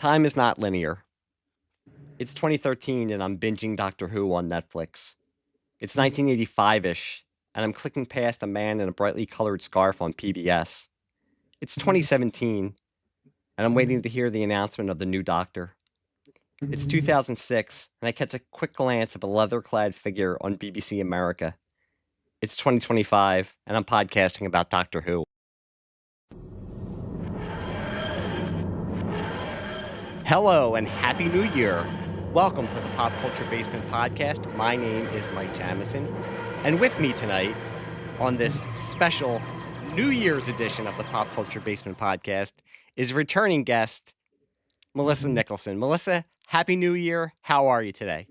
Time is not linear. It's 2013 and I'm binging Doctor Who on Netflix. It's 1985-ish and I'm clicking past a man in a brightly colored scarf on PBS. It's 2017 and I'm waiting to hear the announcement of the new Doctor. It's 2006 and I catch a quick glance of a leather-clad figure on BBC America. It's 2025 and I'm podcasting about Doctor Who. Hello and Happy New Year. Welcome to the Pop Culture Basement Podcast. My name is Mike Jamison. And with me tonight on this special New Year's edition of the Pop Culture Basement Podcast is returning guest, Melissa Nicholson. Melissa, Happy New Year. How are you today?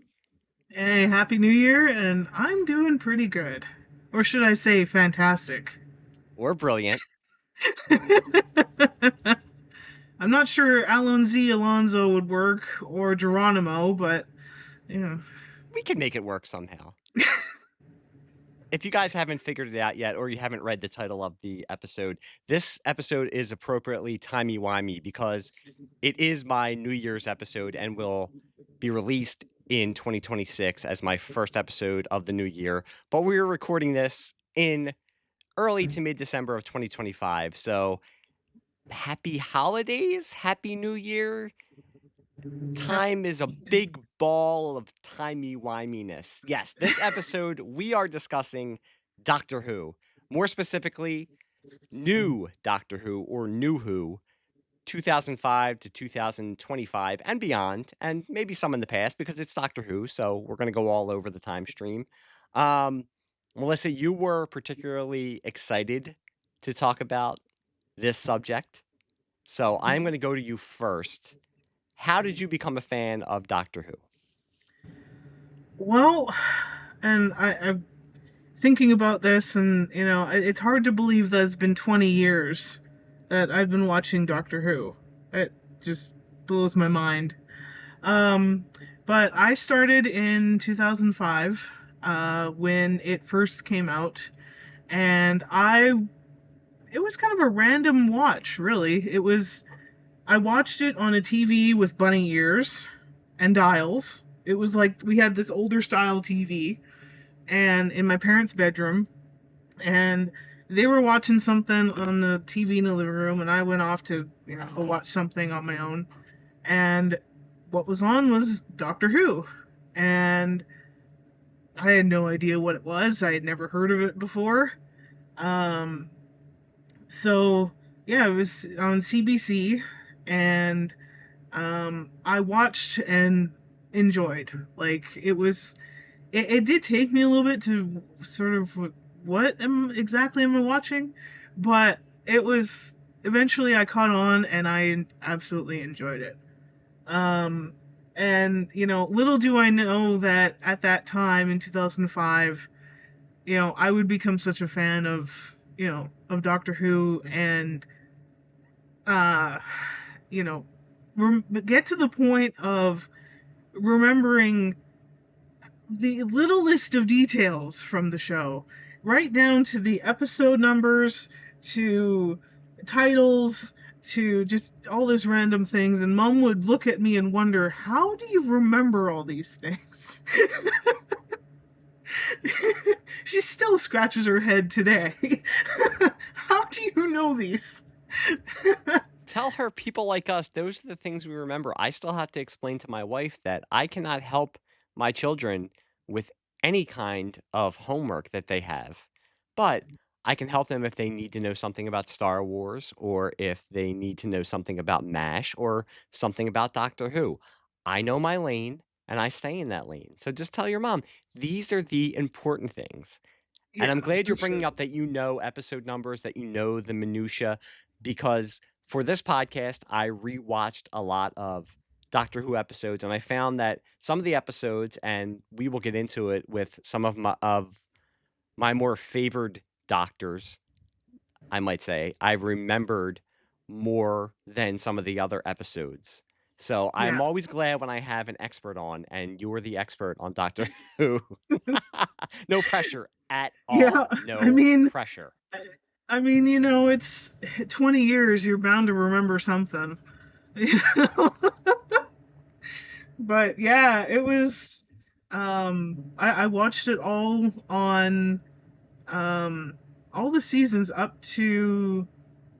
Hey, Happy New Year, and I'm doing pretty good. Or should I say fantastic? Or brilliant. I'm not sure Alonso would work, or Geronimo, but, you know. We can make it work somehow. If you guys haven't figured it out yet, or you haven't read the title of the episode, this episode is appropriately timey-wimey because it is my New Year's episode and will be released in 2026 as my first episode of the new year. But we're recording this in early to mid-December of 2025. So happy holidays, happy New Year. Time is a big ball of timey-wiminess. Yes, this episode we are discussing Doctor Who. More specifically, new Doctor Who or New Who, 2005 to 2025 and beyond, and maybe some in the past because it's Doctor Who, so we're going to go all over the time stream. Melissa, you were particularly excited to talk about this subject, so I'm going to go to you first. How did you become a fan of Doctor Who? Well, and I'm thinking about this, and, it's hard to believe that it's been 20 years that I've been watching Doctor Who. It just blows my mind. But I started in 2005 when it first came out, and it was kind of a random watch, really. I watched it on a TV with bunny ears and dials. It was like we had this older style TV and in my parents' bedroom, and they were watching something on the TV in the living room, and I went off to, go watch something on my own. And what was on was Doctor Who. And I had no idea what it was. I had never heard of it before. So yeah, it was on CBC, and I watched and enjoyed. Like, it did take me a little bit to sort of, what exactly am I watching? But it was, eventually I caught on and I absolutely enjoyed it. And, little do I know that at that time in 2005, I would become such a fan of Doctor Who, and, get to the point of remembering the littlest of details from the show, right down to the episode numbers, to titles, to just all those random things. And Mom would look at me and wonder, how do you remember all these things? She still scratches her head today. How do you know these? Tell her, people like us, those are the things we remember. I still have to explain to my wife that I cannot help my children with any kind of homework that they have. But I can help them if they need to know something about Star Wars, or if they need to know something about MASH, or something about Doctor Who. I know my lane, and I stay in that lane. So just tell your mom, these are the important things. And Yeah, I'm glad you're for bringing sure. up that you know episode numbers, that you know the minutia, because for this podcast, I rewatched a lot of Doctor Who episodes, and I found that some of the episodes, and we will get into it with some of my more favored doctors, I might say, I remembered more than some of the other episodes. So I'm Yeah. always glad when I have an expert on, and you're the expert on Doctor Who. No pressure at Yeah, all. I No mean, pressure. I mean, it's 20 years, you're bound to remember something. You know? But yeah, it was. I watched it um, all the seasons up to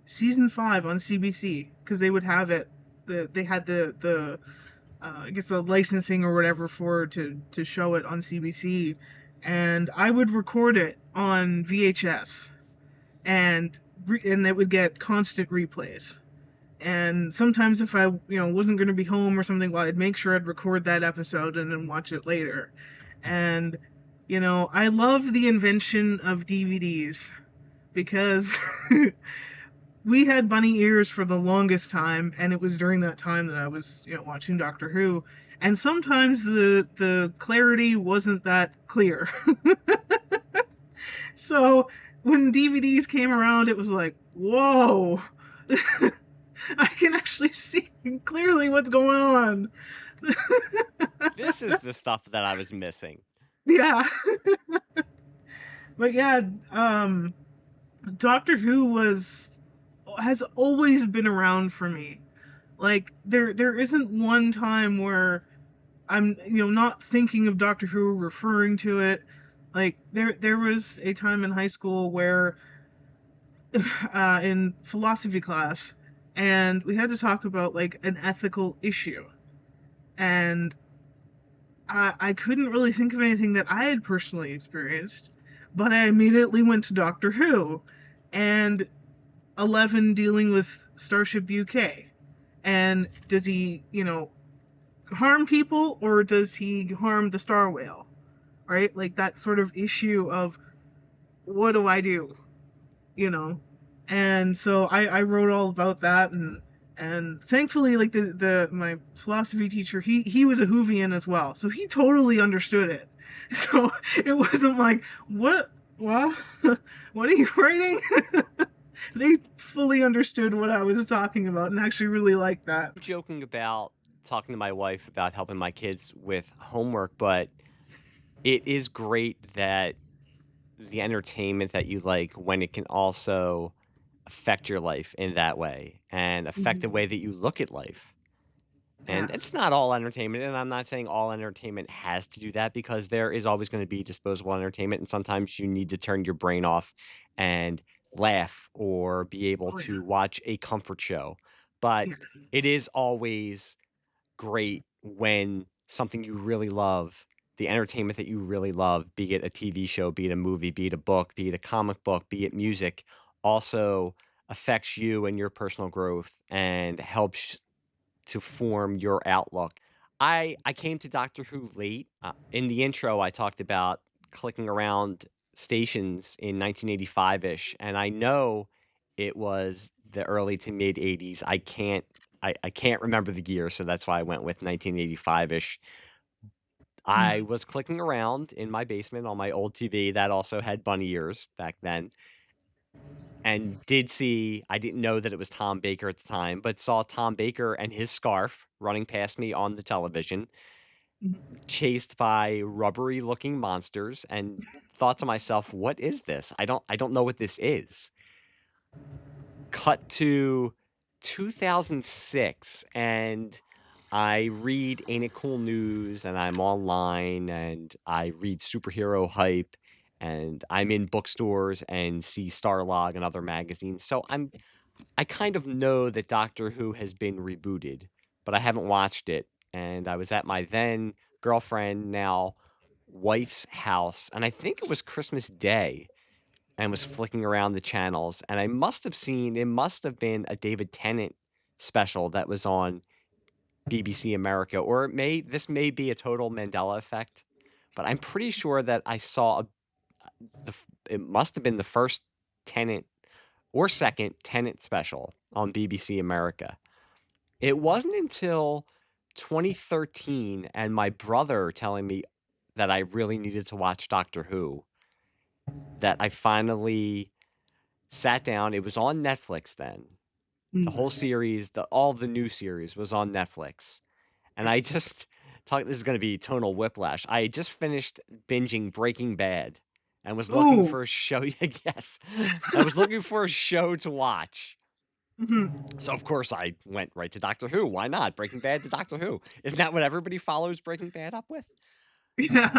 season 5 on CBC because they would have it. They had the I guess the licensing or whatever for to show it on CBC, and I would record it on VHS, and it would get constant replays. And sometimes if I wasn't going to be home or something, well, I'd make sure I'd record that episode and then watch it later. And I love the invention of DVDs because we had bunny ears for the longest time, and it was during that time that I was watching Doctor Who, and sometimes the clarity wasn't that clear. So when DVDs came around, it was like, whoa. I can actually see clearly what's going on. This is the stuff that I was missing. Yeah. But yeah, Doctor Who has always been around for me. Like there isn't one time where I'm not thinking of Doctor Who, referring to it. Like there was a time in high school where in philosophy class, and we had to talk about like an ethical issue, and I couldn't really think of anything that I had personally experienced, but I immediately went to Doctor Who and 11 dealing with Starship UK. And does he, harm people, or does he harm the star whale? Right? Like that sort of issue of what do I do? And so I wrote all about that, and thankfully, like the my philosophy teacher, he was a Whovian as well, so he totally understood it. So it wasn't like, what what are you writing? They fully understood what I was talking about and actually really liked that. I'm joking about talking to my wife about helping my kids with homework, but it is great that the entertainment that you like, when it can also affect your life in that way and affect the Mhm. way that you look at life. And Yeah. it's not all entertainment, and I'm not saying all entertainment has to do that, because there is always going to be disposable entertainment, and sometimes you need to turn your brain off and laugh or be able Oh yeah. to watch a comfort show. But Yeah. it is always great when something you really love, the entertainment that you really love, be it a TV show, be it a movie, be it a book, be it a comic book, be it music, also affects you and your personal growth and helps to form your outlook. I came to Doctor Who late. In the intro, I talked about clicking around stations in 1985-ish, and I know it was the early to mid 80s. I can't remember the year, so that's why I went with 1985-ish. I Mm. was clicking around in my basement on my old TV that also had bunny ears back then, and did see, I didn't know that it was Tom Baker at the time, but saw Tom Baker and his scarf running past me on the television, Mhm. chased by rubbery looking monsters, and thought to myself, "What is this? I don't know what this is." Cut to 2006, and I read Ain't It Cool News, and I'm online, and I read superhero hype, and I'm in bookstores and see Starlog and other magazines. So I kind of know that Doctor Who has been rebooted, but I haven't watched it. And I was at my then girlfriend, now wife's house, and I think it was Christmas Day, and was flicking around the channels. And I must have seen, it must have been a David Tennant special that was on BBC America, or this may be a total Mandela effect, but I'm pretty sure that I saw it must have been the first Tennant or second Tennant special on BBC America. It wasn't until 2013 and my brother telling me that I really needed to watch Doctor Who that I finally sat down. It was on Netflix then. The whole Mm. series, all the new series was on Netflix. And Yeah. I just talk this is going to be tonal whiplash. I had just finished binging Breaking Bad and was looking Ooh. for a show. Yes. I was looking for a show to watch. Mhm. So of course I went right to Doctor Who. Why not? Breaking Bad to Doctor Who. Isn't that what everybody follows Breaking Bad up with? Yeah.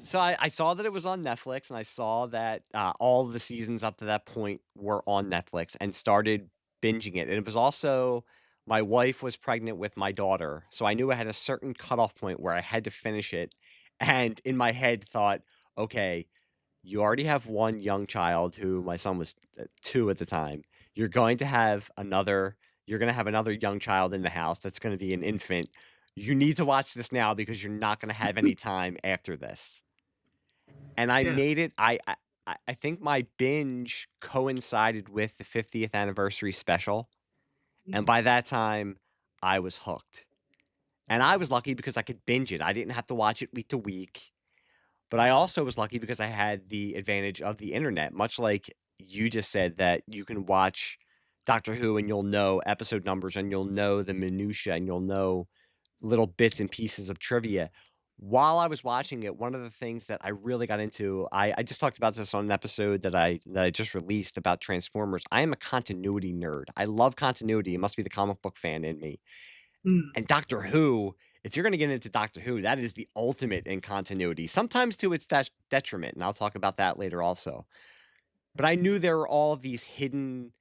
So I saw that it was on Netflix, and I saw that all the seasons up to that point were on Netflix, and started binging it. And it was also, my wife was pregnant with my daughter, so I knew I had a certain cutoff point where I had to finish it. And in my head, thought, okay, you already have one young child, who my son was 2 at the time. You're going to have another. You're going to have another young child in the house that's going to be an infant. You need to watch this now because you're not going to have any time after this. And I Yeah. made it. I think my binge coincided with the 50th anniversary special, and by that time, I was hooked. And I was lucky because I could binge it. I didn't have to watch it week to week. But I also was lucky because I had the advantage of the internet, much like you just said that you can watch Doctor Who and you'll know episode numbers and you'll know the minutia and you'll know little bits and pieces of trivia. While I was watching it, one of the things that I really got into, I just talked about this on an episode that I just released about Transformers. I am a continuity nerd. I love continuity. It must be the comic book fan in me. Mm. And Doctor Who, if you're going to get into Doctor Who, that is the ultimate in continuity, sometimes to its detriment. And I'll talk about that later also. But I knew there were all these hidden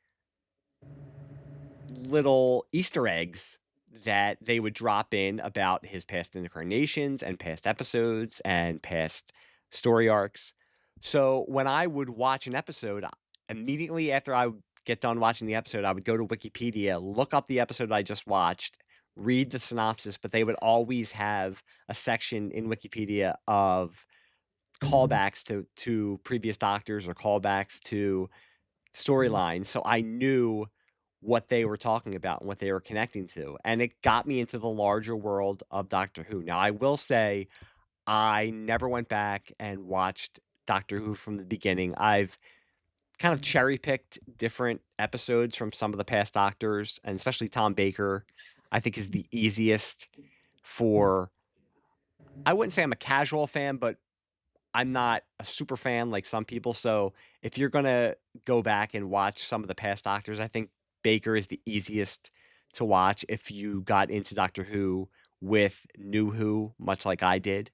little Easter eggs that they would drop in about his past incarnations and past episodes and past story arcs. So when I would watch an episode, immediately after I would get done watching the episode, I would go to Wikipedia, look up the episode I just watched, read the synopsis, but they would always have a section in Wikipedia of callbacks to previous doctors or callbacks to storylines. So I knew what they were talking about and what they were connecting to. And it got me into the larger world of Doctor Who. Now, I will say I never went back and watched Doctor Who from the beginning. I've kind of cherry picked different episodes from some of the past doctors, and especially Tom Baker, I think is the easiest for. I wouldn't say I'm a casual fan, but I'm not a super fan like some people. So if you're gonna go back and watch some of the past Doctors, I think Baker is the easiest to watch if you got into Doctor Who with New Who, much like I did.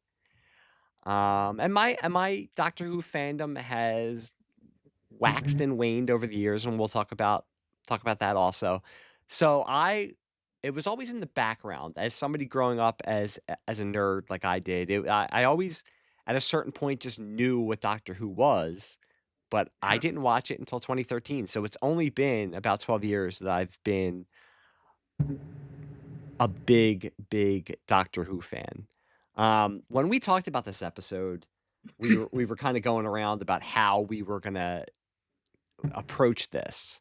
And my Doctor Who fandom has waxed and waned over the years, and we'll talk about that also. So it was always in the background as somebody growing up as a nerd like I did. I always at a certain point just knew what Doctor Who was, but I Yeah. didn't watch it until 2013. So it's only been about 12 years that I've been a big Doctor Who fan. When we talked about this episode, we were kind of going around about how we were gonna approach this.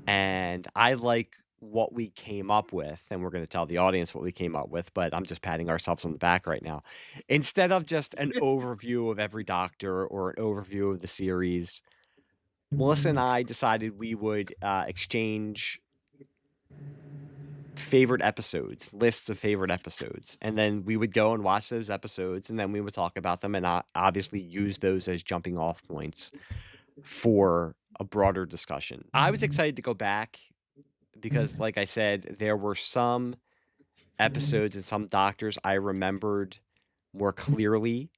And I like what we came up with, and we're going to tell the audience what we came up with, but I'm just patting ourselves on the back right now. Instead of just an overview of every doctor or an overview of the series, Melissa and I decided we would exchange favorite episodes, lists of favorite episodes, and then we would go and watch those episodes, and then we would talk about them and obviously use those as jumping off points for a broader discussion. I was excited to go back because, like I said, there were some episodes and some doctors I remembered more clearly.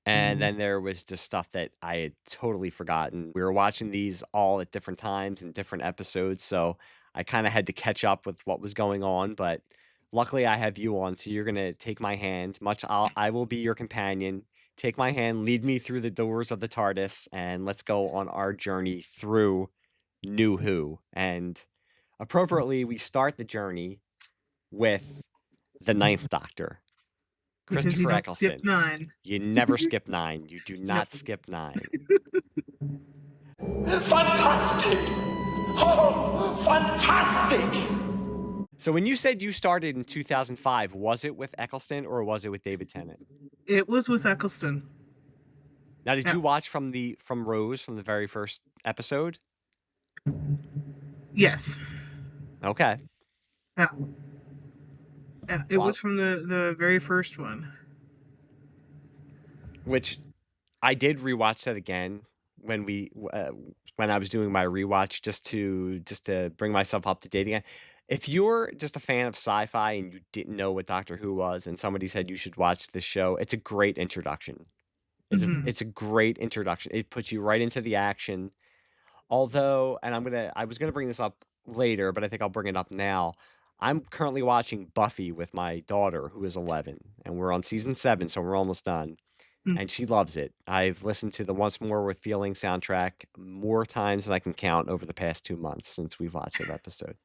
And then there was just stuff that I had totally forgotten. We were watching these all at different times and different episodes. So I kind of had to catch up with what was going on. But luckily, I have you on. So you're going to take my hand. I will be your companion. Take my hand, lead me through the doors of the TARDIS, and let's go on our journey through New Who. And appropriately, we start the journey with the Ninth Doctor, Because you Christopher don't skip Eccleston. 9. You never skip 9. You do Nope. not skip 9. Fantastic! Oh, fantastic! So when you said you started in 2005, was it with Eccleston or was it with David Tennant? It was with Eccleston. Now, did Yeah. you watch from Rose from the very first episode? Yes. Okay. Yeah. Yeah. It Wow. was from the very first one. Which I did rewatch that again when when I was doing my rewatch just to bring myself up to date again. If you're just a fan of sci-fi and you didn't know what Doctor Who was, and somebody said you should watch this show, it's a great introduction. Mhm. It's a great introduction. It puts you right into the action. Although, and I was gonna bring this up later, but I think I'll bring it up now. I'm currently watching Buffy with my daughter, who is 11, and we're on season 7, so we're almost done. Mm. And she loves it. I've listened to the Once More with Feeling soundtrack more times than I can count over the past 2 months since we've watched that episode.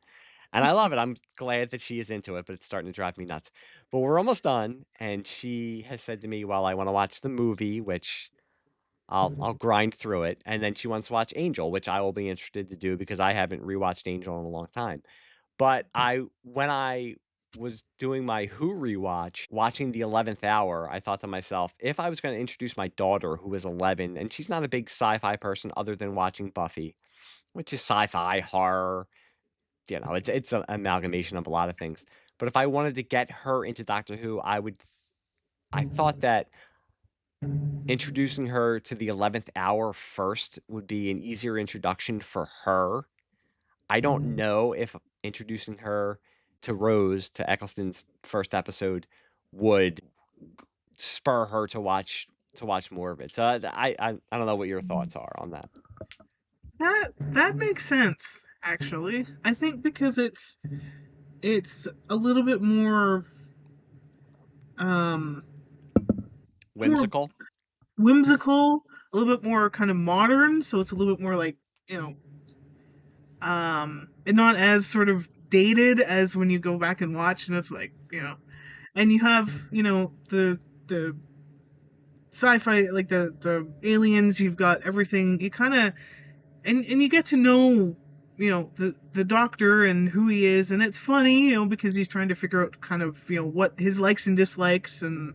And I love it. I'm glad that she is into it, but it's starting to drive me nuts. But we're almost done, and she has said to me, "Well, I want to watch the movie," which I'll grind through it, and then she wants to watch Angel, which I will be interested to do because I haven't rewatched Angel in a long time. But when I was doing my Who rewatch, watching the 11th hour, I thought to myself, if I was going to introduce my daughter, who is 11, and she's not a big sci-fi person other than watching Buffy, which is sci-fi horror, it's an amalgamation of a lot of things. But if I wanted to get her into Doctor Who, I thought that introducing her to the 11th hour first would be an easier introduction for her. I don't know if introducing her to Rose, to Eccleston's first episode, would spur her to watch more of it. So I don't know what your thoughts are on that. That makes sense, actually. I think because it's a little bit more more Whimsical. whimsical, a little bit more kind of modern, so it's a little bit more like, you know, and not as sort of dated as when you go back and watch and it's like, you know, and you have, you know, the sci-fi, like the aliens, you've got everything, you kind of, and you get to know, you know, the doctor and who he is, and it's funny, you know, because he's trying to figure out kind of, you know, what his likes and dislikes, and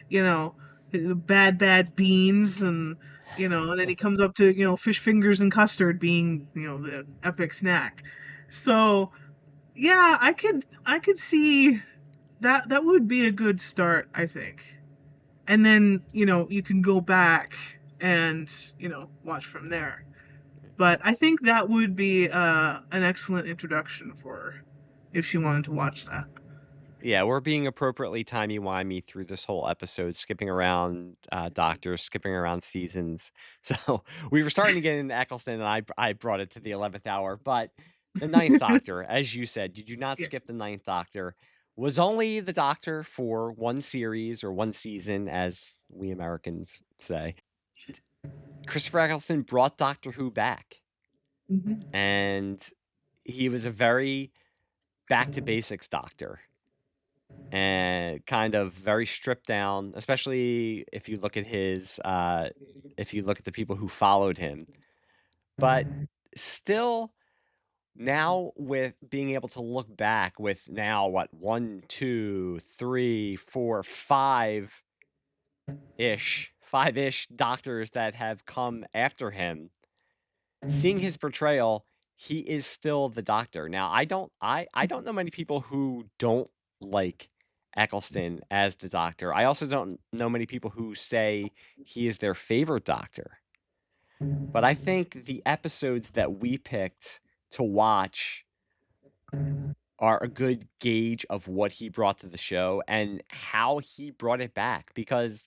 you know, the bad beans, and you know, and then he comes up to, you know, fish fingers and custard being, you know, the epic snack. So yeah, I could see that would be a good start, I think. And then, you know, you can go back and, you know, watch from there. But I think that would be an excellent introduction for her if she wanted to watch that. Yeah, we're being appropriately timey-wimey through this whole episode, skipping around doctors, skipping around seasons. So we were starting to get into Eccleston, and I brought it to the 11th hour. But the Ninth Doctor, as you said, you do not Yes. skip the Ninth Doctor, was only the Doctor for one series or one season, as we Americans say. Christopher Eccleston brought Doctor Who back, Mhm. and he was a very back to basics Doctor. And kind of very stripped down, especially if you look at if you look at the people who followed him. But still, now with being able to look back with now what, 1, 2, 3, 4, 5-ish doctors that have come after him, seeing his portrayal, he is still the Doctor. Now, I don't know many people who don't like Eccleston as the Doctor. I also don't know many people who say he is their favorite Doctor. But I think the episodes that we picked to watch are a good gauge of what he brought to the show and how he brought it back, because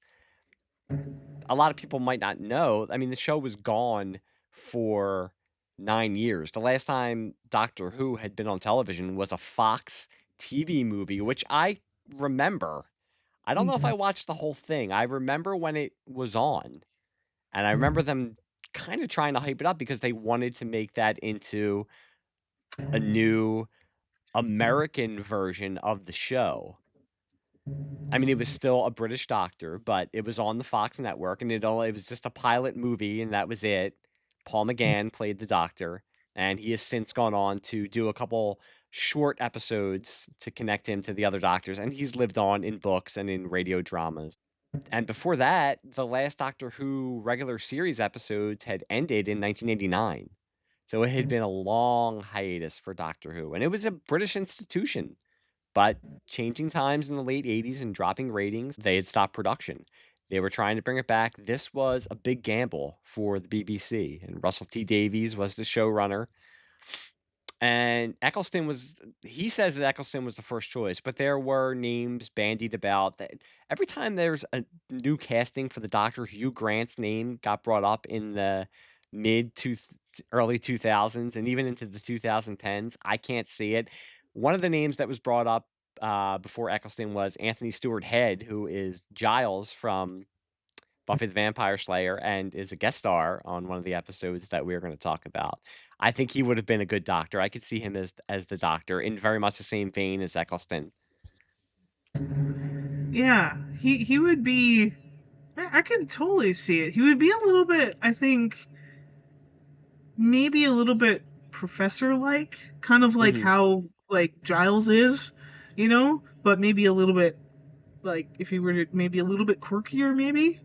a lot of people might not know. I mean, the show was gone for 9 years. The last time Doctor Who had been on television was a Fox TV movie, which I remember. I don't know if I watched the whole thing. I remember when it was on, and I remember them kind of trying to hype it up because they wanted to make that into a new American version of the show. I mean, it was still a British Doctor, but it was on the Fox network, and it was just a pilot movie, and that was it. Paul McGann played the Doctor, and he has since gone on to do a couple short episodes to connect him to the other Doctors, and he's lived on in books and in radio dramas. And before that, the last Doctor Who regular series episodes had ended in 1989. So it had been a long hiatus for Doctor Who, and it was a British institution. But changing times in the late 80s and dropping ratings, they had stopped production. They were trying to bring it back. This was a big gamble for the BBC, and Russell T Davies was the showrunner. And Eccleston was he says that Eccleston was the first choice, but there were names bandied about that every time there's a new casting for the Doctor, Hugh Grant's name got brought up in the mid to early 2000s and even into the 2010s. I can't see it. One of the names that was brought up before Eccleston was Anthony Stewart Head, who is Giles from Buffy the Vampire Slayer and is a guest star on one of the episodes that we're going to talk about. I think he would have been a good Doctor. I could see him as the Doctor in very much the same vein as Eccleston. Yeah, he would be. I can totally see it. He would be a little bit, I think, maybe a little bit professor-like, kind of like Mhm. how like Giles is, but maybe a little bit like if he were to maybe a little bit quirkier, maybe.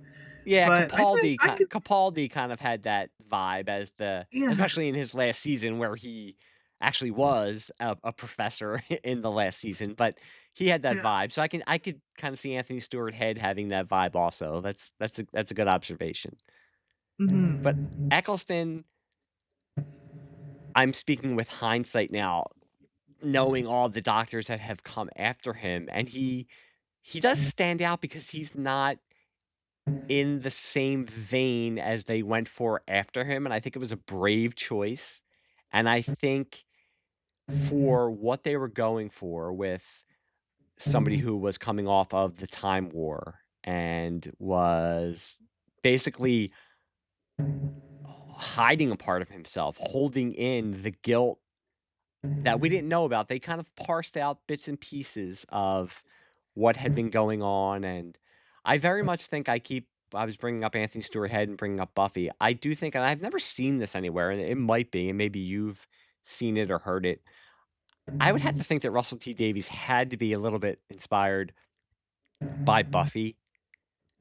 Yeah, But I think I could. Capaldi kind of had that vibe as Yeah. especially in his last season where he actually was a professor in the last season, but he had that Yeah. vibe. So I could kind of see Anthony Stewart Head having that vibe also. That's a good observation. But Hmm. Eccleston, I'm speaking with hindsight now, knowing all the doctors that have come after him, and he does stand out because he's not in the same vein as they went for after him, and I think it was a brave choice. And I think for what they were going for with somebody who was coming off of the Time War and was basically hiding a part of himself, holding in the guilt that we didn't know about. They kind of parsed out bits and pieces of what had been going on, and I very much think I was bringing up Anthony Stewart Head and bringing up Buffy. I do think, and I've never seen this anywhere, and it might be, and maybe you've seen it or heard it. I would have to think that Russell T Davies had to be a little bit inspired by Buffy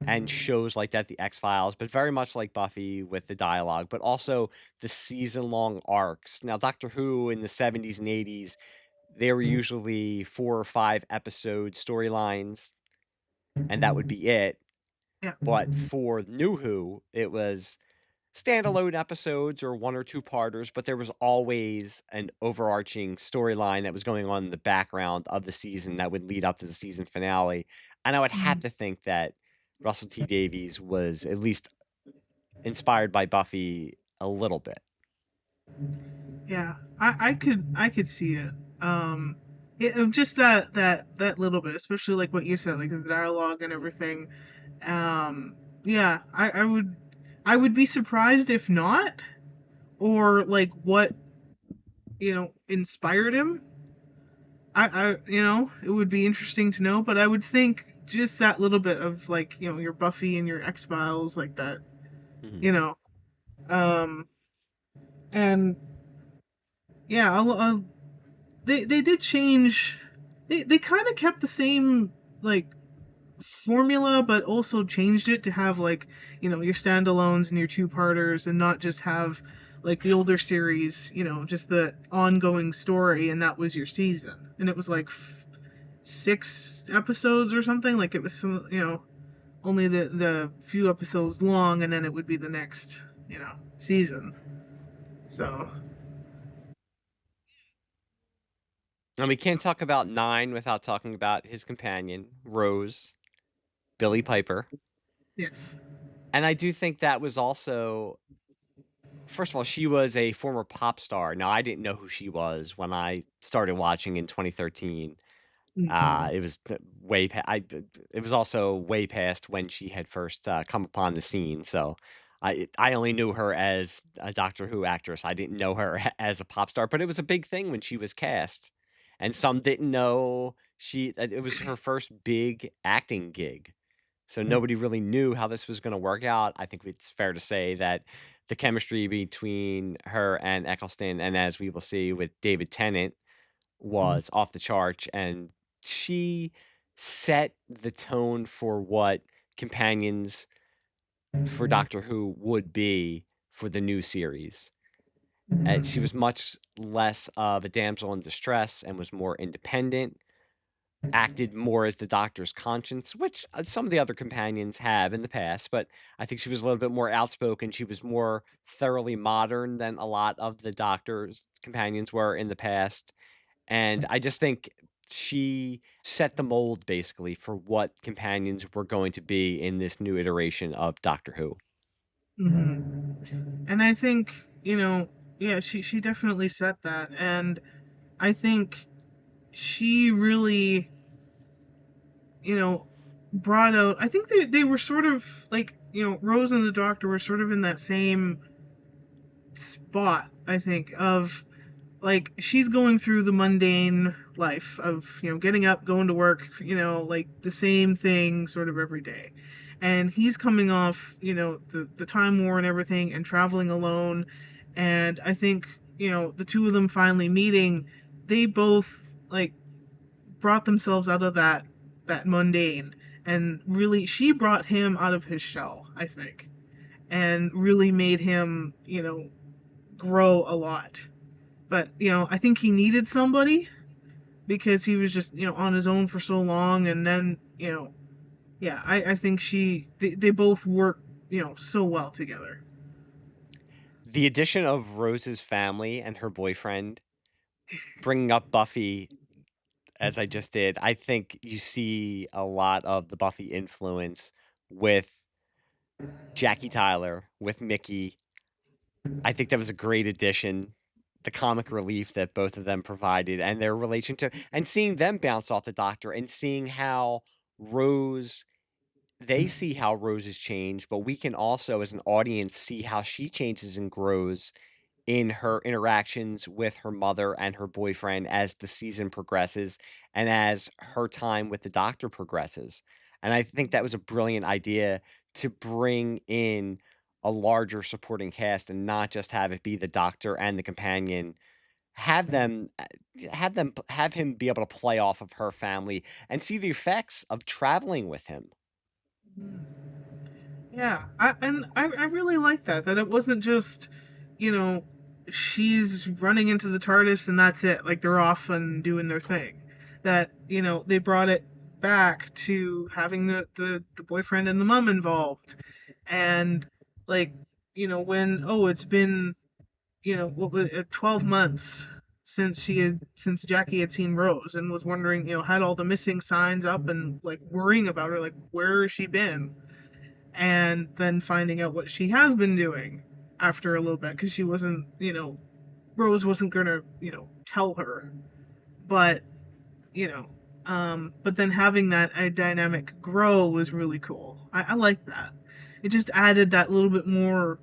and shows like that, The X-Files, but very much like Buffy with the dialogue, but also the season-long arcs. Now, Doctor Who in the 70s and 80s, they were usually 4 or 5 episode storylines, and that would be it. Yeah. But for New Who, it was standalone episodes or 1 or 2 parters, but there was always an overarching storyline that was going on in the background of the season that would lead up to the season finale. And I would have Mhm. to think that Russell T Davies was at least inspired by Buffy a little bit. Yeah. I could see it. Just that little bit, especially like what you said, like the dialogue and everything. Yeah, I would be surprised if not, or like what inspired him. It would be interesting to know, but I would think just that little bit of like your Buffy and your X-Files like that, Mhm. you know, um, and yeah, they did change. They kind of kept the same like formula, but also changed it to have like your standalones and your two-parters, and not just have like the older series, just the ongoing story, and that was your season, and it was like 6 episodes or something. Like it was only the few episodes long, and then it would be the next season. So And we can't talk about 9 without talking about his companion, Rose, Billie Piper. yes. And I do think that was also, first of all, she was a former pop star. Now, I didn't know who she was when I started watching in 2013. Mhm. It was it was also way past when she had first come upon the scene. So I only knew her as a Doctor Who actress. I didn't know her as a pop star, but it was a big thing when she was cast. And some didn't know it was her first big acting gig. So nobody really knew how this was going to work out. I think it's fair to say that the chemistry between her and Eccleston, and as we will see with David Tennant, was off the charts, and she set the tone for what companions for Doctor Who would be for the new series. And she Mhm. was much less of a damsel in distress and was more independent. acted more as the Doctor's conscience, which some of the other companions have in the past, but I think she was a little bit more outspoken. She was more thoroughly modern than a lot of the Doctor's companions were in the past. And I just think she set the mold basically for what companions were going to be in this new iteration of Doctor Who. Hmm. And I think, yeah, she definitely set that. And I think she really, brought out, I think they were sort of like, Rose and the Doctor were sort of in that same spot, I think, of like she's going through the mundane life of getting up, going to work, like the same thing sort of every day, and he's coming off the time war and everything and traveling alone. And I think the two of them finally meeting, they both like brought themselves out of that mundane, and really she brought him out of his shell, I think, and really made him grow a lot. But I think he needed somebody because he was just on his own for so long. And then yeah, I think they both work so well together. The addition of Rose's family and her boyfriend, bringing up Buffy as I just did, I think you see a lot of the Buffy influence with Jackie Tyler, with Mickey. I think that was a great addition. The comic relief that both of them provided and their relationship, and seeing them bounce off the Doctor and seeing how Rose they see how Rose has changed, but we can also, as an audience, see how she changes and grows in her interactions with her mother and her boyfriend as the season progresses and as her time with the Doctor progresses. And I think that was a brilliant idea to bring in a larger supporting cast and not just have it be the Doctor and the companion. Have him be able to play off of her family and see the effects of traveling with him. Yeah, I really like that it wasn't just you know she's running into the TARDIS and that's it, like they're off and doing their thing. That they brought it back to having the boyfriend and the mom involved. And like when, it's been what was it, 12 months since Jackie had seen Rose and was wondering, had all the missing signs up and like worrying about her, like where has she been? And then finding out what she has been doing after a little bit, because she wasn't, Rose wasn't gonna, tell her. But you know, but then having that dynamic grow was really cool. I like that. It just added that little bit more,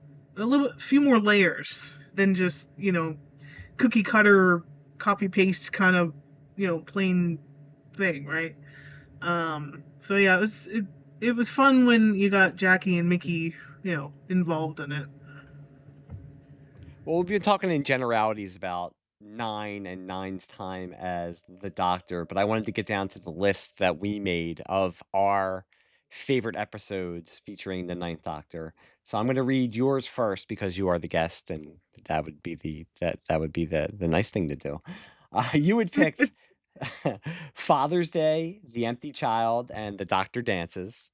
few more layers than just cookie cutter, copy paste kind of plain thing, right? So yeah, it was fun when you got Jackie and Mickey involved in it. Well, we've been talking in generalities about Nine and Nine's time as the Doctor, but I wanted to get down to the list that we made of our favorite episodes featuring the Ninth Doctor. So I'm going to read yours first because you are the guest, and that would be the nice thing to do. You had picked Father's Day, The Empty Child, and The Doctor Dances,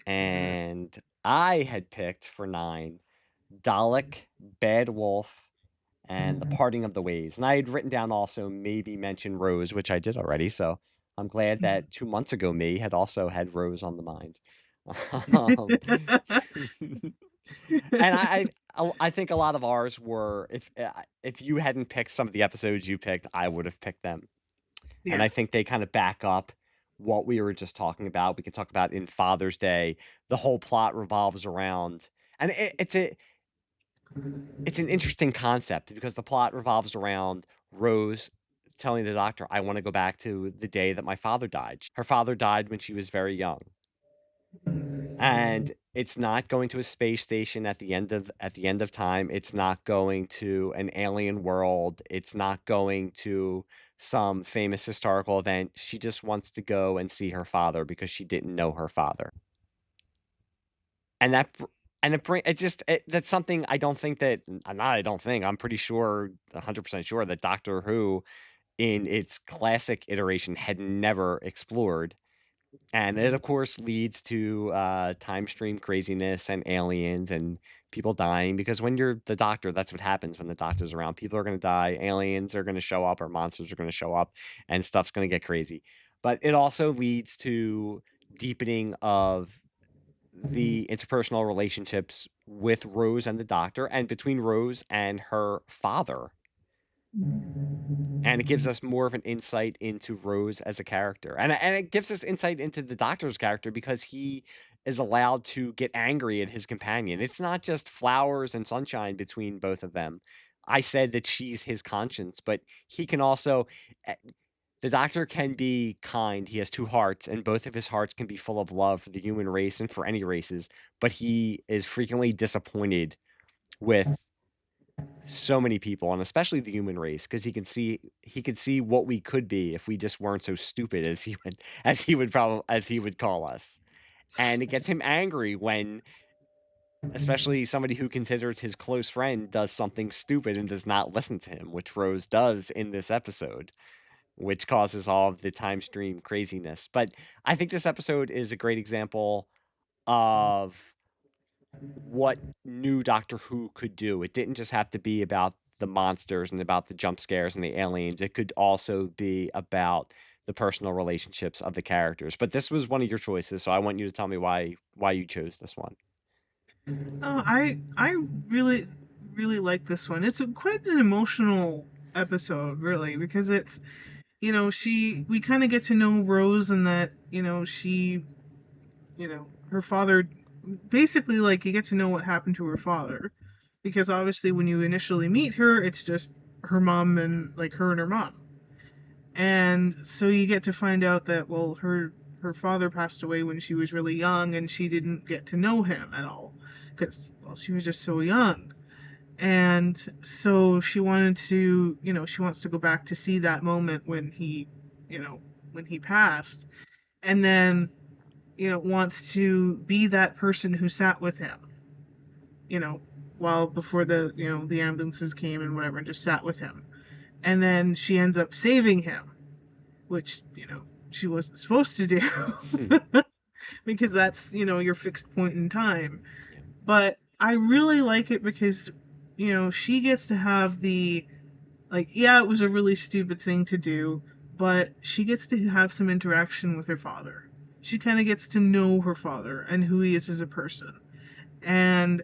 and I had picked for Nine Dalek, Bad Wolf, and The Parting of the Ways. And I had written down also maybe mention Rose, which I did already. So I'm glad that 2 months ago me had also had Rose on the mind. Um, and I think a lot of ours were if you hadn't picked some of the episodes you picked, I would have picked them. And Yeah. I think they kind of back up what we were just talking about. We could talk about in Father's Day, the whole plot revolves around, and it's an interesting concept because the plot revolves around Rose telling the Doctor, "I wanna go back to the day that my father died." Her father died when she was very young, and it's not going to a space station at the end of time. It's not going to an alien world. It's not going to some famous historical event. She just wants to go and see her father because she didn't know her father. And that br and it bring it just that's something I don't think that not I don't think, I'm pretty sure, 100% sure that Doctor Who in its classic iteration had never explored. And it, of course, leads to time stream craziness and aliens and people dying, because when you're the Doctor, that's what happens when the Doctor's around. People are going to die, aliens are going to show up, or monsters are going to show up, and stuff's going to get crazy. But it also leads to deepening of the interpersonal relationships with Rose and the Doctor, and between Rose and her father. And it gives us more of an insight into Rose as a character. And it gives us insight into the Doctor's character, because he is allowed to get angry at his companion. It's not just flowers and sunshine between both of them. I said that she's his conscience, but he can also eh, the Doctor can be kind. He has two hearts, and both of his hearts can be full of love for the human race and for any races, but he is frequently disappointed with so many people, and especially the human race, because he could see what we could be if we just weren't so stupid as he would call us. And it gets him angry when, especially somebody who considers his close friend, does something stupid and does not listen to him, which Rose does in this episode, which causes all of the time stream craziness. But I think this episode is a great example of what new Doctor Who could do. It didn't just have to be about the monsters and about the jump scares and the aliens. It could also be about the personal relationships of the characters. But this was one of your choices, so I want you to tell me why you chose this one. Oh, I really really like this one. It's quite an emotional episode, really, because it's we kind of get to know Rose, and that she her father, basically, like, you get to know what happened to her father, because obviously when you initially meet her, it's just her mom, and like her and her mom. And so you get to find out that, well, her father passed away when she was really young, and she didn't get to know him at all because, well, she was just so young. And so she wanted to, she wants to go back to see that moment when he passed, and then wants to be that person who sat with him, you know, while before the ambulances came and whatever, and just sat with him. And then she ends up saving him, which she wasn't supposed to do, because that's your fixed point in time. Yeah. But I really like it because she gets to have the, like, yeah, it was a really stupid thing to do, but she gets to have some interaction with her father. She kind of gets to know her father and who he is as a person. And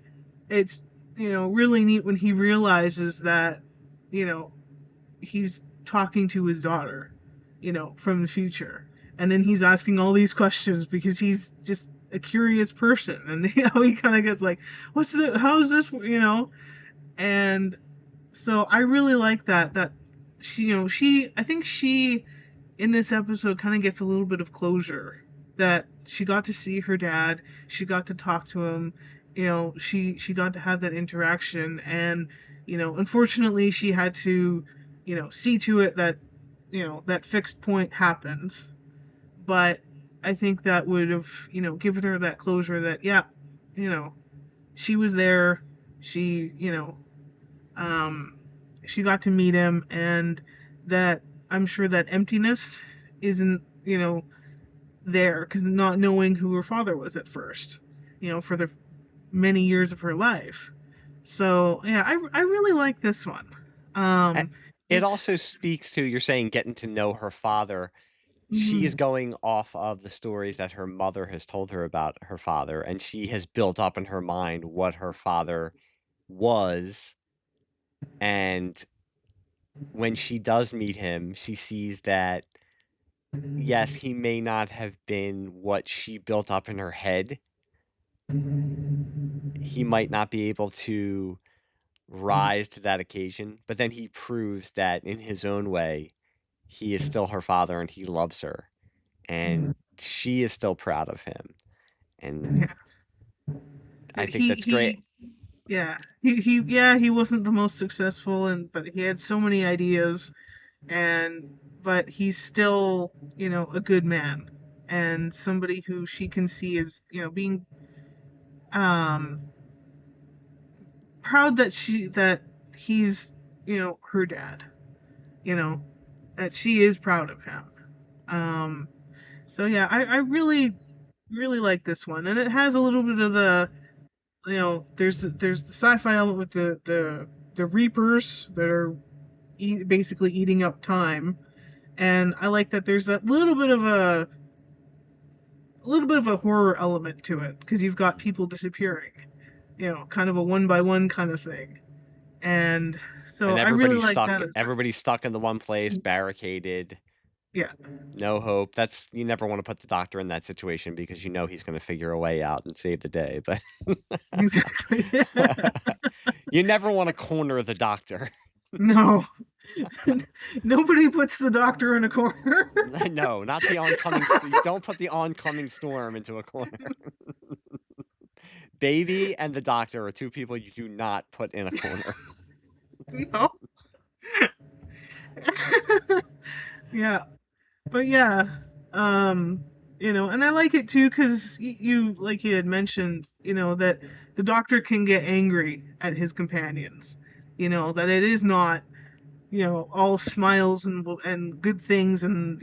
it's really neat when he realizes that he's talking to his daughter, from the future. And then he's asking all these questions because he's just a curious person. And he kind of gets like, how's this, And so I really like that I think she, in this episode, kind of gets a little bit of closure, that she got to see her dad, she got to talk to him, she got to have that interaction. And unfortunately she had to see to it that that fixed point happens. But I think that would have given her that closure, that yeah, she was there, she she got to meet him, and that I'm sure that emptiness isn't there, because not knowing who her father was at first, for the many years of her life. So yeah, I really like this one. It also It's speaks to, you're saying, getting to know her father. She is mhm, going off of the stories that her mother has told her about her father, and she has built up in her mind what her father was. And when she does meet him, she sees that, yes, he may not have been what she built up in her head. He might not be able to rise to that occasion, but then he proves that in his own way, he is still her father and he loves her. And she is still proud of him. And yeah. I think that's great. He yeah, he wasn't the most successful, but he had so many ideas, but he's still a good man, and somebody who she can see as being um proud that he's her dad, you know that she is proud of him. So yeah, I really really like this one, and it has a little bit of the, there's the sci-fi element with the Reapers that are basically eating up time, and I like that there's that little bit of a horror element to it because you've got people disappearing, kind of a one by one kind of thing, and so And I really like that as everybody's stuck in the one place, barricaded, yeah. no hope. You never want to put the Doctor in that situation because you know he's going to figure a way out and save the day. But Exactly. you never want to corner the Doctor. No. Nobody puts the Doctor in a corner. No, not the oncoming. Don't put the oncoming storm into a corner. Baby and the Doctor are two people you do not put in a corner. No. Yeah. But yeah, and I like it too because you, like you had mentioned, that the Doctor can get angry at his companions. That it is not, all smiles and good things, and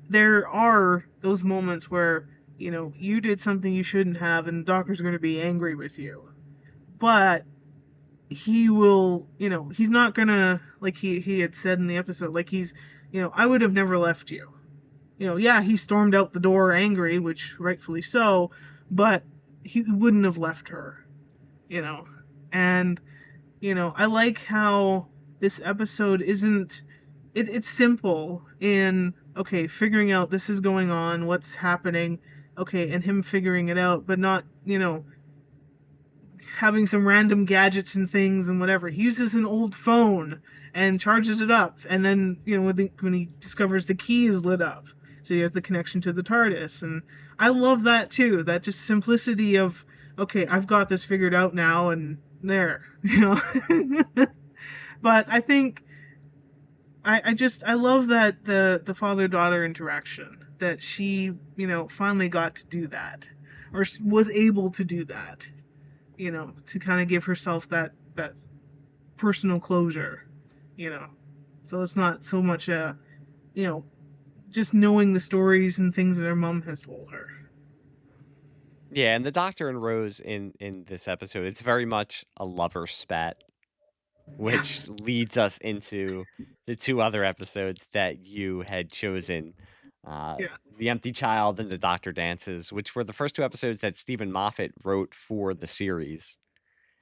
there are those moments where you did something you shouldn't have, and the Doctor's going to be angry with you, but he will, he's not gonna, like he had said in the episode, like he's, I would have never left you. Yeah, he stormed out the door angry, which rightfully so, but he wouldn't have left her, and I like how this episode isn't, it's simple in, okay, figuring out this is going on, what's happening, okay, and him figuring it out, but not, having some random gadgets and things and whatever. He uses an old phone and charges it up, and then when he discovers the key is lit up, so he has the connection to the TARDIS, and I love that too. That just simplicity of, okay, I've got this figured out now, and there, But I think I love that the father-daughter interaction, that she finally got to do that, or was able to do that, to kind of give herself that personal closure, so it's not so much just knowing the stories and things that her mom has told her. Yeah, and the Doctor and Rose in this episode, it's very much a lover spat, which leads us into the two other episodes that you had chosen. Yeah. The Empty Child and The Doctor Dances, which were the first two episodes that Stephen Moffat wrote for the series,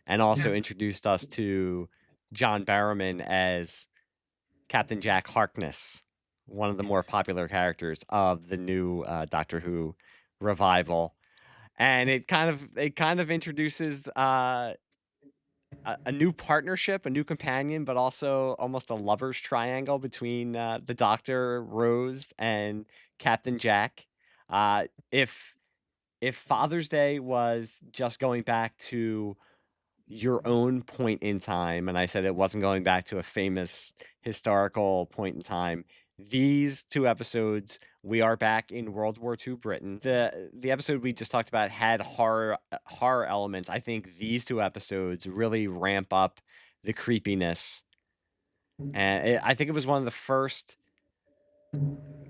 and also Yeah. introduced us to John Barrowman as Captain Jack Harkness, one of the more Yes. popular characters of the new Doctor Who revival. And it kind of introduces a new partnership, a new companion, but also almost a lover's triangle between the Doctor, Rose, and Captain Jack. If Father's Day was just going back to your own point in time, and I said it wasn't going back to a famous historical point in time, these two episodes, we are back in World War II Britain. The episode we just talked about had horror elements. I think these two episodes really ramp up the creepiness, and I think it was one of the first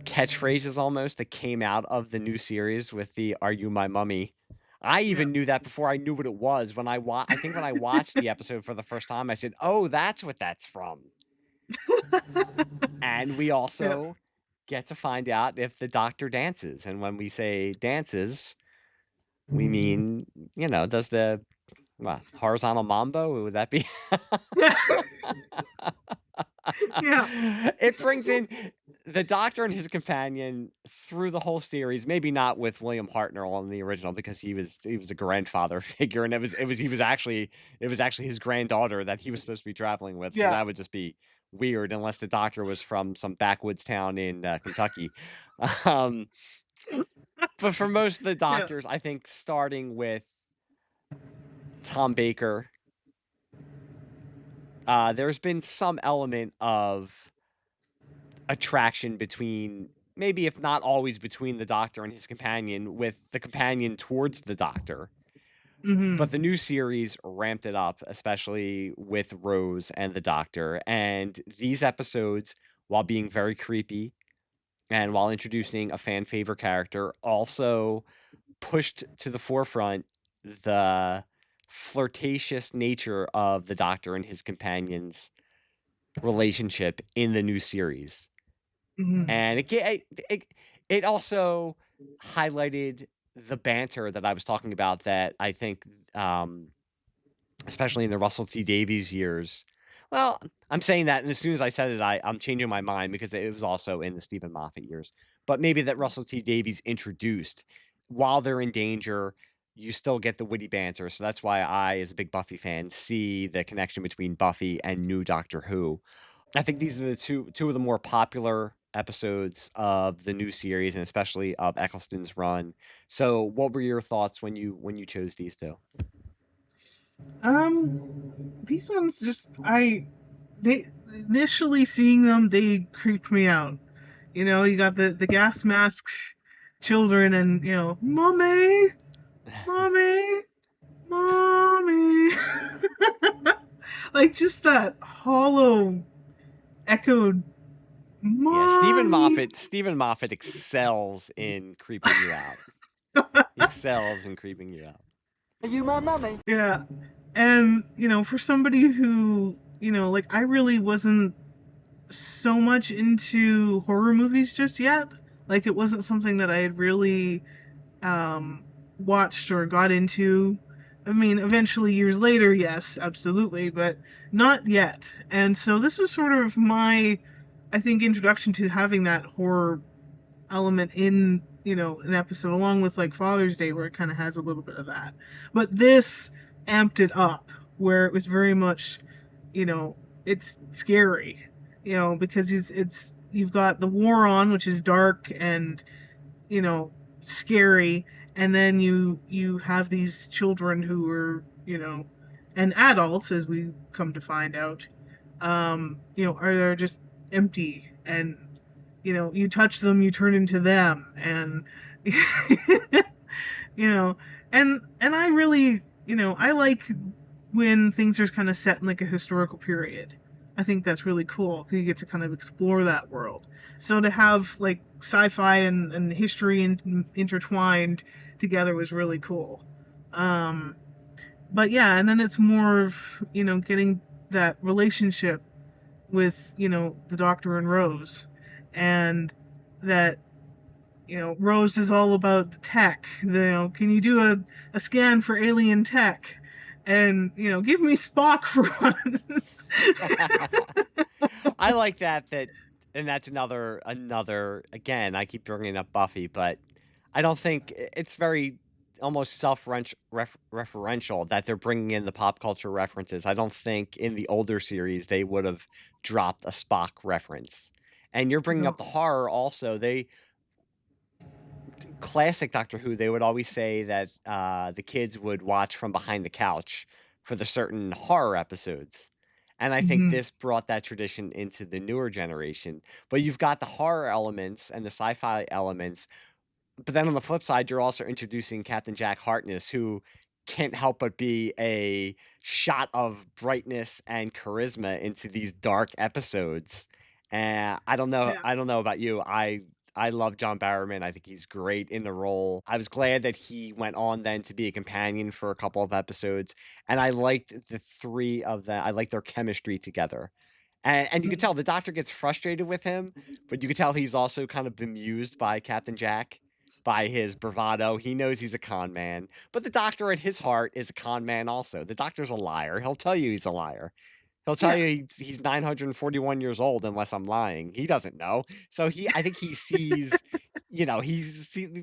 catchphrases almost that came out of the new series with the "Are you my mummy?" I even knew that before I knew what it was. When I think when I watched the episode for the first time, I said, "Oh, that's what that's from." And we also get to find out if the Doctor dances. And when we say dances, we mean, does the horizontal mambo? Would that be? Yeah. It brings in the Doctor and his companion through the whole series. Maybe not with William Hartnell in the original, because he was a grandfather figure, and it was actually his granddaughter that he was supposed to be traveling with. So Yeah. that would just be weird unless the Doctor was from some backwoods town in Kentucky. But for most of the Doctors, I think starting with Tom Baker, there's been some element of attraction between, maybe if not always between the Doctor and his companion, with the companion towards the Doctor. Mm-hmm. But the new series ramped it up, especially with Rose and the Doctor. And these episodes while being very creepy and while introducing a fan favorite character, also pushed to the forefront the flirtatious nature of the Doctor and his companions' relationship in the new series. Mhm. And it also highlighted the banter that I was talking about that I think, especially in the Russell T Davies years. Well, I'm saying that, and as soon as I said it, I'm changing my mind because it was also in the Stephen Moffat years. But maybe that Russell T Davies introduced while they're in danger, you still get the witty banter. So that's why I, as a big Buffy fan, see the connection between Buffy and new Doctor Who. I think these are the two of the more popular episodes of the new series, and especially of Eccleston's run. So, what were your thoughts when you chose these two? These ones they initially seeing them, they creeped me out. You know, you got the gas mask children, and mommy, mommy, mommy, like just that hollow, echoed Yeah, mommy. Stephen Moffat excels in creeping you out. He excels in creeping you out. Are you my mommy? Yeah, and for somebody who like I really wasn't so much into horror movies just yet. Like it wasn't something that I had really watched or got into. I mean, eventually years later, yes, absolutely, but not yet. And so this is sort of my, I think, introduction to having that horror element in an episode, along with like Father's Day, where it kind of has a little bit of that. But this amped it up, where it was very much, you know, it's scary, because you've got the war on, which is dark and scary, and then you have these children who are and adults, as we come to find out, are they're just empty, and you touch them, you turn into them, and you know and I really I like when things are kind of set in like a historical period. I think that's really cool because you get to kind of explore that world. So to have like sci-fi and history intertwined together was really cool. Um, but yeah, and then it's more of getting that relationship with the Doctor and Rose, and that Rose is all about the tech. Can you do a scan for alien tech? And give me Spock for once. I like that, and that's another again, I keep bringing up Buffy, but I don't think it's very almost referential that they're bringing in the pop culture references. I don't think in the older series they would have dropped a Spock reference. And you're bringing up No. the horror also. They classic Doctor Who, they would always say that the kids would watch from behind the couch for the certain horror episodes. And I think Hmm. this brought that tradition into the newer generation. But you've got the horror elements and the sci-fi elements. But then on the flip side, you're also introducing Captain Jack Harkness, who can't help but be a shot of brightness and charisma into these dark episodes. And Yeah. I don't know about you. I love John Barrowman. I think he's great in the role. I was glad that he went on then to be a companion for a couple of episodes, and I liked the three of them. I liked their chemistry together. And you could tell the Doctor gets frustrated with him, but you could tell he's also kind of bemused by Captain Jack, by his bravado. He knows he's a con man, but the Doctor at his heart is a con man also. The Doctor's a liar. He'll tell you he's a liar. He'll tell Yeah. you he's 941 years old unless I'm lying. He doesn't know. So I think he sees, he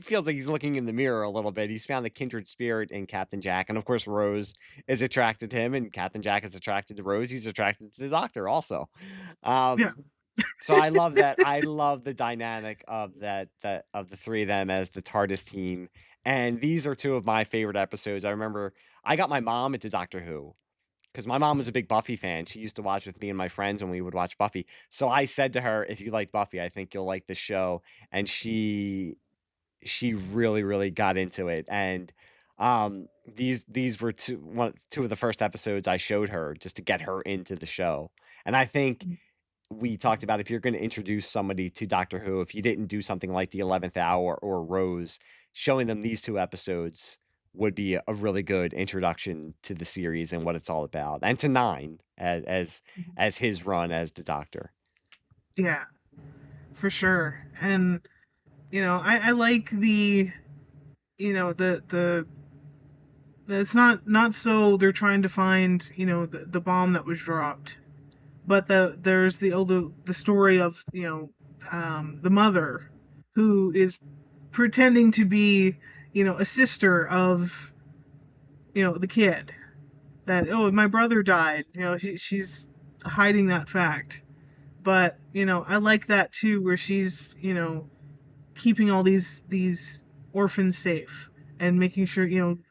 feels like he's looking in the mirror a little bit. He's found the kindred spirit in Captain Jack. And of course, Rose is attracted to him, and Captain Jack is attracted to Rose. He's attracted to the Doctor also. Yeah. So I love that. I love the dynamic of that of the three of them as the TARDIS team. And these are two of my favorite episodes. I remember I got my mom into Doctor Who because my mom was a big Buffy fan. She used to watch with me and my friends when we would watch Buffy. So I said to her, "If you like Buffy, I think you'll like the show." And she really really got into it. And these were two of the first episodes I showed her just to get her into the show. And I think we talked about, if you're going to introduce somebody to Doctor Who, if you didn't do something like the 11th Hour or Rose, showing them these two episodes would be a really good introduction to the series and what it's all about, and to Nine as his run as the Doctor. Yeah, for sure. And I like the it's not so they're trying to find the bomb that was dropped, but there's the story of the mother who is pretending to be a sister of the kid, that, oh, my brother died, she's hiding that fact. But I like that too, where she's keeping all these orphans safe and making sure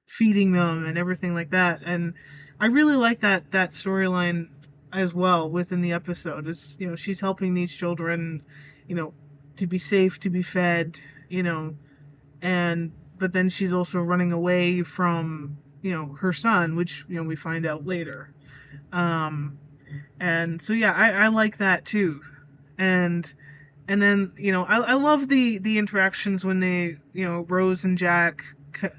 feeding them and everything like that. And I really like that storyline as well within the episode. Is she's helping these children to be safe, to be fed, and but then she's also running away from her son, which we find out later. And so yeah, I like that too. And then I love the interactions when they Rose and Jack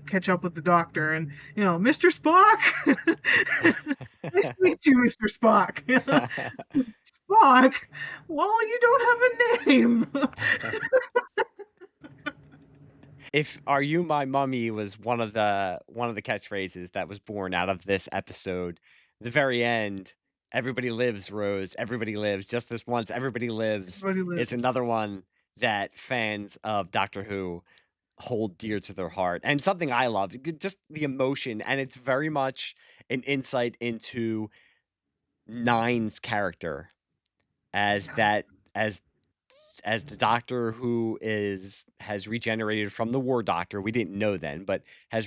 catch up with the Doctor, and Mr. Spock. Nice to meet you, Mr. Spock. Spock, well, you don't have a name. If "Are you my mummy" was one of the catchphrases that was born out of this episode, the very end, "Everybody lives, Rose, everybody lives, just this once, everybody lives," Everybody is lives. another one that fans of Doctor Who hold dear to their heart, and something I love, just the emotion, and it's very much an insight into Nine's character as that as the Doctor who has regenerated from the War Doctor. We didn't know then, but is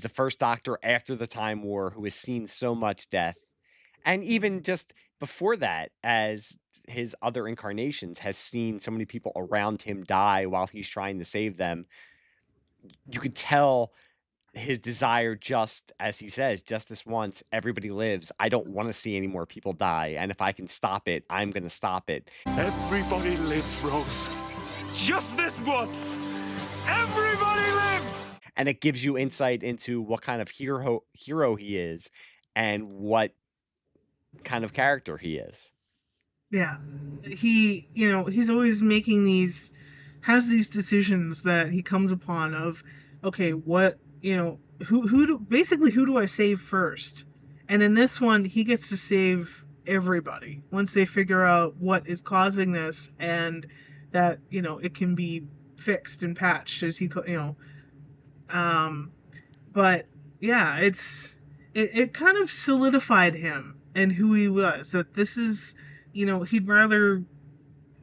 the first Doctor after the Time War, who has seen so much death, and even just before that, as his other incarnations, has seen so many people around him die while he's trying to save them. You could tell his desire, just as he says, just this once, everybody lives. I don't want to see any more people die, and if I can stop it, I'm going to stop it. Everybody lives, Rose. Just this once. Everybody lives. And it gives you insight into what kind of hero he is and what kind of character he is. Yeah, he's always has these decisions that he comes upon of, okay, what who do I save first? And in this one, he gets to save everybody once they figure out what is causing this, and that it can be fixed and patched as but yeah, it kind of solidified him and who he was, that this is he'd rather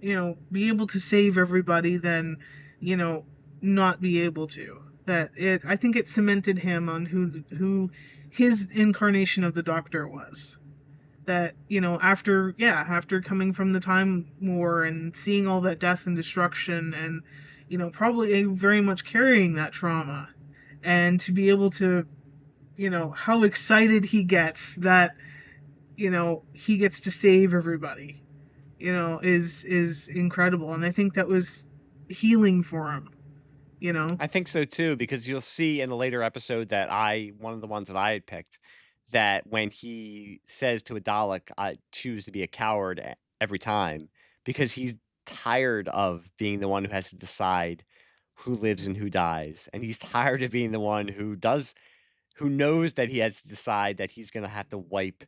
be able to save everybody than not be able to. I think it cemented him on who his incarnation of the Doctor was. That after coming from the Time War and seeing all that death and destruction, and probably very much carrying that trauma, and to be able to how excited he gets that he gets to save everybody is incredible. And I think that was healing for him. I think so too, because you'll see in a later episode that one of the ones that I had picked, that when he says to a Dalek, "I choose to be a coward every time," because he's tired of being the one who has to decide who lives and who dies, and he's tired of being the one who knows that he has to decide that he's going to have to wipe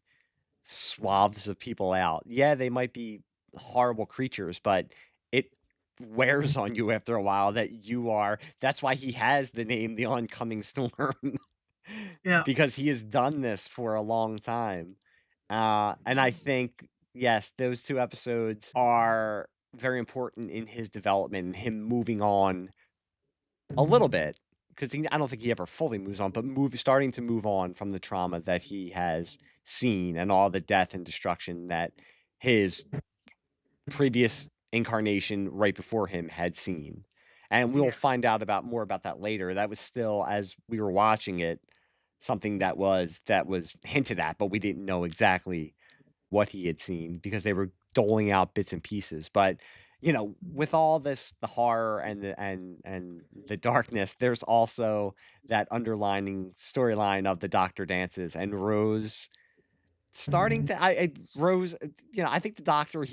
swaths of people out. Yeah, they might be horrible creatures, but it wears on you after a while that's why he has the name the Oncoming Storm. Yeah. Because he has done this for a long time. And I think, yes, those two episodes are very important in his development and him moving on a little bit, because I don't think he ever fully moves on, but starting to move on from the trauma that he has seen and all the death and destruction that his previous incarnation right before him had seen. And we'll find out more about that later. That was still, as we were watching it, something that was hinted at, but we didn't know exactly what he had seen, because they were doling out bits and pieces. But with all this, the horror and the darkness, there's also that underlining storyline of the Doctor dances and Rose starting to Rose. I think the Doctor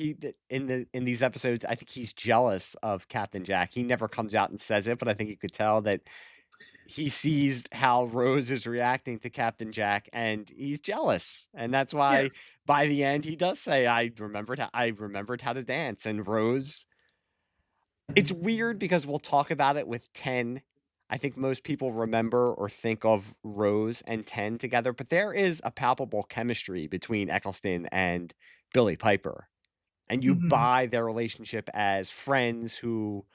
in these episodes, I think he's jealous of Captain Jack. He never comes out and says it, but I think you could tell that he sees how Rose is reacting to Captain Jack, and he's jealous, and that's why Yes. by the end he does say, I remembered how to dance." And Rose, it's weird because we'll talk about it with 10. I think most people remember or think of Rose and 10 together, but there is a palpable chemistry between Eccleston and Billy Piper, and you Mhm. buy their relationship as friends who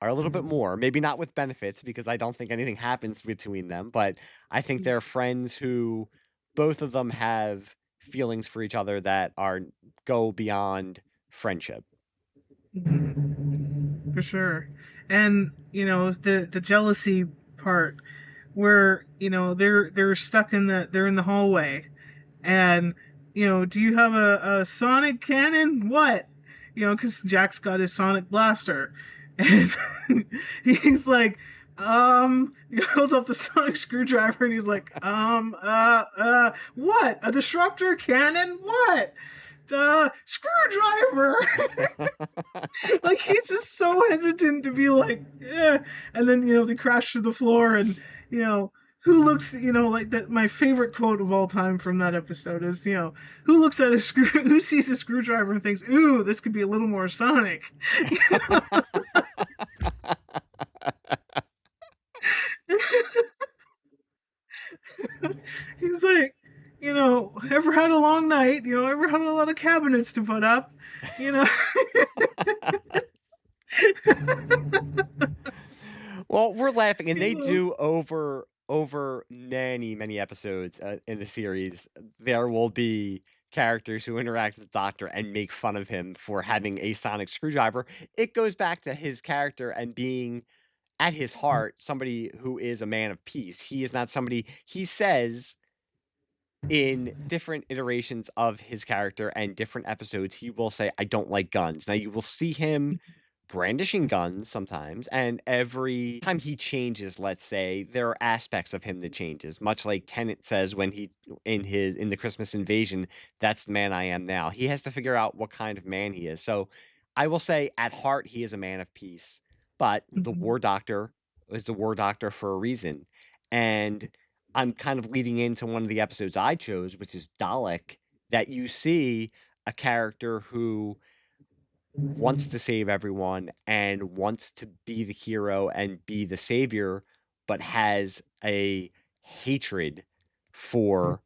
are a little bit more, maybe not with benefits, because I don't think anything happens between them, but I think they're friends who both of them have feelings for each other that go beyond friendship. Mhm. For sure. And the jealousy part where they're stuck they're in the hallway, and do you have a sonic cannon? What? Because Jack's got his sonic blaster, and he's like, he holds up the sonic screwdriver, and he's like, what? A disruptor cannon? What? Screwdriver. Like, he's just so hesitant to be like, eh. And then they crash to the floor, and who looks, like that. My favorite quote of all time from that episode is, who looks at who sees a screwdriver and thinks, ooh, this could be a little more sonic. He's like, ever had a long night? Ever had a lot of cabinets to put up? Well, we're laughing, and they do over many episodes in the series. There will be characters who interact with the Doctor and make fun of him for having a sonic screwdriver. It goes back to his character and being, at his heart, somebody who is a man of peace. He is not somebody, he says in different iterations of his character and different episodes, he will say, I don't like guns. Now, you will see him brandishing guns sometimes, and every time he changes, let's say, there are aspects of him that changes, much like Tennant says when he in the Christmas Invasion, that's the man I am now. He has to figure out what kind of man he is. So I will say, at heart, he is a man of peace, but the War Doctor is the War Doctor for a reason. And I'm kind of leading into one of the episodes I chose, which is Dalek, that you see a character who wants to save everyone and wants to be the hero and be the savior, but has a hatred for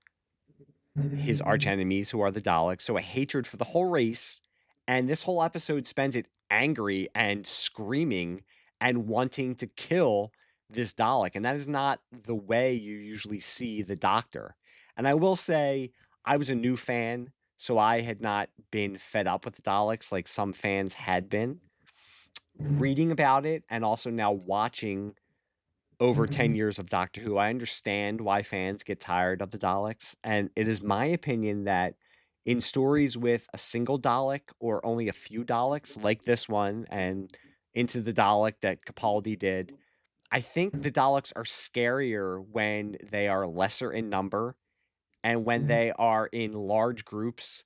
his archenemies, who are the Daleks. So a hatred for the whole race. And this whole episode spends it angry and screaming and wanting to kill this Dalek. And that is not the way you usually see the Doctor. And I will say, I was a new fan, so I had not been fed up with the Daleks like some fans had been. Reading about it and also now watching over 10 years of Doctor Who, I understand why fans get tired of the Daleks. And it is my opinion that in stories with a single Dalek or only a few Daleks, like this one and Into the Dalek that Capaldi did, I think the Daleks are scarier when they are lesser in number and when they are in large groups.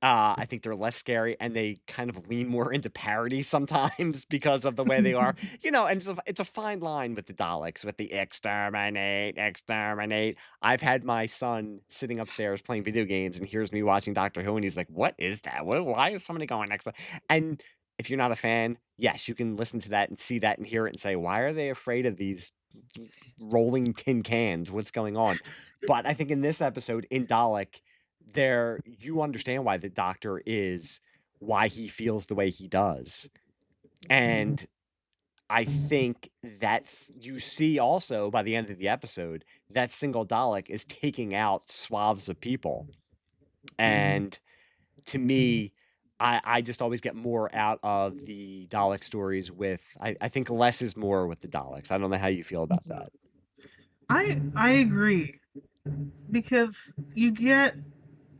I think they're less scary, and they kind of lean more into parody sometimes because of the way they are, and it's a fine line with the Daleks, with the exterminate, exterminate. I've had my son sitting upstairs playing video games and hears me watching Doctor Who, and he's like, "What is that? Why is somebody going next?" And if you're not a fan, yes, you can listen to that and see that and hear it and say, "Why are they afraid of these rolling tin cans? What's going on?" But I think in this episode, in Dalek, you understand why the Doctor is, why he feels the way he does. And I think that you see also by the end of the episode that single Dalek is taking out swaths of people. And to me, I just always get more out of the Dalek stories with, I think less is more with the Daleks. I don't know how you feel about that. I agree, because you get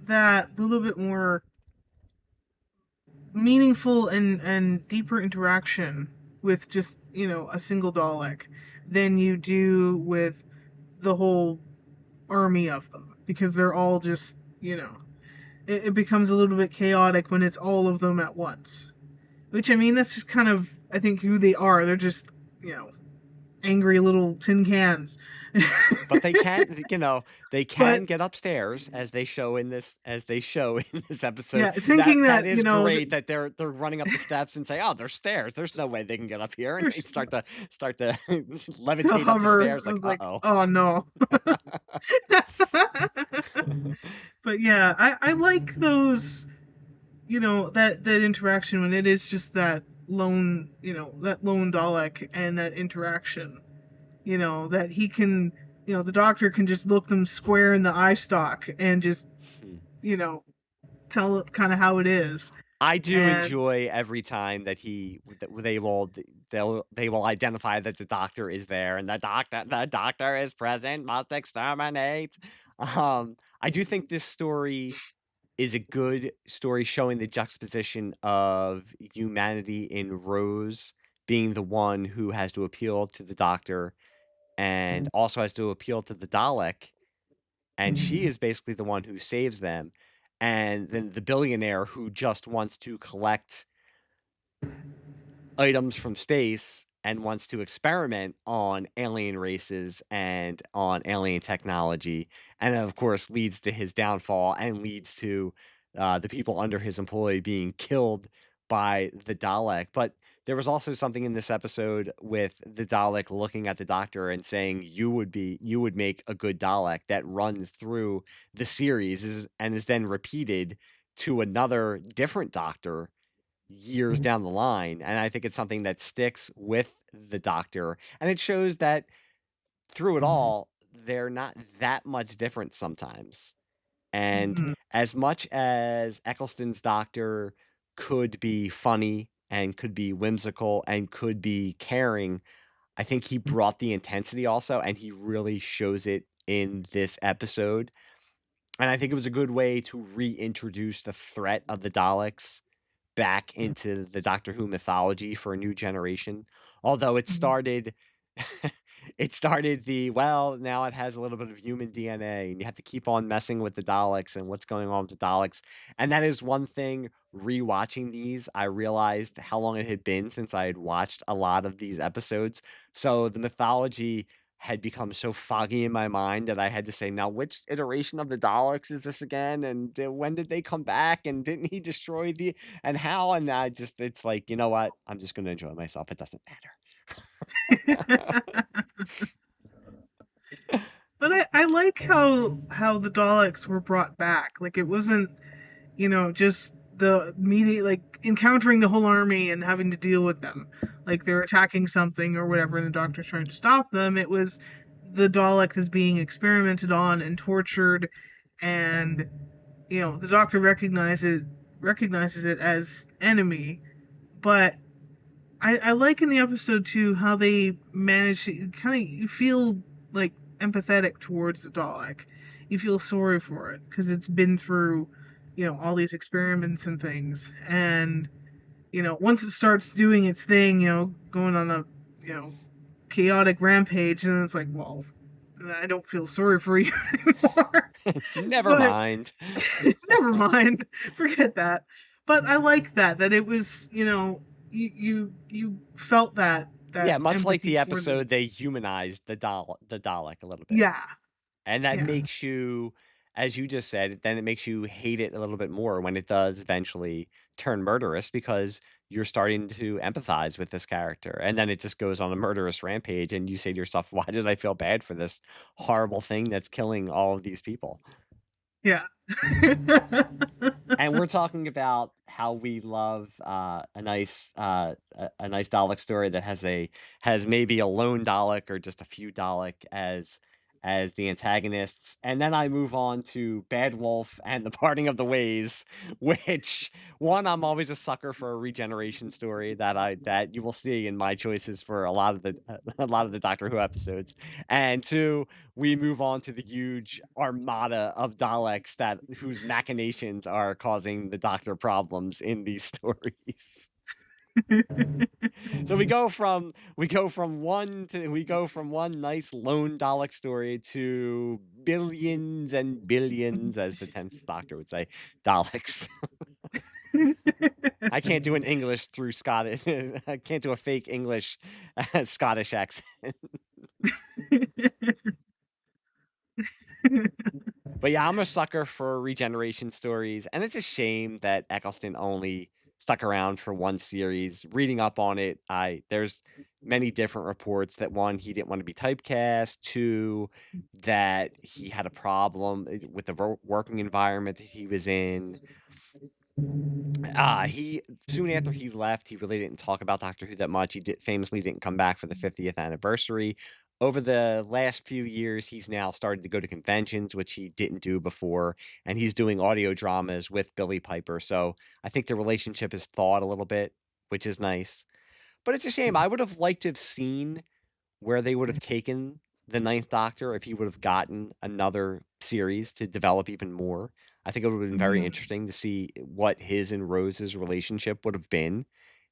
that little bit more meaningful and deeper interaction with just, a single Dalek than you do with the whole army of them, because they're all just, it becomes a little bit chaotic when it's all of them at once. Which, I mean, that's just kind of, I think, who they are. They're just, angry little tin cans. But they can, they can But get upstairs as they show in this episode. yeah, thinking That that, is great that they're running up the steps and say, "Oh, there's stairs. There's no way they can get up here." And they there's start to to levitate up the hover. stairs I like, was like, "Uh-oh." oh no. But yeah, I like those, that interaction when it is just that lone Dalek, and that interaction, that he can, the Doctor can just look them square in the eye stalk and just, tell it kind of how it is. I do And enjoy every time that they will identify that the Doctor is there, and the doctor is present, must exterminate. I do think this story is a good story showing the juxtaposition of humanity in Rose being the one who has to appeal to the Doctor and also has to appeal to the Dalek, and she is basically the one who saves them. And then the billionaire who just wants to collect items from space and wants to experiment on alien races and on alien technology, and then, of course, leads to his downfall and leads to the people under his employ being killed by the Dalek. But there was also something in this episode with the Dalek looking at the Doctor and saying, you would make a good Dalek," that runs through the series and is then repeated to another different Doctor years down the line. And I think it's something that sticks with the Doctor. And it shows that through it all, they're not that much different sometimes. And mhm, as much as Eccleston's Doctor could be funny and could be whimsical and could be caring, I think he brought the intensity also, and he really shows it in this episode. And I think it was a good way to reintroduce the threat of the Daleks back into the Doctor Who mythology for a new generation. Although it mhm, started now it has a little bit of human DNA, and you have to keep on messing with the Daleks and what's going on with the Daleks. And that is one thing, rewatching these, I realized how long it had been since I had watched a lot of these episodes. So the mythology had become so foggy in my mind that I had to say, now which iteration of the Daleks is this again? And when did they come back? And didn't he destroy and how? And it's like, you know what? I'm just going to enjoy myself. It doesn't matter. But I like how the Daleks were brought back. Like, it wasn't, just the immediate, like, encountering the whole army and having to deal with them. Like, they're attacking something or whatever, and the Doctor's trying to stop them. It was the Dalek is being experimented on and tortured, and, the Doctor recognizes it as enemy. But I like in the episode too how they manage to kind of, you feel like empathetic towards the Dalek. You feel sorry for it because it's been through, all these experiments and things. And, once it starts doing its thing, going on the, chaotic rampage, and it's like, well, I don't feel sorry for you anymore. Never But mind. never mind, forget that. But I like that it was, you felt that Yeah, much like empathy the for them. episode, they humanized the Dalek a little bit. Yeah, And that yeah, makes you, as you just said, then it makes you hate it a little bit more when it does eventually turn murderous, because you're starting to empathize with this character. And then it just goes on a murderous rampage, and you say to yourself, why did I feel bad for this horrible thing that's killing all of these people? yeah. And we're talking about how we love a nice Dalek story that has maybe a lone Dalek or just a few Dalek as as the antagonists, and then I move on to Bad Wolf and The Parting of the Ways, which one, I'm always a sucker for a regeneration story that you will see in my choices for a lot of the a lot of the Doctor Who episodes, and two, we move on to the huge armada of Daleks that whose machinations are causing the Doctor problems in these stories. So we go from one nice lone Dalek story to billions and billions, as the 10th Doctor would say, Daleks. I can't do an English through Scottish. I can't do a fake English Scottish accent. But yeah, I'm a sucker for regeneration stories, and it's a shame that Eccleston only stuck around for one series. Reading up on it, there's many different reports that one, he didn't want to be typecast, two, that he had a problem with the working environment that he was in. He soon after he left, he really didn't talk about Doctor Who that much. He famously didn't come back for the 50th anniversary. Over the last few years, he's now started to go to conventions, which he didn't do before, and he's doing audio dramas with Billy Piper. So I think the relationship has thawed a little bit, which is nice. But it's a shame. I would have liked to have seen where they would have taken the Ninth Doctor if he would have gotten another series to develop even more. I think it would have been very interesting to see what his and Rose's relationship would have been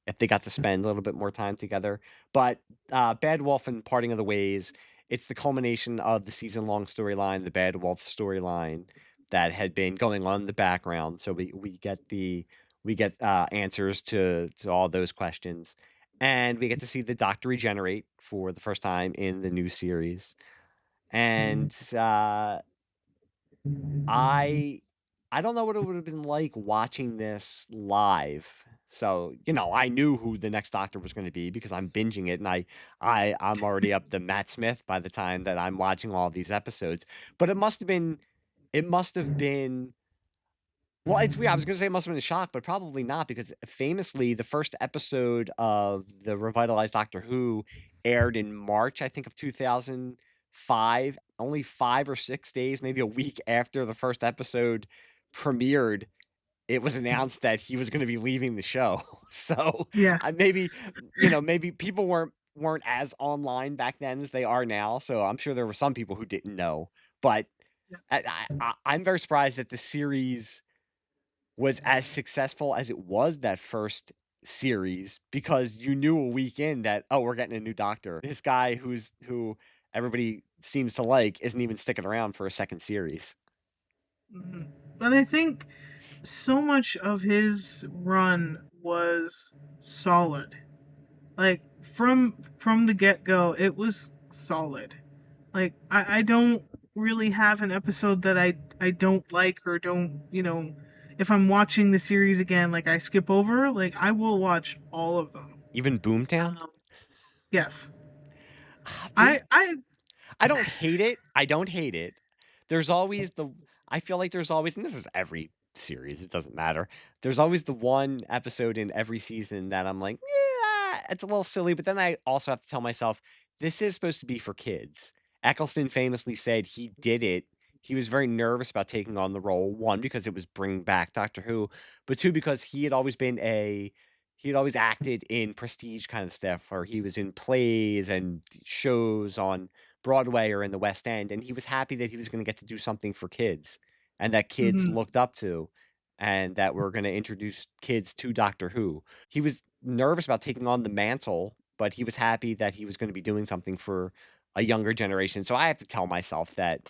if they got to spend a little bit more time together. But Bad Wolf and Parting of the Ways, it's the culmination of the season-long storyline, the Bad Wolf storyline that had been going on in the background. So we get answers to all those questions. And we get to see the Doctor regenerate for the first time in the new series. And I don't know what it would have been like watching this live. So, I knew who the next Doctor was going to be because I'm binging it, and I'm already up to Matt Smith by the time that I'm watching all these episodes. But it must have been well, it's weird. I was going to say it must have been a shock, but probably not, because famously, the first episode of the revitalized Doctor Who aired in March, I think, of 2005. Only 5 or 6 days, maybe a week after the first episode premiered, it was announced that he was going to be leaving the show. So Yeah. maybe people weren't as online back then as they are now. So I'm sure there were some people who didn't know, but I'm very surprised that the series was as successful as it was that first series, because you knew a week in that, oh, we're getting a new Doctor. This guy who everybody seems to like isn't even sticking around for a second series. But I think so much of his run was solid. Like from the get-go, it was solid. Like I don't really have an episode that I don't like or don't, if I'm watching the series again, like I skip over. Like I will watch all of them. Even Boomtown? Yes. Boom, I don't hate it. I don't hate it. There's always I feel like there's always, and this is every series, it doesn't matter. There's always the one episode in every season that I'm like, yeah, it's a little silly, but then I also have to tell myself, this is supposed to be for kids. Eccleston famously said he did it. He was very nervous about taking on the role, one, because it was bringing back Doctor Who, but two, because he had always acted in prestige kind of stuff, or he was in plays and shows on Broadway or in the West End, and he was happy that he was going to get to do something for kids, and that kids looked up to, and that we're going to introduce kids to Doctor Who. He was nervous about taking on the mantle, but he was happy that he was going to be doing something for a younger generation. So I have to tell myself that,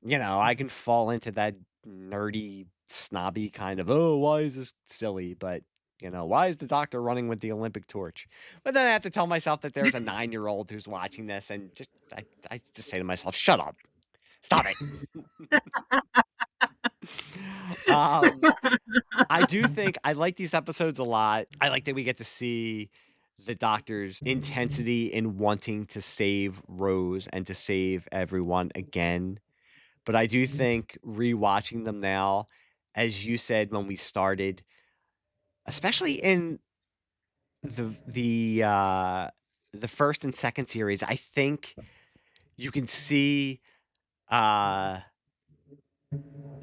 I can fall into that nerdy, snobby kind of, oh, why is this silly? But why is the Doctor running with the Olympic torch? But then I have to tell myself that there's a 9-year-old who's watching this, and I just say to myself, shut up. Stop it. I do think I like these episodes a lot. I like that we get to see the Doctor's intensity in wanting to save Rose and to save everyone again. But I do think rewatching them now, as you said when we started, especially in the first and second series, I think you can see that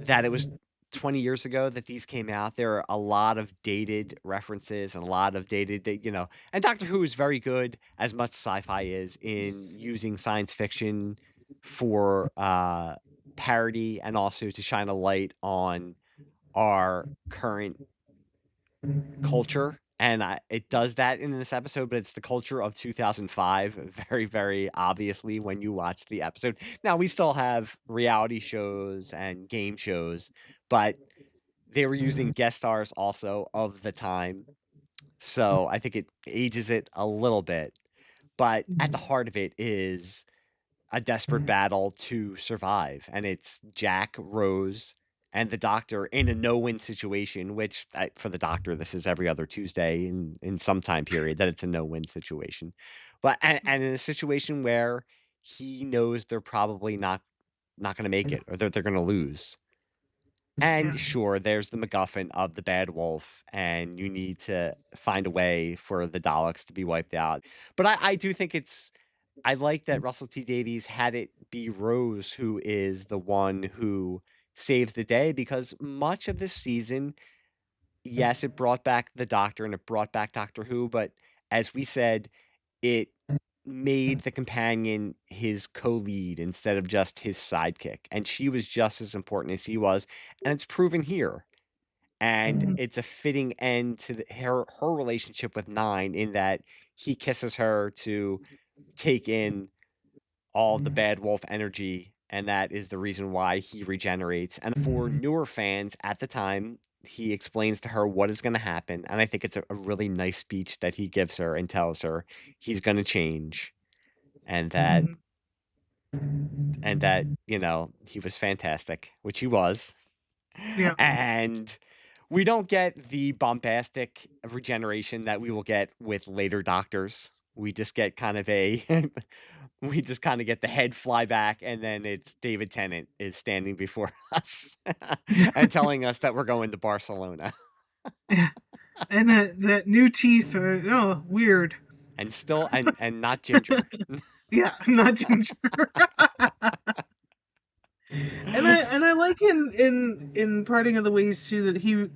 it was 20 years ago that these came out. There are a lot of dated references and a lot of dated, and Doctor Who is very good, as much sci-fi is, in using science fiction for parody and also to shine a light on our current culture. And it does that in this episode, but it's the culture of 2005, very, very obviously when you watch the episode. Now, we still have reality shows and game shows, but they were using guest stars also of the time. So I think it ages it a little bit. But at the heart of it is a desperate battle to survive. And it's Jack, Rose, and the Doctor in a no-win situation, which for the Doctor, this is every other Tuesday in some time period that it's a no-win situation. But and in a situation where he knows they're probably not going to make it, or they're going to lose. And sure, there's the MacGuffin of the bad wolf, and you need to find a way for the Daleks to be wiped out. But I do think I like that Russell T Davies had it be Rose who is the one who saves the day, because much of this season, yes, it brought back the Doctor and it brought back Doctor Who, but as we said, it made the companion his co-lead instead of just his sidekick. And she was just as important as he was, and it's proven here. And it's a fitting end to her relationship with Nine, in that he kisses her to take in all the bad wolf energy, and that is the reason why he regenerates. And for newer fans at the time, he explains to her what is going to happen, and I think it's a really nice speech that he gives her and tells her he's going to change, and that he was fantastic, which he was. Yeah. And we don't get the bombastic regeneration that we will get with later Doctors. We just get kind of we just kind of get the head fly back, and then it's David Tennant is standing before us and telling us that we're going to Barcelona. And that new teeth are weird. And still and not ginger. Yeah, not ginger. and I like in Parting of the Ways too that he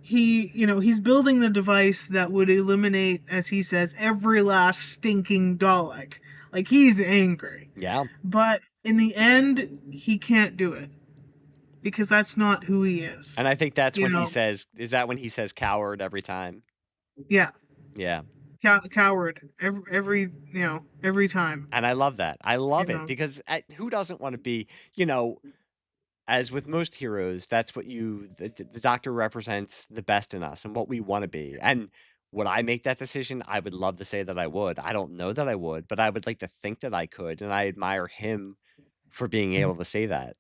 he's building the device that would eliminate, as he says, every last stinking Dalek. Like, he's angry. Yeah. But in the end, he can't do it, because that's not who he is. And I think that's when he says, is that when he says coward every time? Yeah. Yeah. Coward every time. And I love that. I love it, because who doesn't want to be, as with most heroes, that's what the Doctor represents the best in us and what we want to be. And would I make that decision? I would love to say that I would. I don't know that I would, but I would like to think that I could, and I admire him for being able to say that.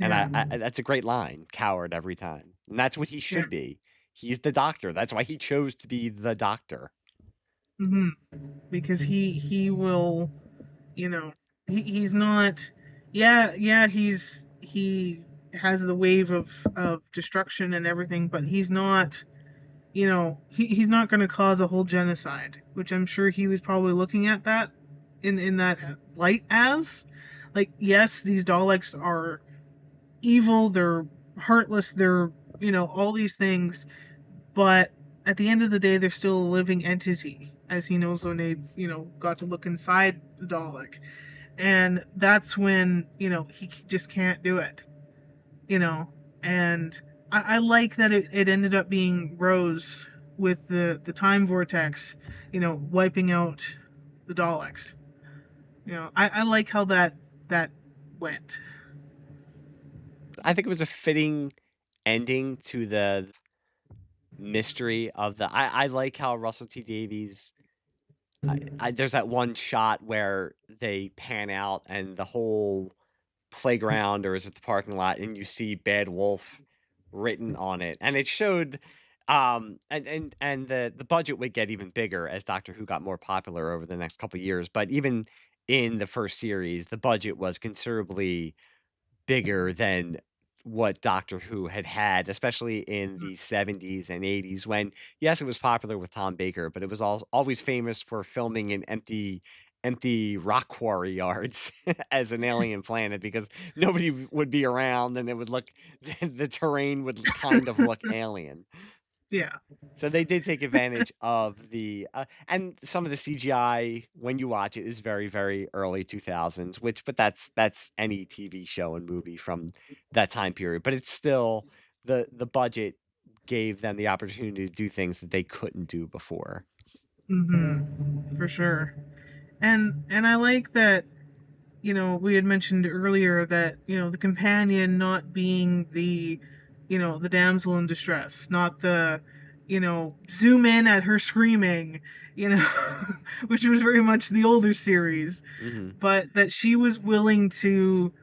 And I that's a great line, coward every time. And that's what he should be. He's the Doctor. That's why he chose to be the Doctor. Mm-hmm. Because he will, he's not. Yeah. He has the wave of destruction and everything, but he's not. He's not going to cause a whole genocide, which I'm sure he was probably looking at that in that light as, like, yes, these Daleks are evil, they're heartless, they're all these things, but at the end of the day, they're still a living entity, as he knows when they got to look inside the Dalek, and that's when he just can't do it, and I like that it ended up being Rose with the time vortex, wiping out the Daleks. I like how that went. I think it was a fitting ending to the mystery of the. I like how Russell T Davies. There's that one shot where they pan out and the whole playground, or is it the parking lot, and you see Bad Wolf written on it, and it showed. And the budget would get even bigger as Doctor Who got more popular over the next couple of years. But even in the first series, the budget was considerably bigger than what Doctor Who had, especially in the 70s and 80s, when, yes, it was popular with Tom Baker, but it was always famous for filming in empty empty rock quarry yards as an alien planet because nobody would be around and it would look the terrain would kind of look alien. Yeah. So they did take advantage of the and some of the CGI when you watch it is very, very early 2000s, but that's any TV show and movie from that time period. But it's still the budget gave them the opportunity to do things that they couldn't do before. For sure. And I like that, we had mentioned earlier that, the companion not being the, the damsel in distress, not the, zoom in at her screaming, which was very much the older series, but that she was willing to,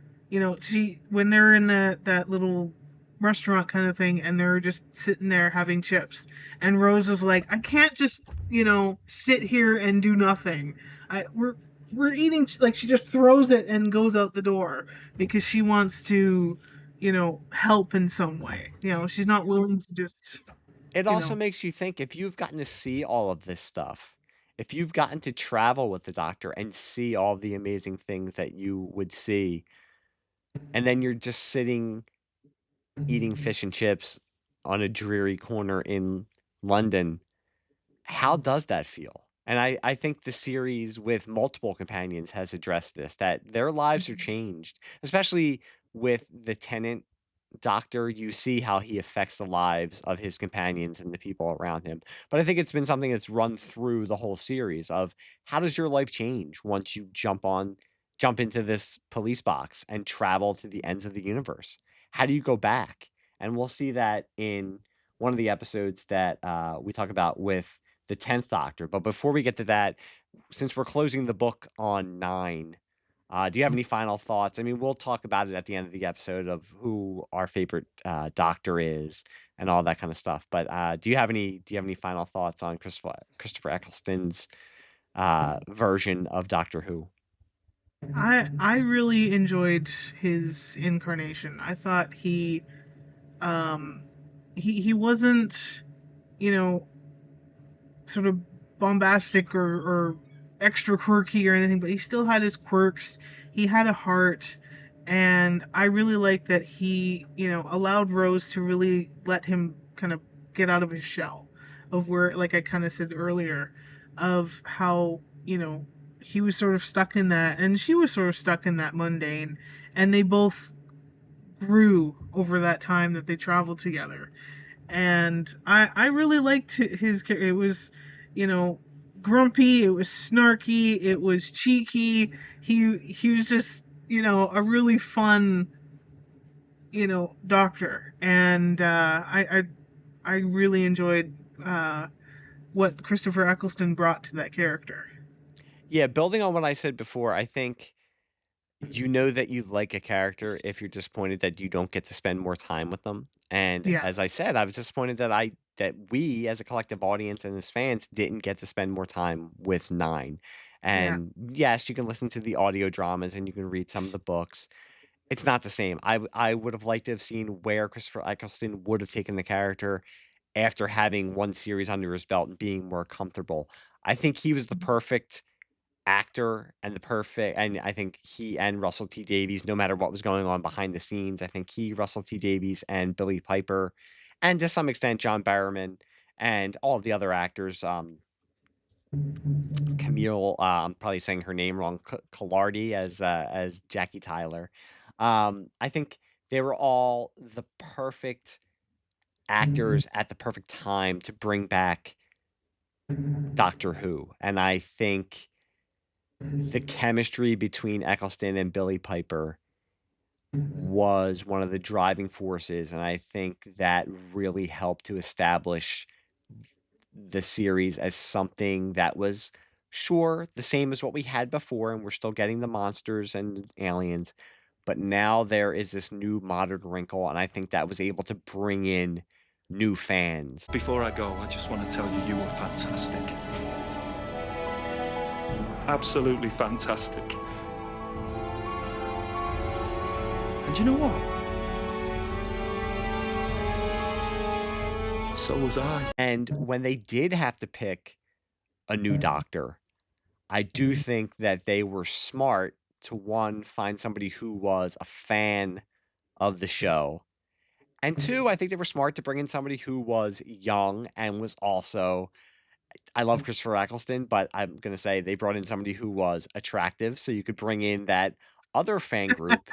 when they're in that little restaurant kind of thing and they're just sitting there having chips and Rose is like, I can't just, sit here and do nothing. We're eating, like, she just throws it and goes out the door because she wants to, help in some way. She's not willing to just. It also makes you think, if you've gotten to see all of this stuff, if you've gotten to travel with the Doctor and see all the amazing things that you would see, and then you're just sitting eating fish and chips on a dreary corner in London, how does that feel? And I think the series with multiple companions has addressed this, that their lives are changed, especially with the Tennant Doctor. You see how he affects the lives of his companions and the people around him. But I think it's been something that's run through the whole series of how does your life change once you jump into this police box and travel to the ends of the universe? How do you go back? And we'll see that in one of the episodes that we talk about with the 10th Doctor. But before we get to that, since we're closing the book on 9, do you have any final thoughts? I mean, we'll talk about it at the end of the episode of who our favorite Doctor is and all that kind of stuff. But do you have any final thoughts on Christopher Eccleston's version of Doctor Who? I really enjoyed his incarnation. I thought he wasn't, sort of bombastic or extra quirky or anything, but he still had his quirks. He had a heart, and I really like that he, allowed Rose to really let him kind of get out of his shell of where, like I kind of said earlier, of how, he was sort of stuck in that, and she was sort of stuck in that mundane, and they both grew over that time that they traveled together. And I really liked his character. It was, grumpy, it was snarky, it was cheeky. He was just, a really fun, Doctor. And I really enjoyed what Christopher Eccleston brought to that character. Yeah, building on what I said before, I think you know that you like a character if you're disappointed that you don't get to spend more time with them. And Yeah. as I said, I was disappointed that we as a collective audience and as fans didn't get to spend more time with 9. And yes, you can listen to the audio dramas and you can read some of the books. It's not the same. I would have liked to have seen where Christopher Eccleston would have taken the character after having one series under his belt and being more comfortable. I think he was the perfect actor and I think he and Russell T Davies, no matter what was going on behind the scenes, I think Russell T Davies and Billy Piper, and to some extent John Barrowman and all of the other actors, Camille, I'm probably saying her name wrong, Collardi as Jackie Tyler. I think they were all the perfect actors at the perfect time to bring back Doctor Who. And I think the chemistry between Eccleston and Billy Piper was one of the driving forces, and I think that really helped to establish the series as something that was, sure, the same as what we had before, and we're still getting the monsters and aliens, but now there is this new modern wrinkle, and I think that was able to bring in new fans. Before I go, I just want to tell you, you were fantastic. Absolutely fantastic. And you know what? So was I. And when they did have to pick a new Doctor, I do think that they were smart to, one, find somebody who was a fan of the show, and two, I think they were smart to bring in somebody who was young and was also, I love Christopher Eccleston, but I'm gonna say they brought in somebody who was attractive, so you could bring in that other fan group.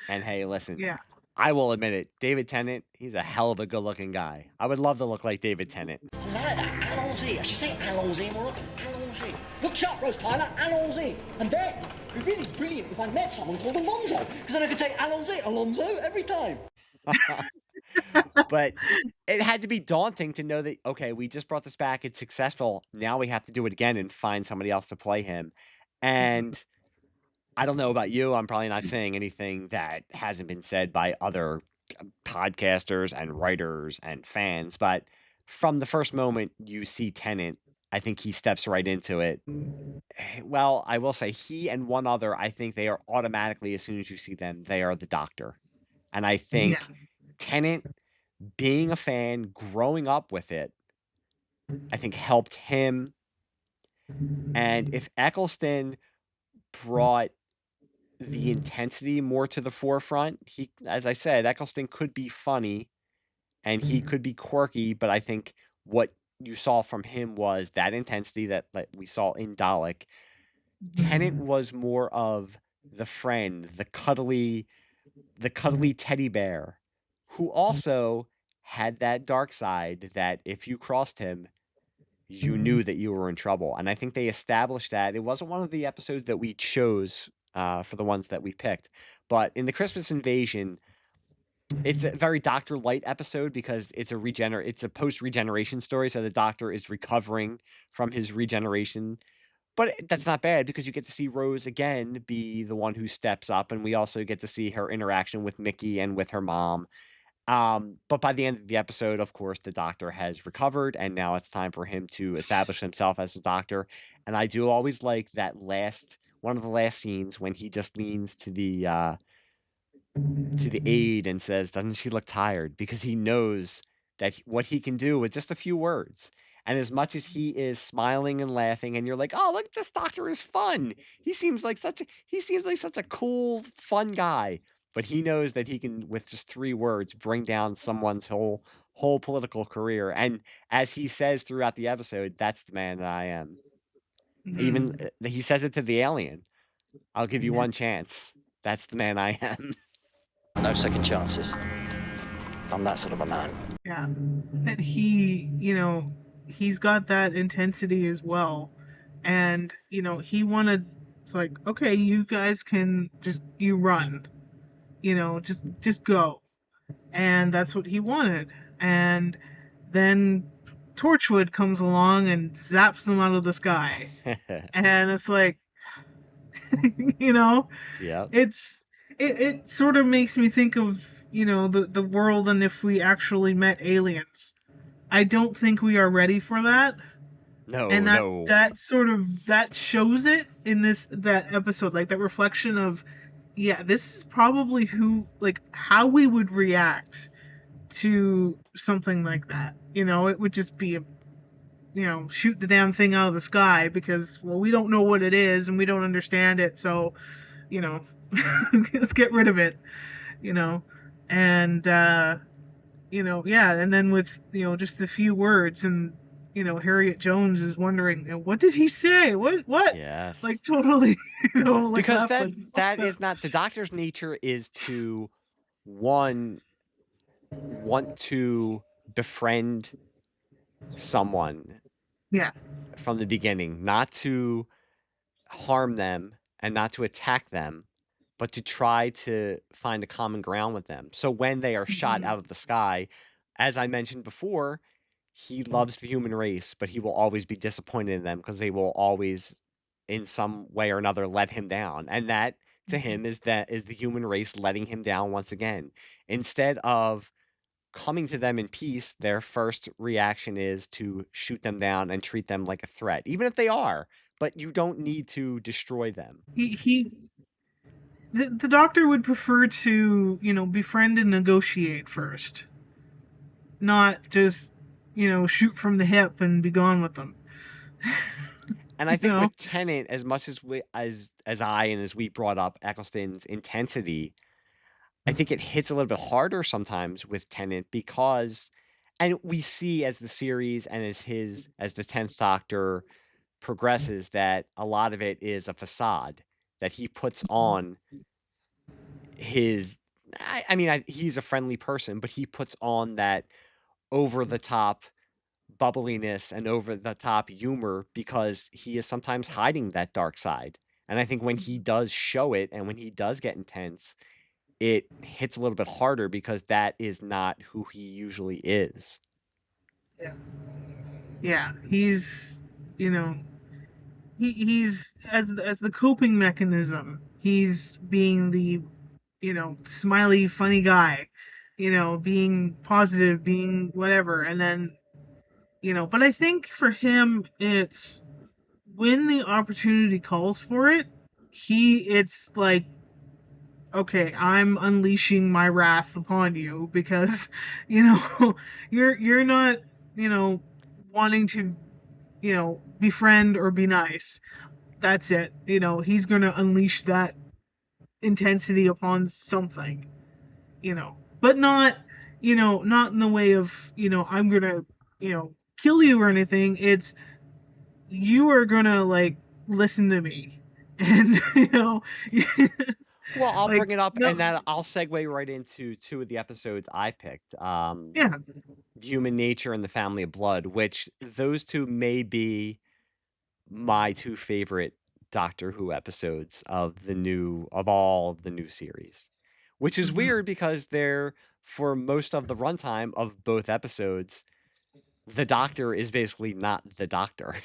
And hey, listen, Yeah. I will admit it, David Tennant, he's a hell of a good-looking guy. I would love to look like David Tennant. I like that. Allons-y. I should say allons-y more often. Allons-y. Look sharp, Rose Tyler. Allons-y. And then, it'd be really brilliant if I met someone called Alonzo, because then I could say allons-y, Alonzo, every time. But it had to be daunting to know that, okay, we just brought this back, it's successful, now we have to do it again and find somebody else to play him. And I don't know about you, I'm probably not saying anything that hasn't been said by other podcasters and writers and fans, but from the first moment you see Tennant, I think he steps right into it. Well, I will say he and one other, I think they are automatically, as soon as you see them, they are the Doctor. And I think Yeah. Tennant, being a fan, growing up with it, I think helped him. And if Eccleston brought the intensity more to the forefront, he, as I said, Eccleston could be funny and he could be quirky, but I think what you saw from him was that intensity that we saw in Dalek. Tennant was more of the friend, the cuddly teddy bear, who also had that dark side that if you crossed him, you knew that you were in trouble. And I think they established that. It wasn't one of the episodes that we chose for the ones that we picked, but in the Christmas Invasion, it's a very Doctor Light episode because it's a post-regeneration story, so the Doctor is recovering from his regeneration. But that's not bad because you get to see Rose again be the one who steps up, and we also get to see her interaction with Mickey and with her mom. But by the end of the episode, of course, the Doctor has recovered, and now it's time for him to establish himself as a Doctor. And I do always like that one of the last scenes when he just leans to the aide and says, "Doesn't she look tired?" Because he knows that what he can do with just a few words. And as much as he is smiling and laughing, and you're like, "Oh, look, this Doctor is fun. He seems like such a cool, fun guy." But he knows that he can, with just 3 words, bring down someone's whole political career. And as he says throughout the episode, that's the man that I am. Even he says it to the alien. I'll give you one chance. That's the man I am. No second chances. I'm that sort of a man. Yeah. And he, he's got that intensity as well. And, he wanted, it's like, okay, you guys can you run. Just go. And that's what he wanted. And then Torchwood comes along and zaps them out of the sky. And it's like, Yeah. It sort of makes me think of, the world, and if we actually met aliens. I don't think we are ready for that. No, and no. that shows it in that episode, like that reflection of, yeah, this is probably how we would react to something like that. It would just be shoot the damn thing out of the sky because, well, we don't know what it is and we don't understand it, so, let's get rid of it, and, yeah, and then with, just the few words, and, Harriet Jones is wondering, what did he say? What? Yes. Like, totally, because that is not, the Doctor's nature is to, one, want to befriend someone. Yeah. From the beginning, not to harm them and not to attack them, but to try to find a common ground with them. So when they are shot out of the sky, as I mentioned before, he loves the human race, but he will always be disappointed in them because they will always, in some way or another, let him down. And that, to him, is the human race letting him down once again. Instead of coming to them in peace, their first reaction is to shoot them down and treat them like a threat, even if they are. But you don't need to destroy them. The Doctor would prefer to, befriend and negotiate first, not just, shoot from the hip and be gone with them. And I You think know? with Tennant, as much as we brought up Eccleston's intensity, I think it hits a little bit harder sometimes with Tennant because, and we see as the series and as the 10th Doctor progresses, that a lot of it is a facade that he puts on his. He's a friendly person, but he puts on that over the top bubbliness and over the top humor because he is sometimes hiding that dark side. And I think when he does show it and when he does get intense, it hits a little bit harder because that is not who he usually is. Yeah, he's, you know, he's as the coping mechanism. He's being the, smiley, funny guy, being positive, being whatever, and then, but I think for him, it's when the opportunity calls for it, it's like, okay, I'm unleashing my wrath upon you because, you're not, wanting to, befriend or be nice. That's it. He's gonna unleash that intensity upon something, but not, not in the way of, I'm gonna, kill you or anything. It's you are gonna like listen to me, and Well, I'll like bring it up no, and then I'll segue right into two of the episodes I picked. yeah, Human Nature and The Family of Blood, which those two may be my two favorite Doctor Who episodes of all of the new series. Which is mhm, weird because they're, for most of the runtime of both episodes, the Doctor is basically not the Doctor.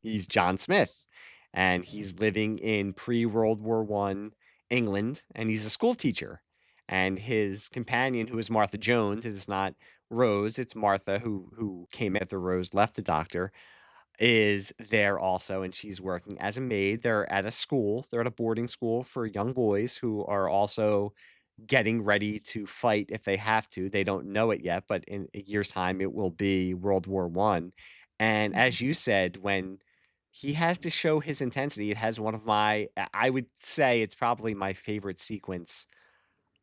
He's John Smith, and he's living in pre-World War One England, and he's a school teacher. And his companion, who is Martha Jones, it is not Rose, it's Martha, who came after Rose left the Doctor, is there also, and she's working as a maid. They're at a school. They're at a boarding school for young boys who are also getting ready to fight if they have to. They don't know it yet, but in a year's time, it will be World War One. And as you said, when he has to show his intensity, it has one of I would say it's probably my favorite sequence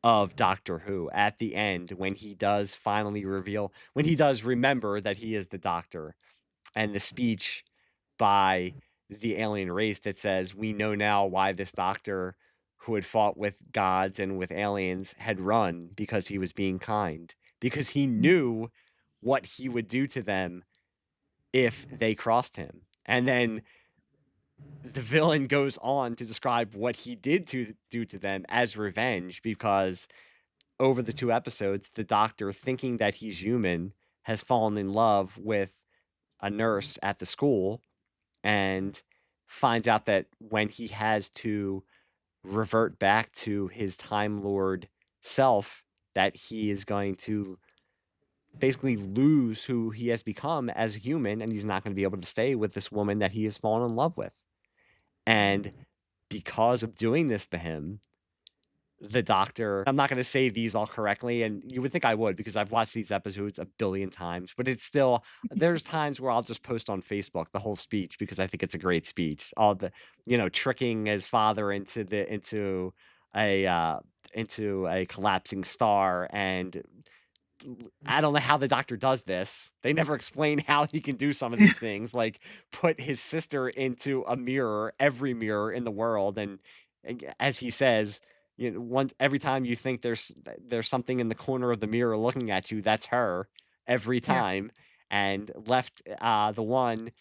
of Doctor Who at the end when he does finally when he does remember that he is the Doctor, and the speech by the alien race that says, "We know now why this doctor who had fought with gods and with aliens had run, because he was being kind, because he knew what he would do to them if they crossed him." And then the villain goes on to describe what he did to do to them as revenge, because over the two episodes, the doctor, thinking that he's human, has fallen in love with a nurse at the school and finds out that when he has to revert back to his Time Lord self, that he is going to basically lose who he has become as a human, and he's not going to be able to stay with this woman that he has fallen in love with. And because of doing this to him, the doctor, I'm not going to say these all correctly, and you would think I would because I've watched these episodes a billion times, but it's still, there's times where I'll just post on Facebook the whole speech because I think it's a great speech. All the, tricking his father a into a collapsing star, and I don't know how the doctor does this. They never explain how he can do some of these things, like put his sister into a mirror, every mirror in the world, and as he says, every time you think there's something in the corner of the mirror looking at you, that's her every yeah, time, and left the one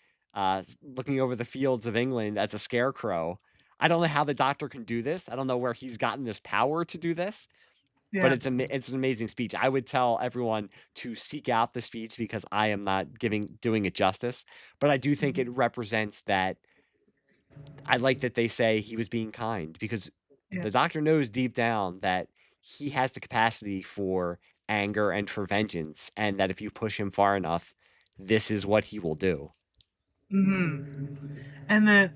looking over the fields of England as a scarecrow. I don't know how the doctor can do this. I don't know where he's gotten this power to do this, but yeah, it's an amazing speech. I would tell everyone to seek out the speech because I am not doing it justice, but I do think mhm, it represents that. I like that they say he was being kind because yeah, the doctor knows deep down that he has the capacity for anger and for vengeance, and that if you push him far enough, this is what he will do. and that,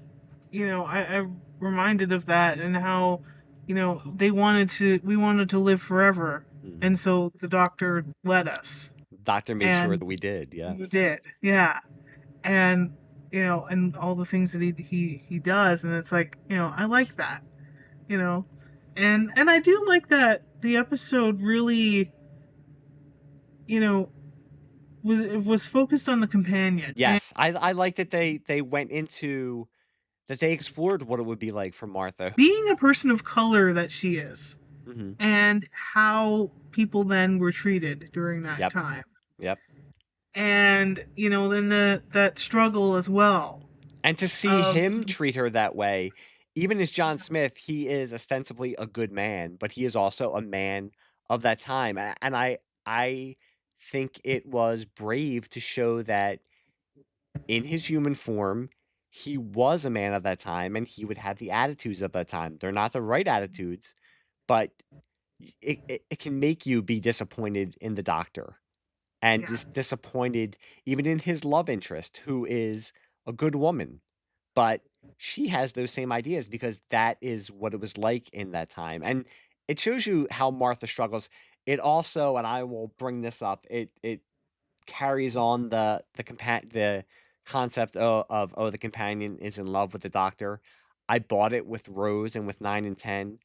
I'm reminded of that and how, we wanted to live forever, Mhm. and so the doctor let us, Doctor made sure and that we did. you Yes. did, yeah, and and all the things that he does, and it's like, I like that, you know, and I do like that the episode really, you know, was focused on the companion and Yes, I like that they went into that they explored what it would be like for Martha. being a person of color that she is, Mhm. and how people then were treated during that Yep. time, Yep. and then that struggle as well And to see of him treat her that way, even as John Smith, he is ostensibly a good man, but he is also a man of that time. And I think it was brave to show that in his human form, he was a man of that time and he would have the attitudes of that time. They're not the right attitudes, but it can make you be disappointed in the doctor and yeah disappointed even in his love interest, who is a good woman. But she has those same ideas because that is what it was like in that time. And it shows you how Martha struggles. It also, and I will bring this up, it carries on the concept of oh, the companion is in love with the doctor. I bought it with Rose and with 9 and 10.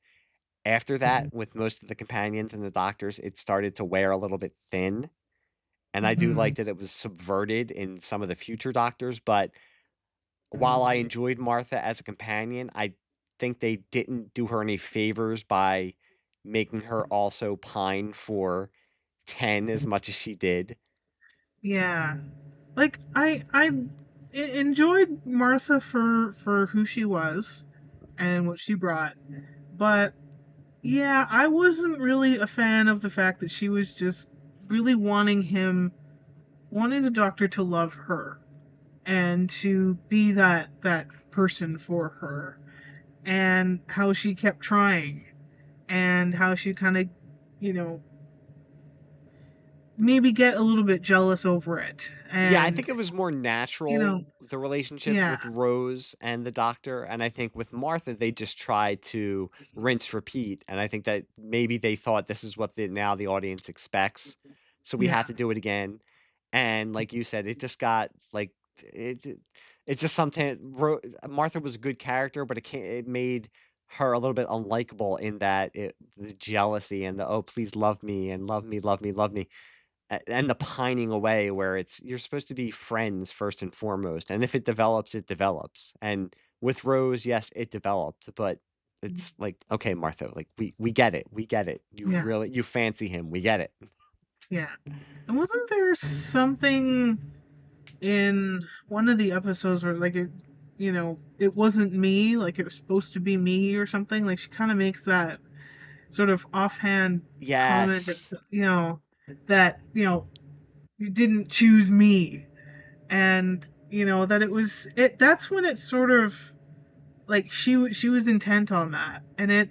After that, with most of the companions and the doctors, it started to wear a little bit thin. And I do hmm like that it was subverted in some of the future doctors, but while I enjoyed Martha as a companion, I think they didn't do her any favors by making her also pine for 10 as much as she did. yeah, like enjoyed Martha for who she was and what she brought, but yeah, I wasn't really a fan of the fact that she was just really wanting the doctor to love her and to be that person for her, and how she kept trying, and how she kind of, you know, maybe get a little bit jealous over it. Yeah, I And, think it was more you natural, know, the relationship yeah, with Rose and the doctor, and I think with Martha, they just tried to rinse, repeat, and I think that maybe they thought this is what now the audience expects, so we yeah, have to do it again, and like you said, it just got, like, it it's just something Martha was a good character, but it made her a little bit unlikable in that the jealousy and the, "Oh, please love me, and love me, love me, love me." And the pining away where it's you're supposed to be friends first and foremost, and if it develops, it develops. And with Rose, yes, it developed, but it's like, okay, Martha, like we get it, we get it. yeah, You fancy him, we get it. yeah. And wasn't there something in one of the episodes where, like, it wasn't me, like it was supposed to be me or something? Like, she kind of makes that sort of offhand comment that, Yes, that, you didn't choose me, and that that's when it sort of, like, she was intent on that, and it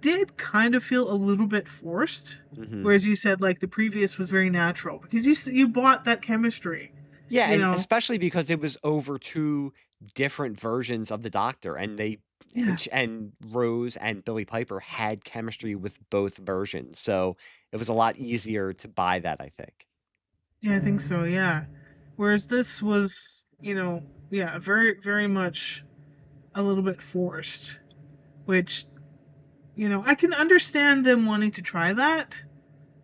did kind of feel a little bit forced, hmm whereas you said, like, the previous was very natural because you bought that chemistry, yeah, you and know especially because it was over two different versions of the Doctor, and yeah, and Rose and Billy Piper had chemistry with both versions, so it was a lot easier to buy that, I think. yeah, I think so, yeah, whereas this was, yeah, very very much a little bit forced, which, I can understand them wanting to try that,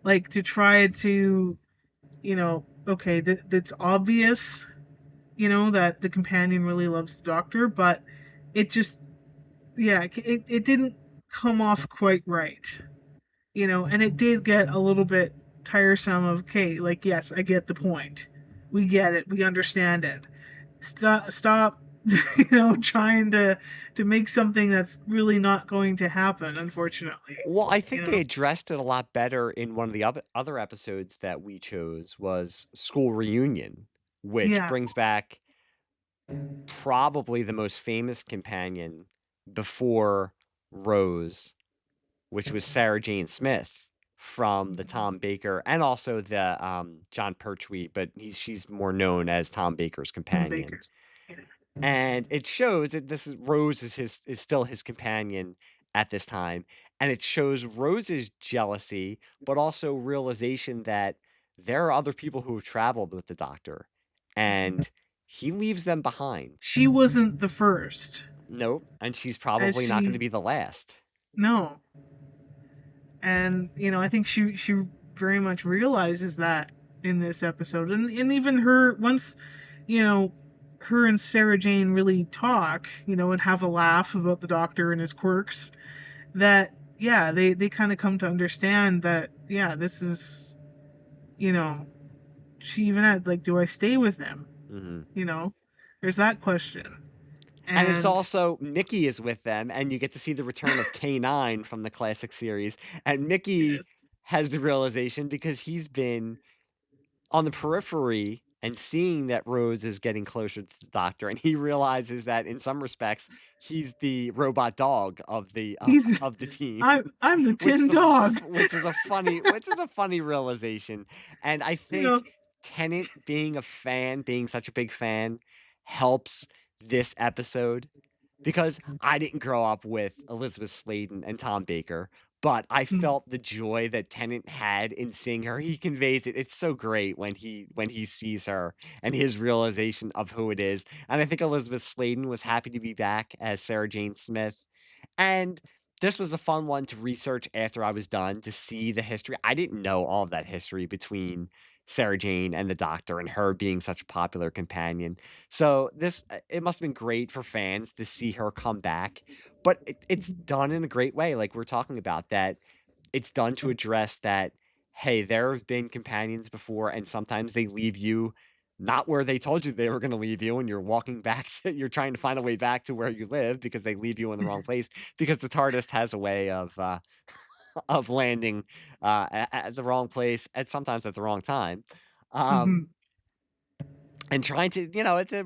like, to try to, okay, that's obvious, that the companion really loves the doctor, but it just, yeah, it didn't come off quite right, and it did get a little bit tiresome of, okay, like, yes, I get the point. We get it. We understand it. Stop, trying to make something that's really not going to happen, unfortunately. Well, I You think they know? addressed it a lot better in one of the other episodes that we chose was School Reunion, which Yeah. brings back probably the most famous companion before Rose, which was Sarah Jane Smith from the Tom Baker and also the John Pertwee, but she's more known as Tom Baker's Tom companion. Baker's. Yeah. And it shows that this is Rose is still his companion at this time, and it shows Rose's jealousy, but also realization that there are other people who have traveled with the Doctor, and he leaves them behind. She wasn't the first. Nope. And she's As probably not going to she be the last. no. And I think she very much realizes that in this episode, and even her once, her and Sarah Jane really talk, and have a laugh about the Doctor and his quirks. That they kind of come to understand that this is, she even had like, do I stay with him? Mm-hmm. There's that question. And it's also, Mickey is with them, and you get to see the return of K9 from the classic series. And Mickey Yes. has the realization, because he's been on the periphery and seeing that Rose is getting closer to the Doctor, and he realizes that in some respects he's the robot dog of the He's of the team, I'm the tin dog. which is a funny realization. And I think Tennant being such a big fan, helps this episode, because I didn't grow up with Elizabeth Sladen and Tom Baker, but I felt the joy that Tennant had in seeing her. He conveys it. It's so great when he sees her and his realization of who it is. And I think Elizabeth Sladen was happy to be back as Sarah Jane Smith. And this was a fun one to research after I was done, to see the history. I didn't know all of that history between Sarah Jane and the Doctor, and her being such a popular companion. So it must have been great for fans to see her come back, but it's done in a great way. Like we're talking about, that it's done to address that, hey, there have been companions before, and sometimes they leave you not where they told you they were going to leave you, and you're walking back you're trying to find a way back to where you live, because they leave you in the wrong place, because the TARDIS has a way of landing at the wrong place, and sometimes at the wrong time. And trying to,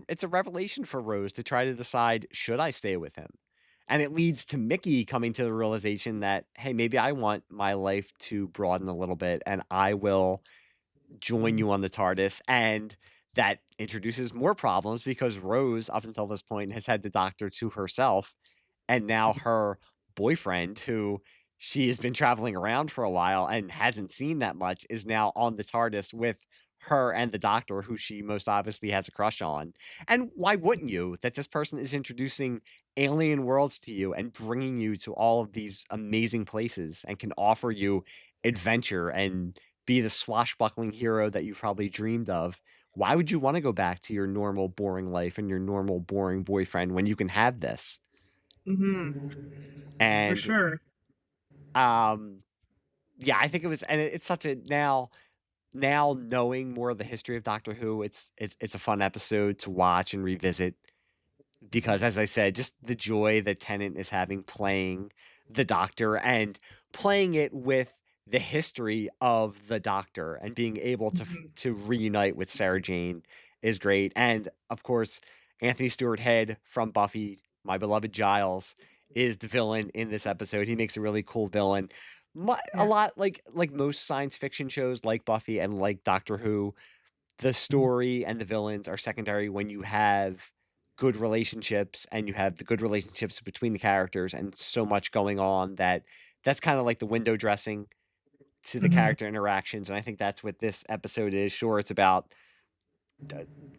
it's a revelation for Rose to try to decide, should I stay with him? And it leads to Mickey coming to the realization that, hey, maybe I want my life to broaden a little bit, and I will join you on the TARDIS. And that introduces more problems, because Rose, up until this point, has had the Doctor to herself, and now her boyfriend, who she has been traveling around for a while and hasn't seen that much, is now on the TARDIS with her and the Doctor, who she most obviously has a crush on. And why wouldn't you? That this person is introducing alien worlds to you and bringing you to all of these amazing places, and can offer you adventure and be the swashbuckling hero that you've probably dreamed of. Why would you want to go back to your normal boring life and your normal boring boyfriend when you can have this? For And sure. yeah, I think it was, and it's such a, now knowing more of the history of Doctor Who, it's a fun episode to watch and revisit, because, as I said, just the joy that Tennant is having playing the Doctor, and playing it with the history of the Doctor, and being able to reunite with Sarah Jane is great. And of course, Anthony Stewart Head from Buffy, my beloved Giles, is the villain in this episode. He makes a really cool villain. A lot like most science fiction shows, like Buffy and like Doctor Who, the story and the villains are secondary when you have good relationships, and you have the good relationships between the characters, and so much going on that's kind of like the window dressing to the character interactions. And I think that's what this episode is. Sure, it's about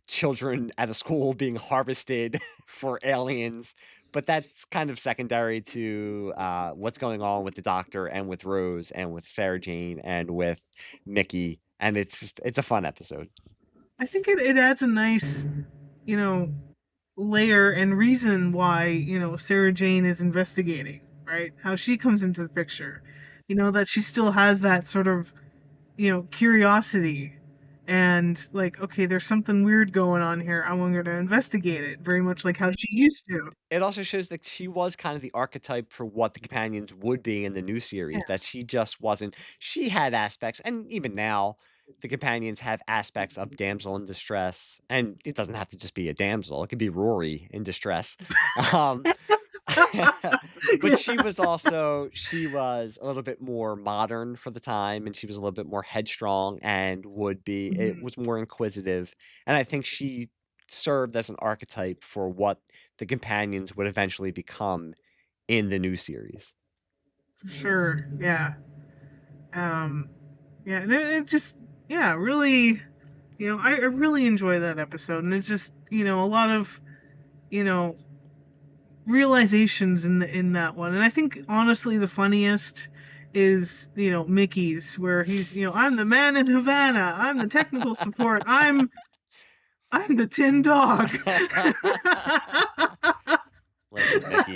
children at a school being harvested for aliens, but that's kind of secondary to what's going on with the Doctor, and with Rose, and with Sarah Jane, and with Mickey. And it's a fun episode. I think it adds a nice, layer and reason why, Sarah Jane is investigating, right? How she comes into the picture. That she still has that sort of, curiosity, and like, okay, there's something weird going on here. I want her to investigate it, very much like how she used to. It also shows that she was kind of the archetype for what the companions would be in the new series, that she just wasn't. She had aspects, and even now, the companions have aspects of damsel in distress, and it doesn't have to just be a damsel. It could be Rory in distress. But she was a little bit more modern for the time, and she was a little bit more headstrong, and it was more inquisitive. And I think she served as an archetype for what the companions would eventually become in the new series. For sure, yeah. And it just, really, You know, I really enjoy that episode, and it's just, you know, a lot of, you know, realizations in that one. And I think honestly the funniest is, you know, Mickey's, where he's, you know, I'm the man in Havana, I'm the technical support, I'm the tin dog. Listen, Mickey,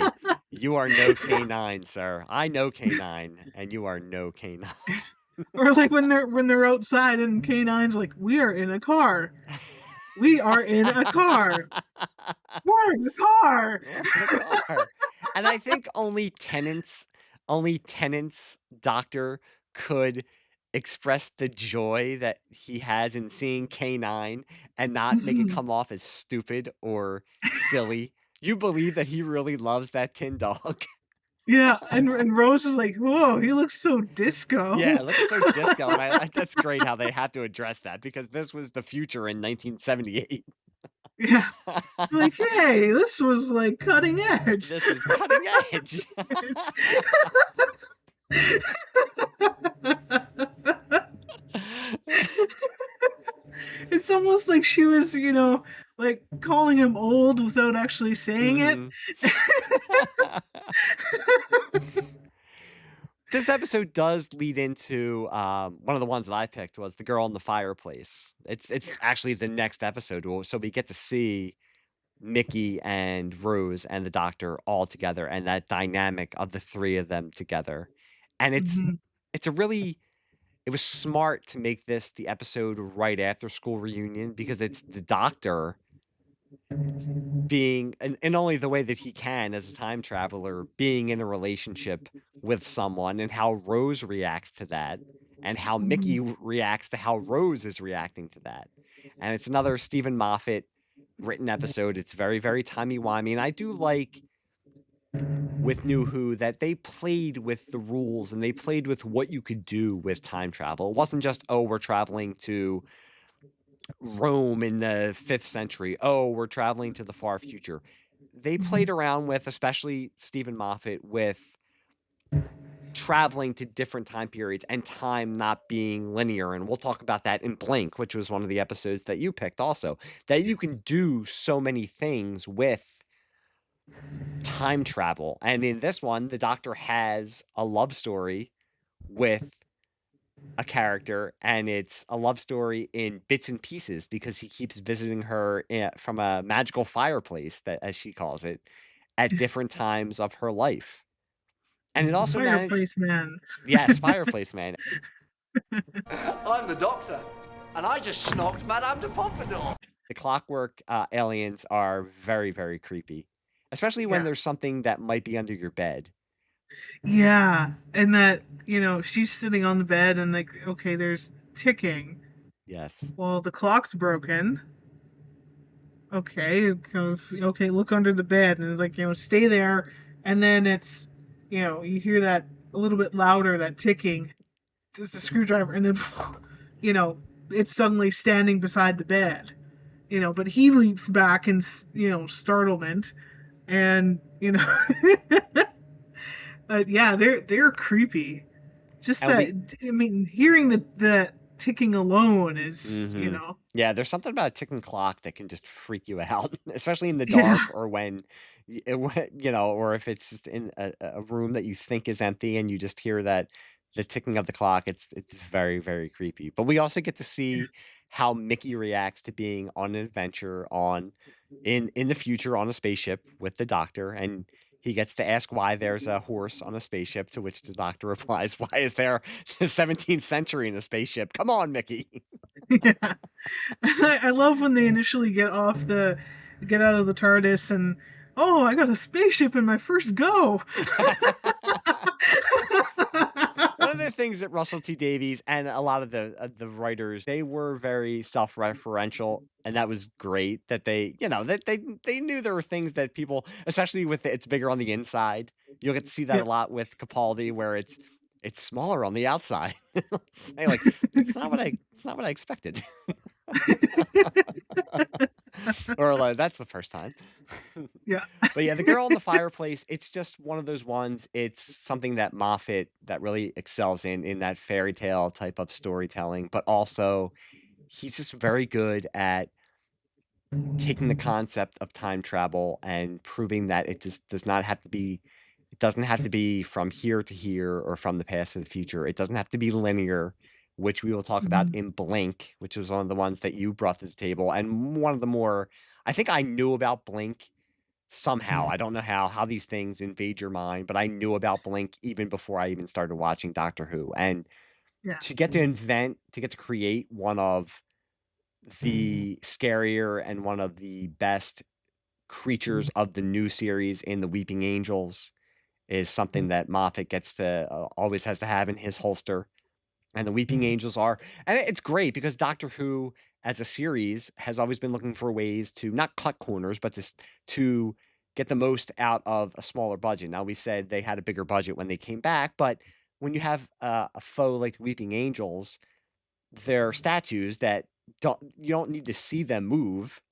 you are no K9, sir. I know K9, and you are no K9. Or like when they're outside and K9's like, we are in a car. We are in a car. We're in a car. We're in a car. And I think only Tennant's doctor could express the joy that he has in seeing K9 and not make it come off as stupid or silly. You believe that he really loves that tin dog? Yeah, and Rose is like, whoa, he looks so disco. Yeah, it looks so disco, and that's great how they have to address that, because this was the future in 1978. Yeah. Like, hey, this was like cutting edge. This was cutting edge. It's almost like she was, you know, like calling him old without actually saying it. This episode does lead into one of the ones that I picked was the girl in the fireplace. It's actually the next episode, so we get to see Mickey and Rose and the doctor all together, and that dynamic of the three of them together. And it's a really, it was smart to make this the episode right after school reunion, because it's the doctor being, in only the way that he can as a time traveler, being in a relationship with someone, and how Rose reacts to that, and how Mickey reacts to how Rose is reacting to that. And it's another Stephen Moffat written episode. It's very, very timey-wimey, and I do like with New Who that they played with the rules, and they played with what you could do with time travel. It wasn't just, oh, we're traveling to Rome in the 5th century. Oh, we're traveling to the far future. They played around with, especially Stephen Moffat, with traveling to different time periods and time not being linear. And we'll talk about that in Blink, which was one of the episodes that you picked also, that you can do so many things with time travel. And in this one, the Doctor has a love story with a character, and it's a love story in bits and pieces, because he keeps visiting her from a magical fireplace, that, as she calls it, at different times of her life. And it also Fireplace Man. Yes, Fireplace Man. I'm the Doctor, and I just snogged Madame de Pompadour. The clockwork aliens are very, very creepy, especially when there's something that might be under your bed. Yeah, and that, you know, she's sitting on the bed and like, okay, there's ticking. Yes. Well, the clock's broken. Okay, okay, look under the bed, and it's like, you know, stay there, and then it's, you know, you hear that a little bit louder, that ticking. It's a screwdriver, and then, you know, it's suddenly standing beside the bed. You know, but he leaps back in, you know, startlement, and, you know, yeah, they're creepy. Just that, I mean, hearing the ticking alone is, you know. Yeah, there's something about a ticking clock that can just freak you out, especially in the dark, or when, you know, or if it's just in a room that you think is empty and you just hear that the ticking of the clock. It's very, very creepy. But we also get to see how Mickey reacts to being on an adventure in the future on a spaceship with the Doctor, and he gets to ask why there's a horse on a spaceship, to which the Doctor replies, "Why is there the 17th century in a spaceship? Come on, Mickey." Yeah. I love when they initially get out of the TARDIS and, oh, I got a spaceship in my first go. One of the things that Russell T Davies and a lot of the writers, they were very self-referential, and that was great. That they, you know, that they knew there were things that people, especially with it's bigger on the inside. You'll get to see that a lot with Capaldi, where it's smaller on the outside. Say like, it's not what I expected. Or like, that's the first time. Yeah. But yeah, the girl in the fireplace, it's just one of those ones. It's something that Moffat that really excels in that fairy tale type of storytelling, but also he's just very good at taking the concept of time travel and proving that it just does not have to be it doesn't have to be from here to here or from the past to the future. It doesn't have to be linear, which we will talk about Mhm. in Blink, which was one of the ones that you brought to the table. And one of the more, I think I knew about Blink somehow. I don't know how these things invade your mind, but I knew about Blink even before I even started watching Doctor Who. And Yeah. to get to create one of the scarier and one of the best creatures of the new series in the Weeping Angels is something that Moffat gets to always has to have in his holster. And the Weeping Angels are, and it's great because Doctor Who as a series has always been looking for ways to not cut corners, but to get the most out of a smaller budget. Now we said they had a bigger budget when they came back, but when you have a foe like the Weeping Angels, they're statues that you don't need to see them move.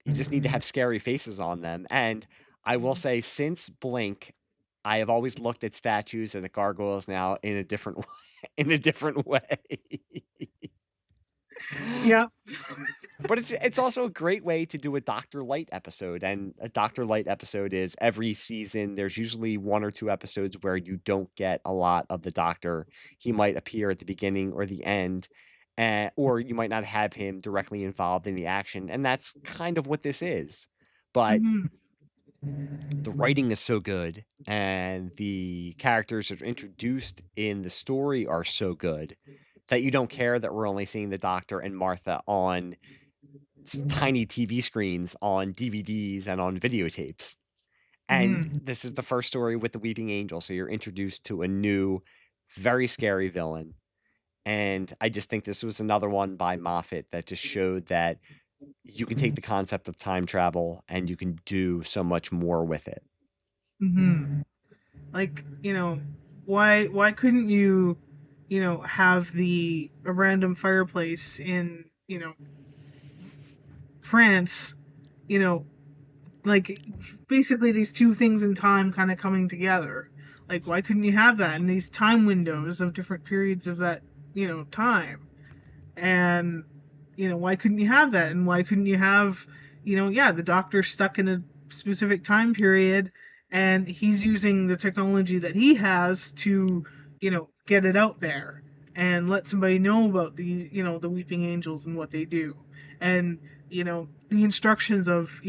You just need to have scary faces on them. And I will say, since Blink, I have always looked at statues and at gargoyles now in a different in a different way. Yeah. But it's also a great way to do a Dr. Light episode. And a Dr. Light episode is every season, there's usually 1 or 2 episodes where you don't get a lot of the Doctor. He might appear at the beginning or the end, or you might not have him directly involved in the action. And that's kind of what this is. But Mhm. the writing is so good, and the characters that are introduced in the story are so good that you don't care that we're only seeing the Doctor and Martha on tiny TV screens, on DVDs, and on videotapes. And Mhm. this is the first story with the Weeping Angel, so you're introduced to a new, very scary villain. And I just think this was another one by Moffat that just showed that you can take the concept of time travel and you can do so much more with it. Mhm. Like, why couldn't you, have a random fireplace in, France, you know, like basically these two things in time kind of coming together. Like, why couldn't you have that in these time windows of different periods of that, time? And, why couldn't you have that? And why couldn't you have, yeah, the Doctor stuck in a specific time period and he's using the technology that he has to, get it out there and let somebody know about the Weeping Angels and what they do. And, the instructions of,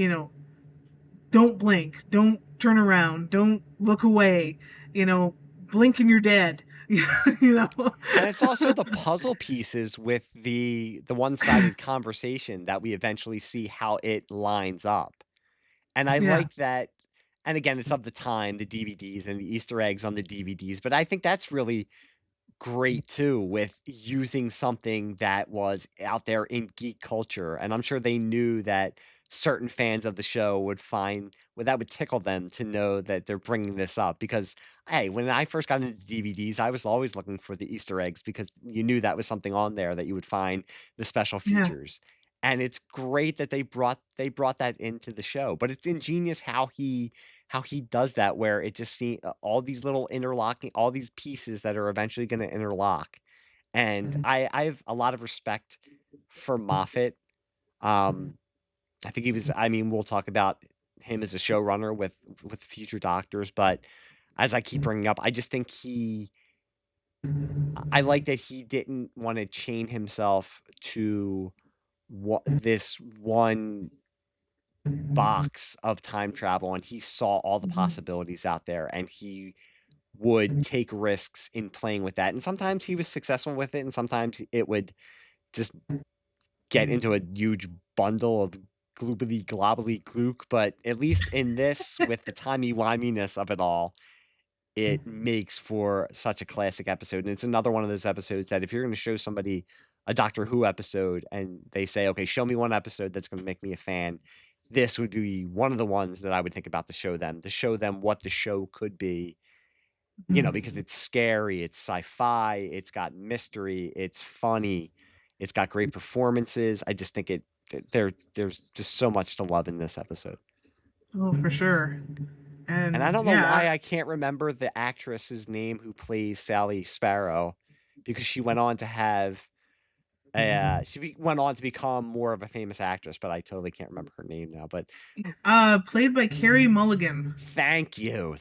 don't blink, don't turn around, don't look away, blink and you're dead. you know. And it's also the puzzle pieces with the one-sided conversation that we eventually see how it lines up. And I Yeah. like that, and again, it's of the time, the DVDs and the Easter eggs on the DVDs, but I think that's really great too, with using something that was out there in geek culture. And I'm sure they knew that certain fans of the show that would tickle them to know that they're bringing this up. Because, hey, when I first got into DVDs, I was always looking for the Easter eggs because you knew that was something on there that you would find the special Yeah. features. And it's great that they brought that into the show. But it's ingenious how he does that, where it just see all these little interlocking, all these pieces that are eventually going to interlock. And I have a lot of respect for Moffat. I think he was. I mean, we'll talk about him as a showrunner with future Doctors, but as I keep bringing up, I just think I like that he didn't want to chain himself to this one box of time travel, and he saw all the possibilities out there, and he would take risks in playing with that. And sometimes he was successful with it, and sometimes it would just get into a huge bundle of gloobly globbly glook. But at least in this, with the timey wiminess of it all, it makes for such a classic episode. And it's another one of those episodes that if you're going to show somebody a Doctor Who episode and they say, okay, show me one episode that's going to make me a fan, this would be one of the ones that I would think about to show them what the show could be, because it's scary, it's sci-fi, it's got mystery, it's funny, it's got great performances. I just think there's just so much to love in this episode. Oh, for sure. And I And don't know yeah. why I can't remember the actress's name who plays Sally Sparrow, because she went on to have She went on to become more of a famous actress, but I totally can't remember her name now. But Played by Carey Mulligan. thank you.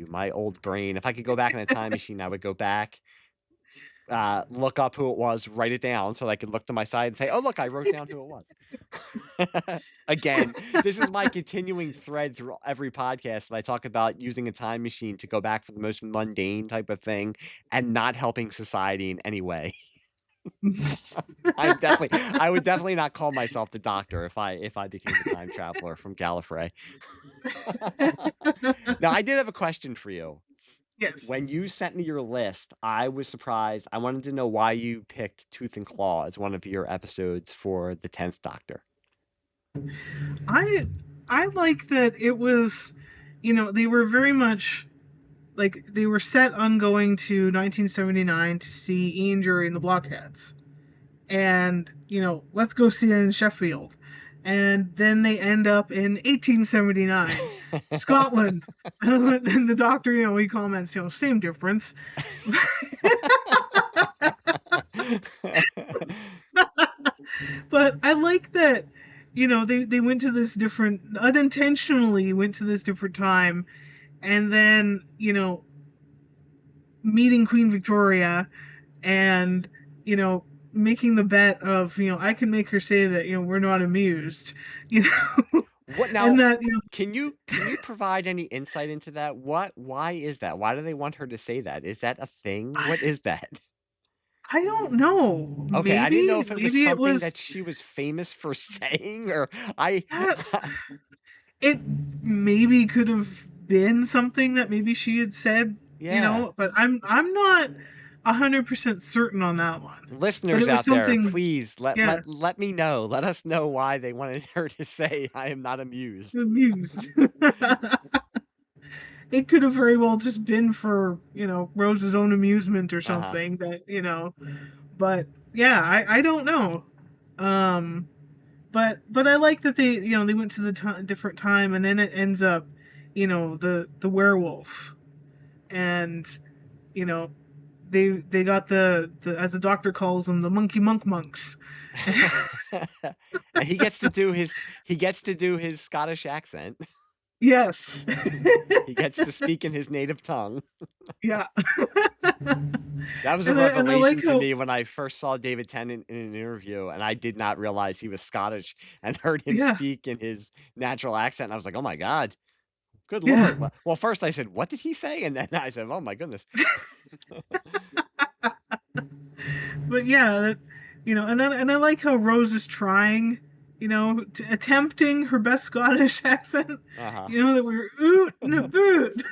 My old brain. If I could go back in a time machine, I would go back, look up who it was, write it down so I could look to my side and say, oh, look, I wrote down who it was. Again, this is my continuing thread through every podcast. I talk about using a time machine to go back for the most mundane type of thing and not helping society in any way. I would definitely not call myself the Doctor if I became a time traveler from Gallifrey. Now, I did have a question for you. Yes. When you sent me your list, I was surprised. I wanted to know why you picked Tooth and Claw as one of your episodes for the 10th Doctor. I like that it was, they were very much like they were set on going to 1979 to see Ian Dury and the Blockheads, and let's go see it in Sheffield, and then they end up in 1879, Scotland, and the Doctor, he comments, same difference. But I like that, they went to this different, unintentionally went to this different time, and then, meeting Queen Victoria and, making the bet of, I can make her say that, we're not amused, What now? And that, can you provide any insight into that? Why is that? Why do they want her to say that? Is that a thing? What is that? I don't know. Okay, I didn't know if it was maybe something that she was famous for saying, or it maybe could have been something that maybe she had said, but I'm not 100% certain on that one. Listeners out there, please let me know. Let us know why they wanted her to say, I am not amused. It could have very well just been for, Rose's own amusement or something that, but yeah, I don't know. But I like that they, they went to the different time, and then it ends up, the werewolf, and, they got the as the Doctor calls them, the monkey monks. And he gets to do his Scottish accent. Yes. He gets to speak in his native tongue. Yeah. That was a revelation to me when I first saw David Tennant in an interview, and I did not realize he was Scottish, and heard him speak in his natural accent. And I was like, oh my God. Good Lord. Well, first I said, what did he say? And then I said, oh my goodness. But yeah, and I like how Rose is trying, attempting her best Scottish accent. That we're oot and a boot.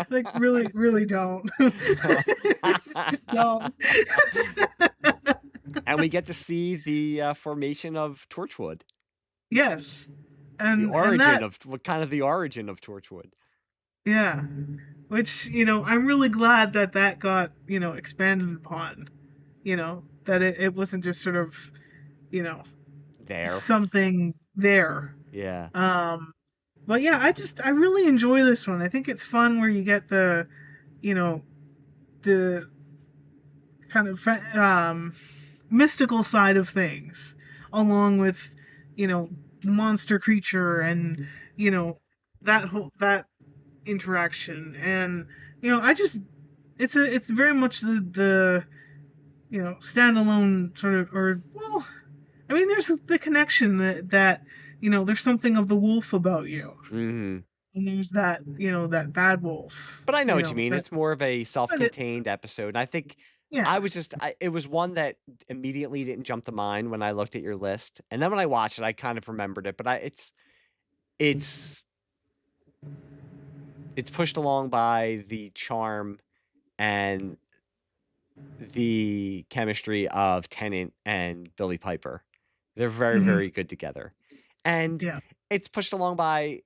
Like, really don't. Just don't. And we get to see the formation of Torchwood. Yes. And the origin of Torchwood. Yeah. Which, I'm really glad that got, expanded upon. That it wasn't just sort of, there. Something there. Yeah. But yeah, I really enjoy this one. I think it's fun where you get the kind of mystical side of things, along with, the monster creature and, that interaction. And, it's very much the standalone sort of, or, well, I mean, there's the connection that there's something of the wolf about you. Mm-hmm. And there's that, that bad wolf. But I know what you mean. It's more of a self-contained episode. And I think it was one that immediately didn't jump to mind when I looked at your list. And then when I watched it, I kind of remembered it. But it's pushed along by the charm and the chemistry of Tennant and Billy Piper. They're very, very good together. And it's pushed along by,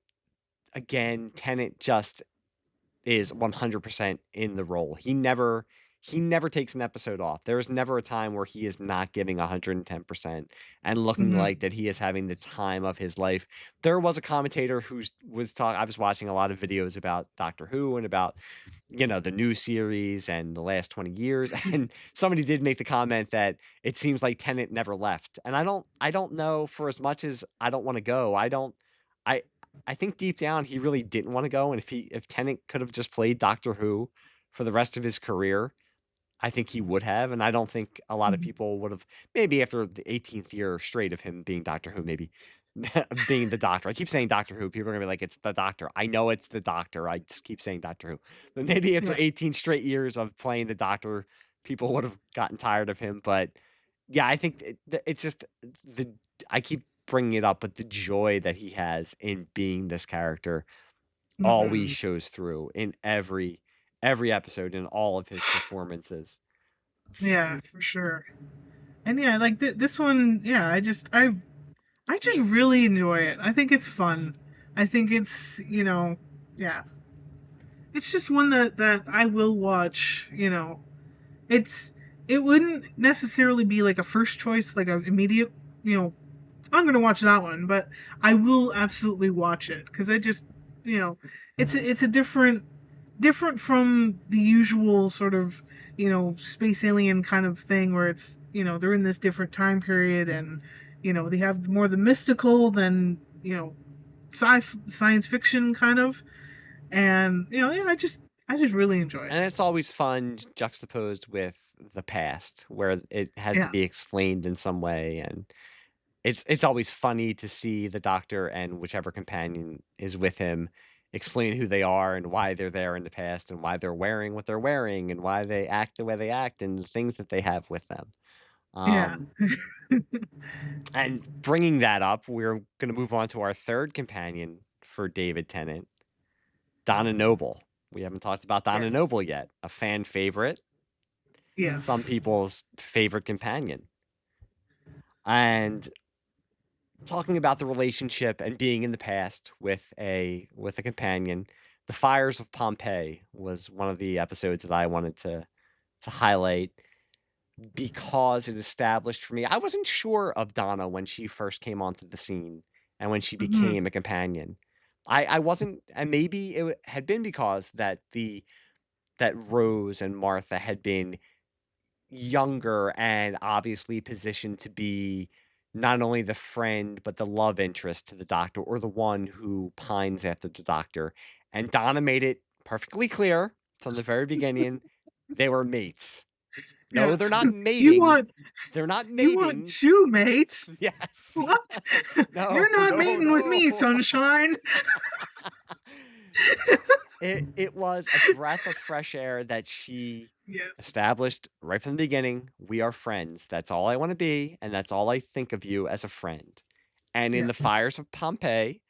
again, Tennant just is 100% in the role. He never he never takes an episode off. There is never a time where he is not giving 110% and looking Mm-hmm. like that he is having the time of his life. There was a commentator who was talking. I was watching a lot of videos about Doctor Who and about, the new series and the last 20 years. And somebody did make the comment that it seems like Tennant never left. And I don't know, for as much as I don't want to go, I think deep down he really didn't want to go. And if Tennant could have just played Doctor Who for the rest of his career, I think he would have. And I don't think a lot of people would have, maybe after the 18th year straight of him being Doctor Who, maybe being the Doctor. I keep saying Doctor Who. People are gonna be like, it's the Doctor. I know it's the Doctor. I just keep saying Doctor Who. But maybe after 18 straight years of playing the Doctor, people would have gotten tired of him. But yeah, I think it's just I keep bringing it up, but the joy that he has in being this character always shows through in every episode, in all of his performances. Yeah, for sure. And yeah, like this one, yeah, I just really enjoy it. I think it's fun. I think it's, yeah. It's just one that I will watch, it wouldn't necessarily be like a first choice, like an immediate, I'm going to watch that one, but I will absolutely watch it because I just, it's a different from the usual sort of, space alien kind of thing where it's, they're in this different time period and, they have more the mystical than, science fiction kind of. And, yeah, I just really enjoy it. And it's always fun juxtaposed with the past where it has to be explained in some way. And it's always funny to see the Doctor and whichever companion is with him explain who they are and why they're there in the past and why they're wearing what they're wearing and why they act the way they act and the things that they have with them. And bringing that up, we're going to move on to our third companion for David Tennant, Donna Noble. We haven't talked about Donna Noble yet. A fan favorite. Yes. Some people's favorite companion. And talking about the relationship and being in the past with a companion, The Fires of Pompeii was one of the episodes that I wanted to highlight because it established for me. I wasn't sure of Donna when she first came onto the scene and when she became a companion. I wasn't, and maybe it had been because that Rose and Martha had been younger and obviously positioned to be not only the friend but the love interest to the Doctor, or the one who pines after the Doctor. And Donna made it perfectly clear from the very beginning they were mates. No, they're not mating. They're not mating. You want two mates? Yes. What? No, you're not mating with me, sunshine. It was a breath of fresh air that she established right from the beginning. We are friends. That's all I want to be, and that's all I think of you as a friend. And in The Fires of Pompeii,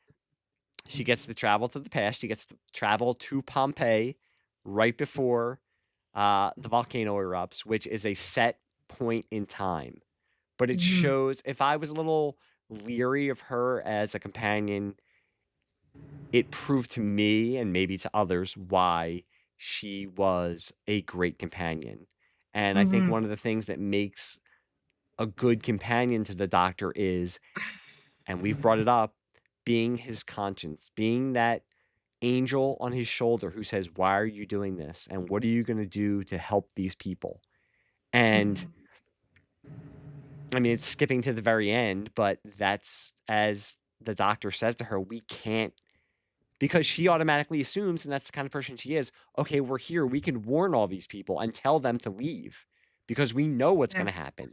she gets to travel to the past. She gets to travel to Pompeii right before the volcano erupts, which is a set point in time. But it shows, if I was a little leery of her as a companion, it proved to me and maybe to others why she was a great companion. And I think one of the things that makes a good companion to the Doctor is, and we've brought it up, being his conscience, being that angel on his shoulder who says, why are you doing this? And what are you going to do to help these people? And I mean, it's skipping to the very end, but that's, as the Doctor says to her, we can't, because she automatically assumes, and that's the kind of person she is, okay, we're here, we can warn all these people and tell them to leave because we know what's going to happen.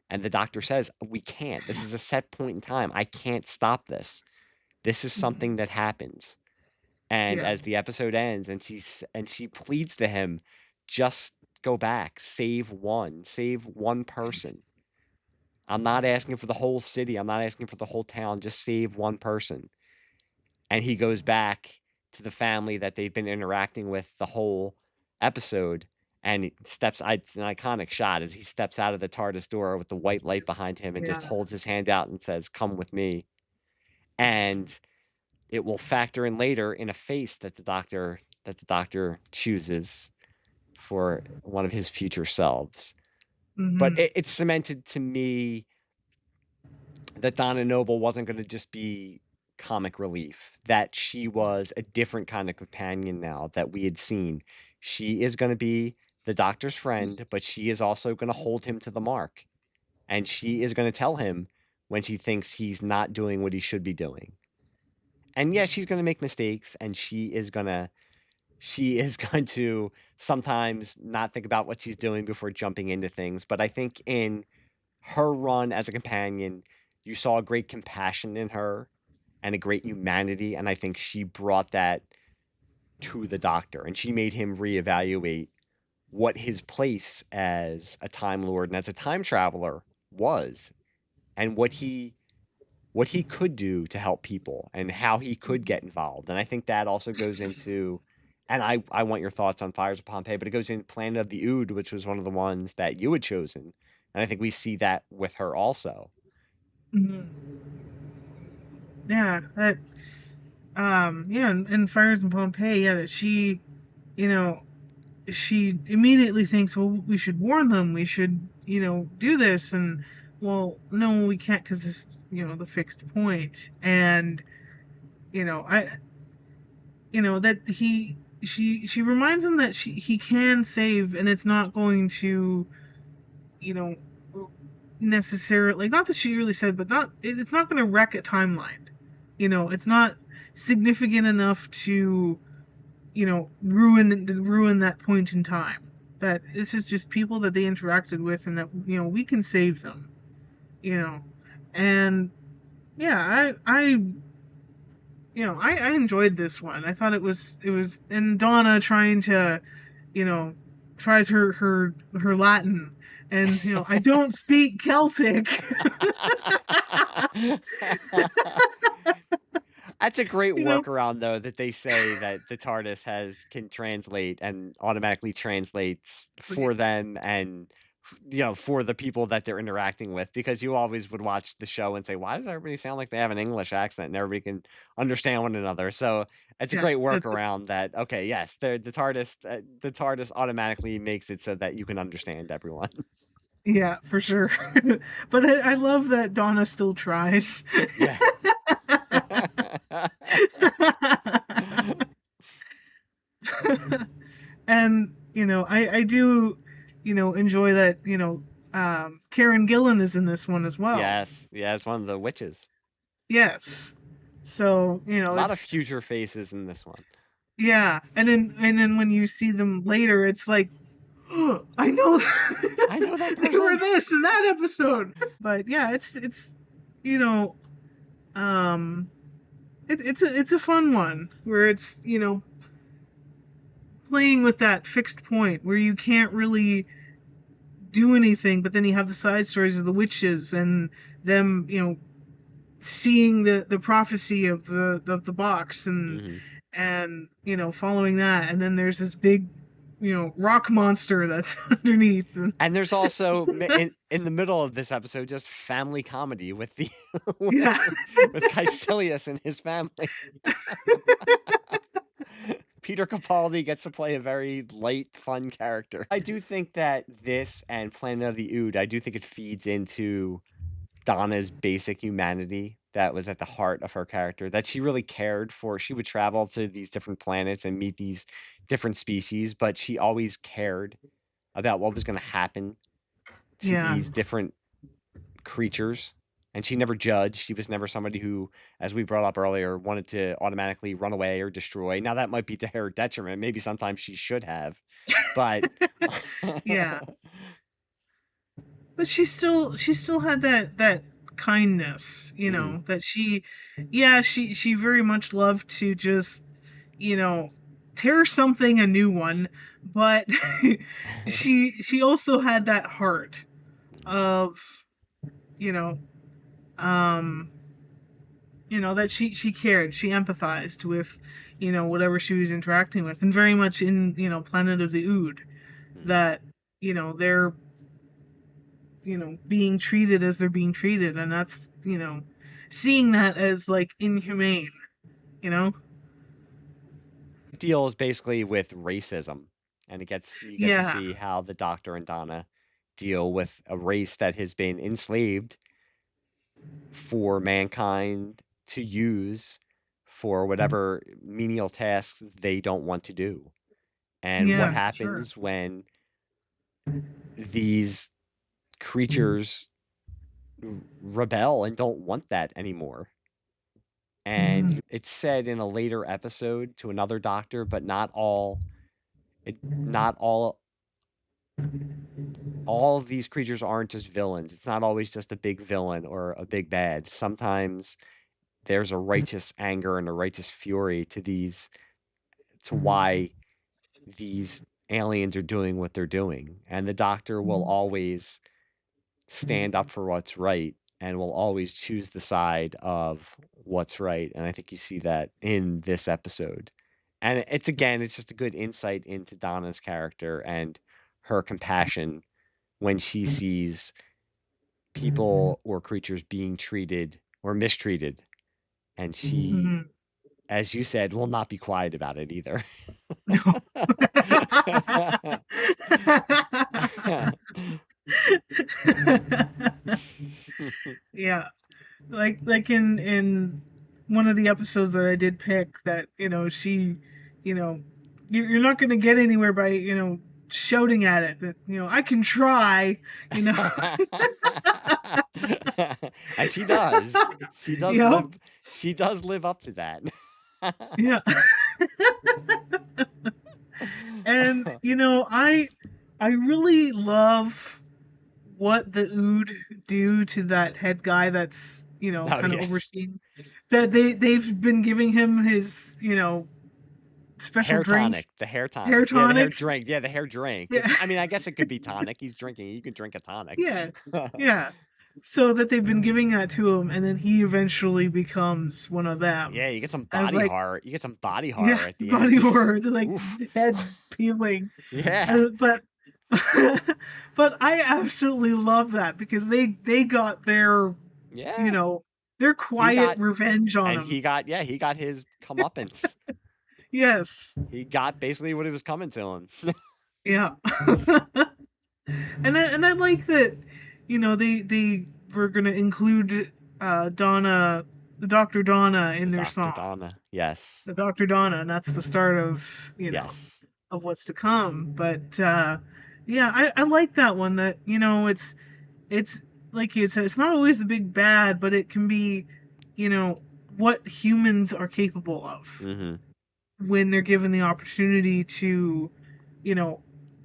And the Doctor says, we can't. This is a set point in time. I can't stop this. This is something that happens. And as the episode ends and she pleads to him, just go back, save one person. I'm not asking for the whole city. I'm not asking for the whole town. Just save one person. And he goes back to the family that they've been interacting with the whole episode. And it's an iconic shot as he steps out of the TARDIS door with the white light behind him and just holds his hand out and says, come with me. And it will factor in later in a face that the Doctor chooses for one of his future selves. Mm-hmm. But it cemented to me that Donna Noble wasn't going to just be comic relief, that she was a different kind of companion now that we had seen. She is going to be the Doctor's friend, but she is also going to hold him to the mark. And she is going to tell him when she thinks he's not doing what he should be doing. And yes, she's going to make mistakes, and she is going to sometimes not think about what she's doing before jumping into things. But I think in her run as a companion, you saw a great compassion in her and a great humanity, and I think she brought that to the Doctor, and she made him reevaluate what his place as a Time Lord and as a time traveler was, and what he could do to help people and how he could get involved. And I think that also goes into, and I want your thoughts on Fires of Pompeii, but it goes in Planet of the Ood, which was one of the ones that you had chosen. And I think we see that with her also. Mm-hmm. Yeah, that yeah, and Fires in Pompeii, yeah, that she, you know, she immediately thinks, well, we should warn them, we should, do this, and well, no, we can't, because it's, the fixed point. And that she reminds him that he can save, and it's not going to, necessarily, not that she really said, but it's not going to wreck a timeline. It's not significant enough to, ruin that point in time. That this is just people that they interacted with, and that, we can save them. And yeah, I enjoyed this one. I thought it was, and Donna trying to, tries her Latin, and I don't speak Celtic. That's a great workaround, though, that they say that the TARDIS can translate and automatically translates for them and for the people that they're interacting with, because you always would watch the show and say, why does everybody sound like they have an English accent and everybody can understand one another? So it's a great workaround that, okay, yes, the TARDIS automatically makes it so that you can understand everyone. Yeah, for sure. But I love that Donna still tries. Yeah. And I do enjoy that Karen Gillan is in this one as well. Yes, it's one of the witches. Yes. So a lot of future faces in this one. Yeah, and then when you see them later, it's like, oh, I know that person. They were this in that episode. But yeah, it's it's a fun one where it's playing with that fixed point where you can't really do anything, but then you have the side stories of the witches and them seeing the prophecy of the box and and following that, and then there's this big rock monster that's underneath, and there's also in the middle of this episode just family comedy with the with Caecilius and his family. Peter Capaldi gets to play a very light, fun character. I do think that this and Planet of the Ood, I do think it feeds into Donna's basic humanity that was at the heart of her character, that she really cared for. She would travel to these different planets and meet these different species, but she always cared about what was going to happen to these different creatures. And she never judged. She was never somebody who, as we brought up earlier, wanted to automatically run away or destroy. Now, that might be to her detriment. Maybe sometimes she should have. But yeah. But she still had that kindness, that she very much loved to just, tear something a new one, but she also had that heart of, that she cared, she empathized with, whatever she was interacting with, and very much in, Planet of the Ood, that, they're, being treated as they're being treated, and that's, seeing that as like inhumane, deals basically with racism and you get to Yeah. see how the Doctor and Donna deal with a race that has been enslaved for mankind to use for whatever menial tasks they don't want to do. And what Yeah, sure. happens when these creatures rebel and don't want that anymore. And it's said in a later episode to another Doctor, but not all of these creatures aren't just villains. It's not always just a big villain or a big bad. Sometimes there's a righteous anger and a righteous fury to why these aliens are doing what they're doing. And the Doctor will always stand up for what's right and will always choose the side of what's right. And I think you see that in this episode. And it's just a good insight into Donna's character and her compassion when she sees people or creatures being treated or mistreated. And she, as you said, will not be quiet about it either. No. Yeah. Like in one of the episodes that I did pick, that, she, you're not going to get anywhere by, shouting at it that, I can try, And she does. Yep. She does live up to that. Yeah. And I really love what the Ood do to that head guy that's kind of overseeing that. They've been giving him his special hair drink. tonic. The hair tonic. Hair Yeah, the hair tonic. drink. Yeah, the hair drink. Yeah. I mean, I guess it could be tonic. He's drinking. You could drink a tonic. Yeah. Yeah. So that they've been giving that to him, and then he eventually becomes one of them. Yeah, you get some I was body like- horror. You get some body horror Yeah, at the body end. horror. They're like Oof. heads peeling. Yeah. But but I absolutely love that because they got their Yeah. their quiet got- revenge on And him. he got his comeuppance. Yes. He got basically what it was coming to him. Yeah. and I like that, they were gonna include Donna, the Dr. Donna in their Dr. song. Donna. Yes. The Dr. Donna, and that's the start of Yes. of what's to come. But yeah, I like that one. That it's like you said, it's not always the big bad, but it can be what humans are capable of Mm-hmm. when they're given the opportunity to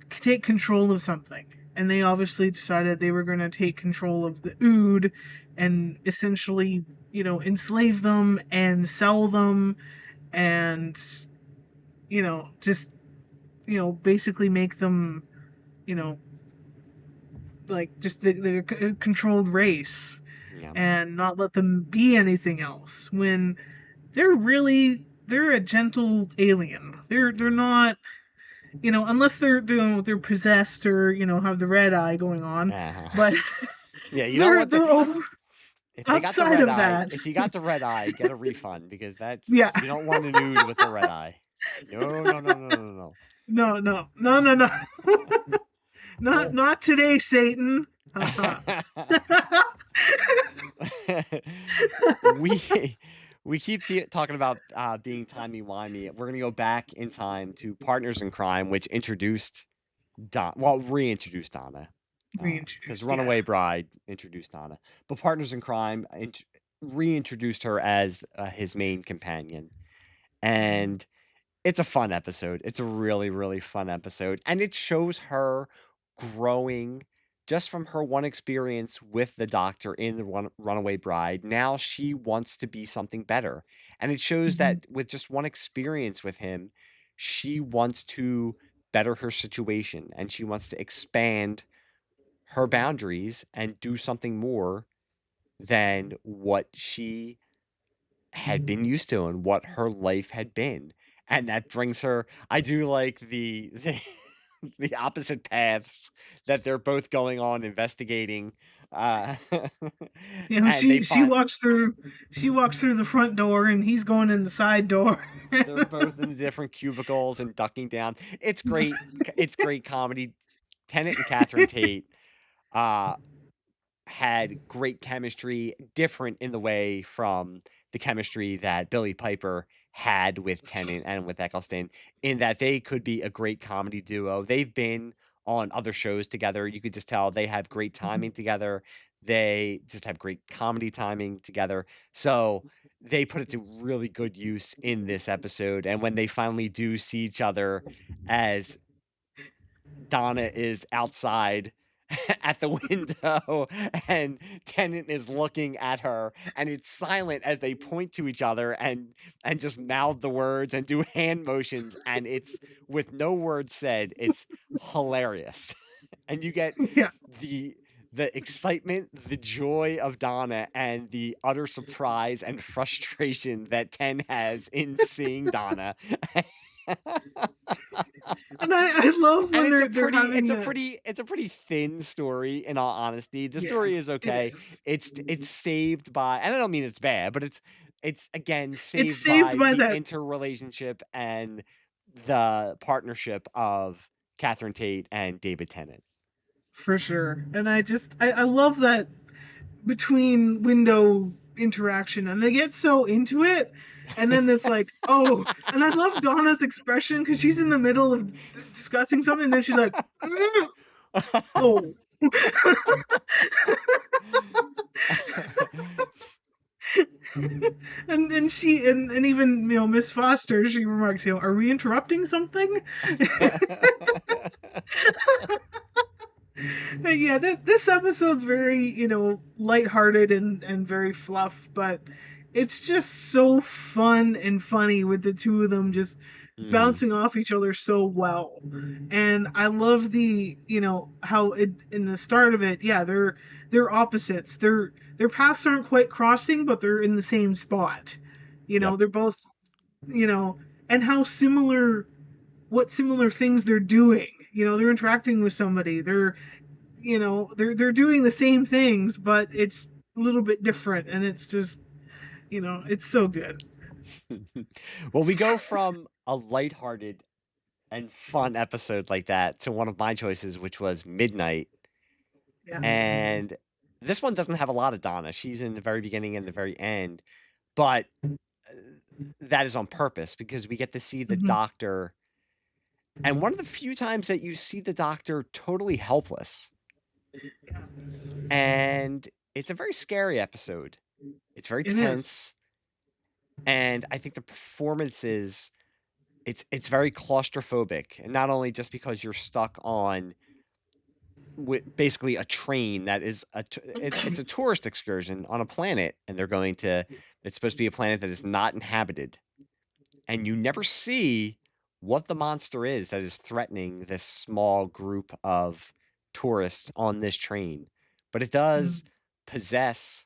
take control of something. And they obviously decided they were going to take control of the Ood and essentially enslave them and sell them and just basically make them like just the controlled race. Yeah. And not let them be anything else, when they're a gentle alien. They're not unless they're possessed or have the red eye going on. Uh-huh. But Yeah, you know what? they're over. If they got the outside red of eye, that. if you got the red eye, get a refund because that's Yeah. you don't want a nude with the red eye. No. No. Not today, Satan. we keep talking about being timey-wimey. We're going to go back in time to Partners in Crime, which reintroduced Donna. Because Runaway Bride introduced Donna. But Partners in Crime reintroduced her as his main companion. And it's a fun episode. It's a really, really fun episode. And it shows her growing just from her one experience with the Doctor in the Runaway Bride. Now she wants to be something better. And it shows that with just one experience with him, she wants to better her situation. And she wants to expand her boundaries and do something more than what she had been used to and what her life had been. And that brings her, I do like the the opposite paths that they're both going on investigating. You know, And they she find walks through the front door and he's going in the side door. they're both in the different cubicles and ducking down. It's great. It's great comedy. Tennant and Catherine Tate had great chemistry, different in the way from the chemistry that Billy Piper had with Tennant and with Eccleston, in that they could be a great comedy duo. They've been on other shows together. You could just tell they have great timing together. They just have great comedy timing together. So they put it to really good use in this episode. And when they finally do see each other, as Donna is outside at the window and Tennant is looking at her, and it's silent as they point to each other and just mouth the words and do hand motions, and it's with no words said. It's hilarious. And you get Yeah. the excitement, the joy of Donna, and the utter surprise and frustration that Ten has in seeing Donna. And I love when And they're having it's a pretty thin story, in all honesty. The Yeah, story is it okay. is. It's saved by, and I don't mean it's bad, but it's again saved saved by the that- interrelationship and the partnership of Catherine Tate and David Tennant. For sure. And I love that between window interaction, and they get so into it, and then it's like, oh, and I love Donna's expression because she's in the middle of discussing something, and then she's like, oh. And then she and even Miss Foster, she remarks, are we interrupting something? Yeah, this episode's very, lighthearted and very fluff, but it's just so fun and funny with the two of them just bouncing off each other so well. And I love the, how in the start of it, yeah, they're opposites. Their paths aren't quite crossing, but they're in the same spot. They're both, and how what similar things they're doing. They're interacting with somebody. They're doing the same things, but it's a little bit different, and it's just, it's so good. Well, we go from a lighthearted and fun episode like that to one of my choices, which was Midnight. Yeah. And this one doesn't have a lot of Donna. She's in the very beginning and the very end, but that is on purpose because we get to see the doctor. And one of the few times that you see the doctor totally helpless. And it's a very scary episode. It's very tense. And I think the performances, it's very claustrophobic. And not only just because you're stuck on basically a train that is it's a tourist excursion on a planet, and it's supposed to be a planet that is not inhabited. And you never see what the monster is that is threatening this small group of tourists on this train. But it does possess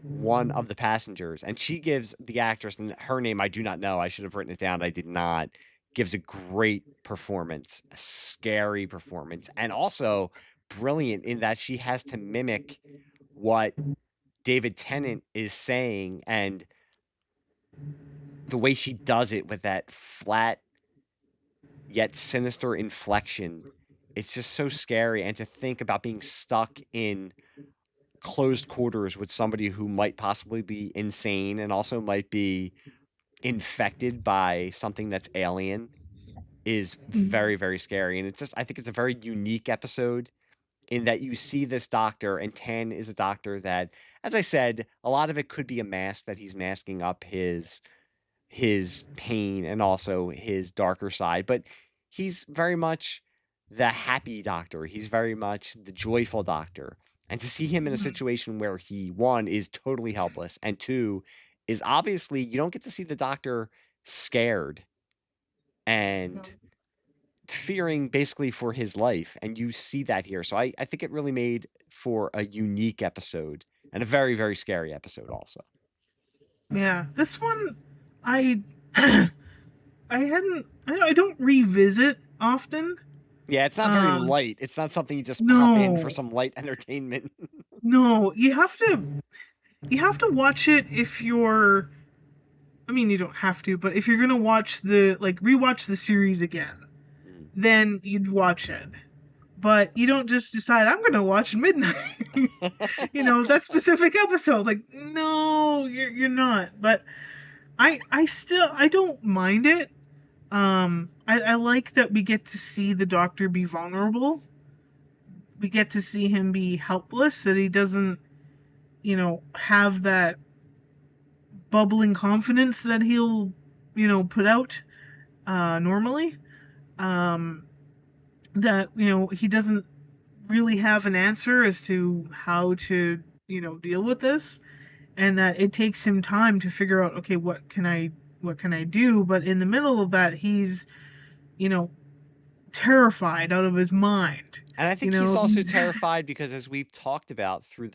one of the passengers, and she gives, the actress, and her name I do not know, I should have written it down, I did not, gives a great performance, a scary performance, and also brilliant in that she has to mimic what David Tennant is saying, and the way she does it with that flat yet sinister inflection, it's just so scary. And to think about being stuck in closed quarters with somebody who might possibly be insane and also might be infected by something that's alien is very, very scary. And I think it's a very unique episode in that you see this doctor, and Tan is a doctor that, as I said, a lot of it could be a mask that he's masking up his pain and also his darker side, but he's very much the happy doctor. He's very much the joyful doctor. And to see him in a situation where he, one, is totally helpless, and two, is obviously, you don't get to see the doctor scared and fearing basically for his life. And you see that here. So I think it really made for a unique episode and a very, very scary episode also. Yeah, this one, I don't revisit often, Yeah, it's not very Um, light. It's not something you just pop in for no, some light entertainment. no, you have to watch it if you're. I mean, you don't have to, but if you're gonna watch rewatch the series again, Mm. then you'd watch it. But you don't just decide I'm gonna watch Midnight. That specific episode. Like, no, you're not. But I don't mind it. I like that we get to see the Doctor be vulnerable. We get to see him be helpless. That he doesn't, have that bubbling confidence that he'll, put out normally. Um, that he doesn't really have an answer as to how to deal with this, and that it takes him time to figure out, okay, what can I do. But in the middle of that, he's you know terrified out of his mind. And I think he's also He's terrified because, as we've talked about through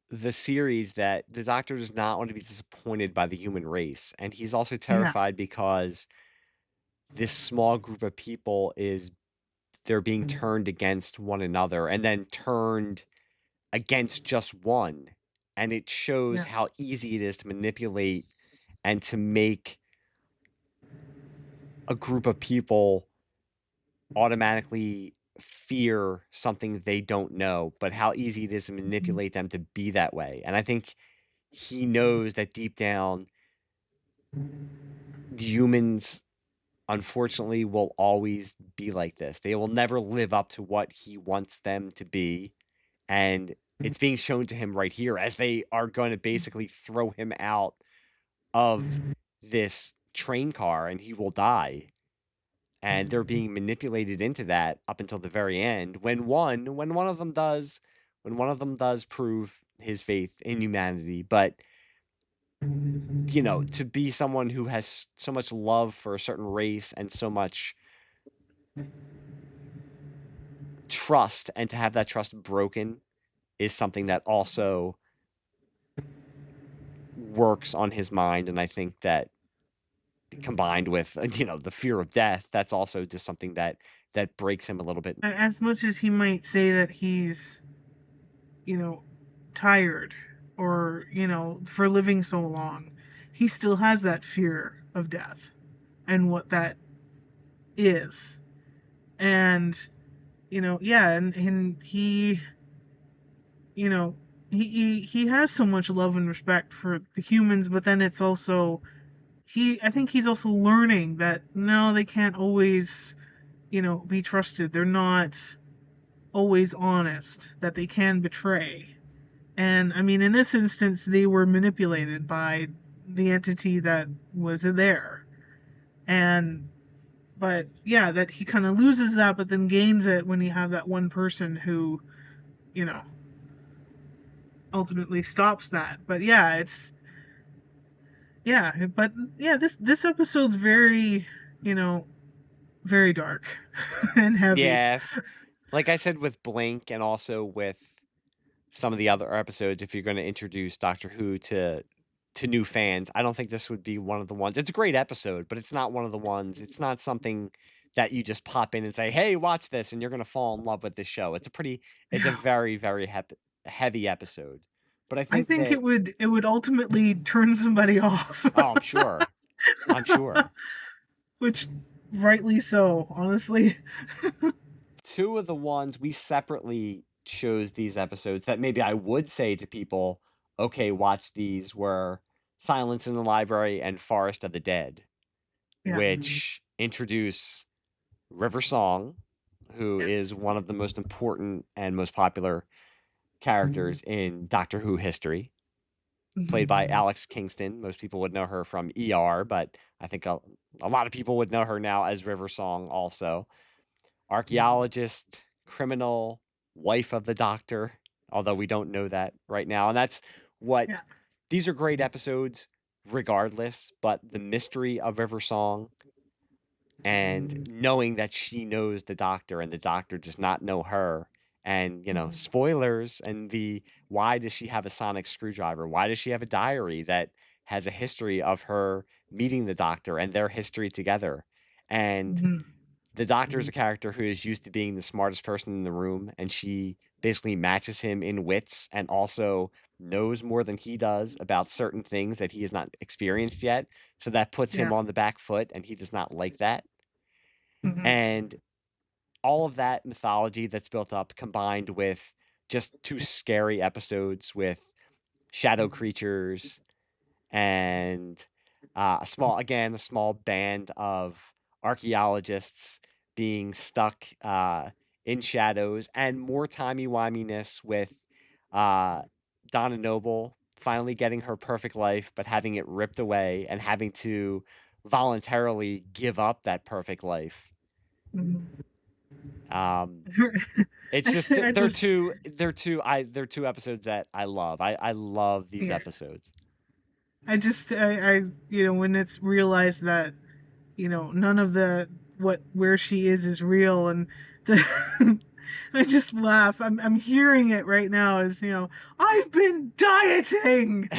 the series, that the Doctor does not want to be disappointed by the human race. And he's also yeah, terrified because this small group of people they're being turned against one another and then turned against just one. And it shows yeah, how easy it is to manipulate and to make a group of people automatically fear something they don't know, but how easy it is to manipulate them to be that way. And I think he knows that deep down, the humans, unfortunately, will always be like this. They will never live up to what he wants them to be. And it's being shown to him right here as they are going to basically throw him out of this train car and he will die. And they're being manipulated into that up until the very end when one of them does prove his faith in humanity. But to be someone who has so much love for a certain race and so much trust, and to have that trust broken, is something that also works on his mind. And I think that, combined with the fear of death, that's also just something that breaks him a little bit. as much as he might say that he's tired, or for living so long, he still has that fear of death and what that is. And yeah, and he he has so much love and respect for the humans, but then it's also, I think he's also learning that no, they can't always be trusted. They're not always honest, that they can betray. And I mean, in this instance, they were manipulated by the entity that was there. But yeah, that he kind of loses that, but then gains it when you have that one person who, ultimately stops that. But yeah, this episode's very, very dark and heavy. Yeah, like I said with Blink, and also with some of the other episodes, if you're going to introduce Doctor Who to new fans, I don't think this would be one of the ones. It's a great episode, but it's not one of the ones. It's not something that you just pop in and say, "Hey, watch this," and you're going to fall in love with this show. It's a very, very heavy episode. But I I think think that, it would ultimately turn somebody off. oh, I'm sure. I'm sure. Which, rightly so, honestly. Two of the ones we separately chose these episodes that maybe I would say to people, okay, watch these, were Silence in the Library and Forest of the Dead, Yeah. which introduce River Song, who Yes. is one of the most important and most popular characters in Doctor Who history, played by Alex Kingston. Most people would know her from ER, but I think a lot of people would know her now as River Song also. Archaeologist, criminal, wife of the Doctor, although we don't know that right now. And that's what, Yeah. these are great episodes regardless, but the mystery of River Song, and knowing that she knows the Doctor and the Doctor does not know her, and spoilers, and why does she have a sonic screwdriver? Why does she have a diary that has a history of her meeting the Doctor and their history together? And Mhm. the doctor is a character who is used to being the smartest person in the room, and she basically matches him in wits and also knows more than he does about certain things that he has not experienced yet. So that puts him Yeah. on the back foot, and he does not like that. Mhm. And all of that mythology that's built up combined with just 2 scary episodes with shadow creatures and a small band of archaeologists being stuck in shadows, and more timey-wiminess with Donna Noble finally getting her perfect life, but having it ripped away and having to voluntarily give up that perfect life. Mhm. It's just I they're just two episodes that I love. I love these yeah. episodes. I when it's realized that none of the where she is real, and the I just laugh. I'm hearing it right now as I've been dieting.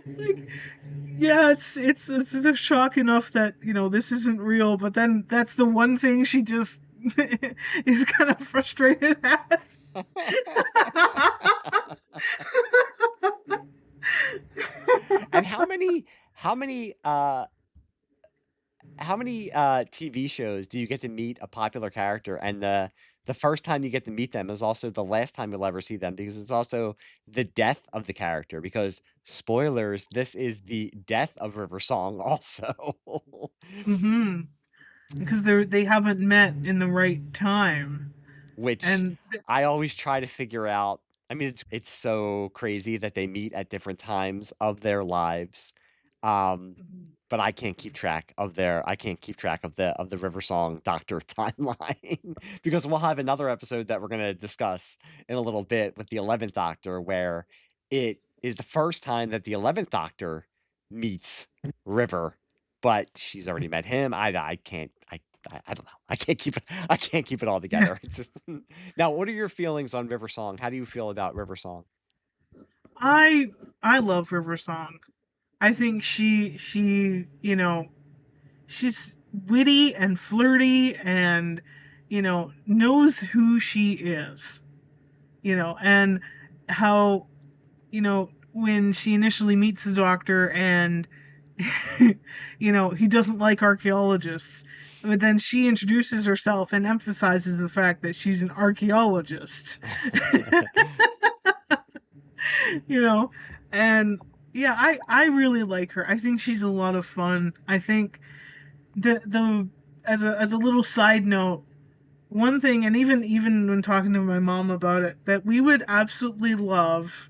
Like, yeah, it's sort of shock enough that this isn't real, but then that's the one thing she just is kind of frustrated at. And how many TV shows do you get to meet a popular character, and the first time you get to meet them is also the last time you'll ever see them, because it's also the death of the character, because spoilers, this is the death of River Song also. Hmm. Because they haven't met in the right time, Which and I always try to figure out. I mean, it's so crazy that they meet at different times of their lives. But I can't keep track of the River Song Doctor timeline because we'll have another episode that we're going to discuss in a little bit with the 11th Doctor, where it is the first time that the 11th Doctor meets River, but she's already met him. I can't I don't know. I can't keep it all together. It's just now. What are your feelings on River Song? How do you feel about River Song? I I love River Song. I think she's witty and flirty, and knows who she is. And how when she initially meets the Doctor, and he doesn't like archaeologists, but then she introduces herself and emphasizes the fact that she's an archaeologist. you know and yeah, I really like her. I think she's a lot of fun. I think the as a little side note, one thing, and even when talking to my mom about it, that we would absolutely love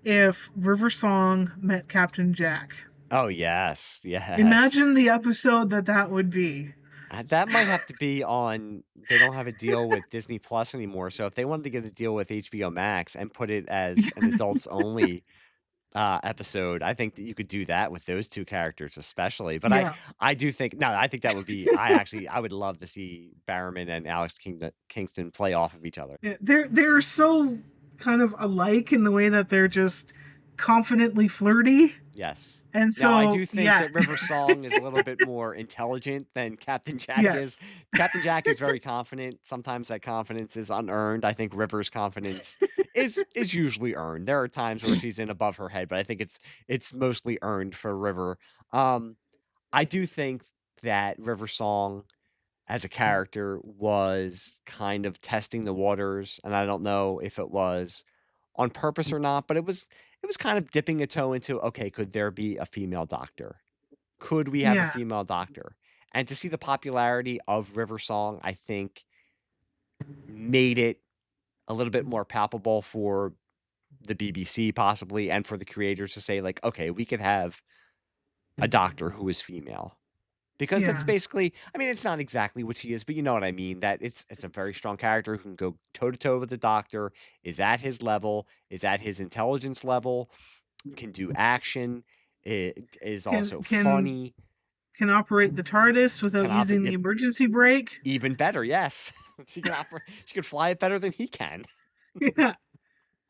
if River Song met Captain Jack. Oh yes, yes. Imagine the episode that would be. That might have to be on. They don't have a deal with Disney Plus anymore, so if they wanted to get a deal with HBO Max and put it as an adults only episode, I think that you could do that with those 2 characters especially. But Yeah. I do think no, I think that would be. I would love to see Barrowman and Alex Kingston play off of each other. Yeah, they're so kind of alike in the way that they're just confidently flirty. Yes. And so Now, I do think yeah. that River Song is a little bit more intelligent than Captain Jack is. Yes. Captain Jack is very confident. Sometimes that confidence is unearned. I think River's confidence is usually earned. There are times where she's in above her head, but I think it's mostly earned for River. I do think that River Song as a character was kind of testing the waters, and I don't know if it was on purpose or not, but it was kind of dipping a toe into, okay, could there be a female doctor? Could we have a Yeah. female doctor? And to see the popularity of River Song, I think made it a little bit more palpable for the BBC possibly, and for the creators to say like, okay, we could have a doctor who is female. Because that's Yeah. basically, I mean, it's not exactly what she is, but you know what I mean, that it's a very strong character who can go toe to toe with the Doctor, is at his level, is at his intelligence level, can do action, is also funny. Can operate the TARDIS without using the emergency brake. Even better, yes. She can fly it better than he can. Yeah.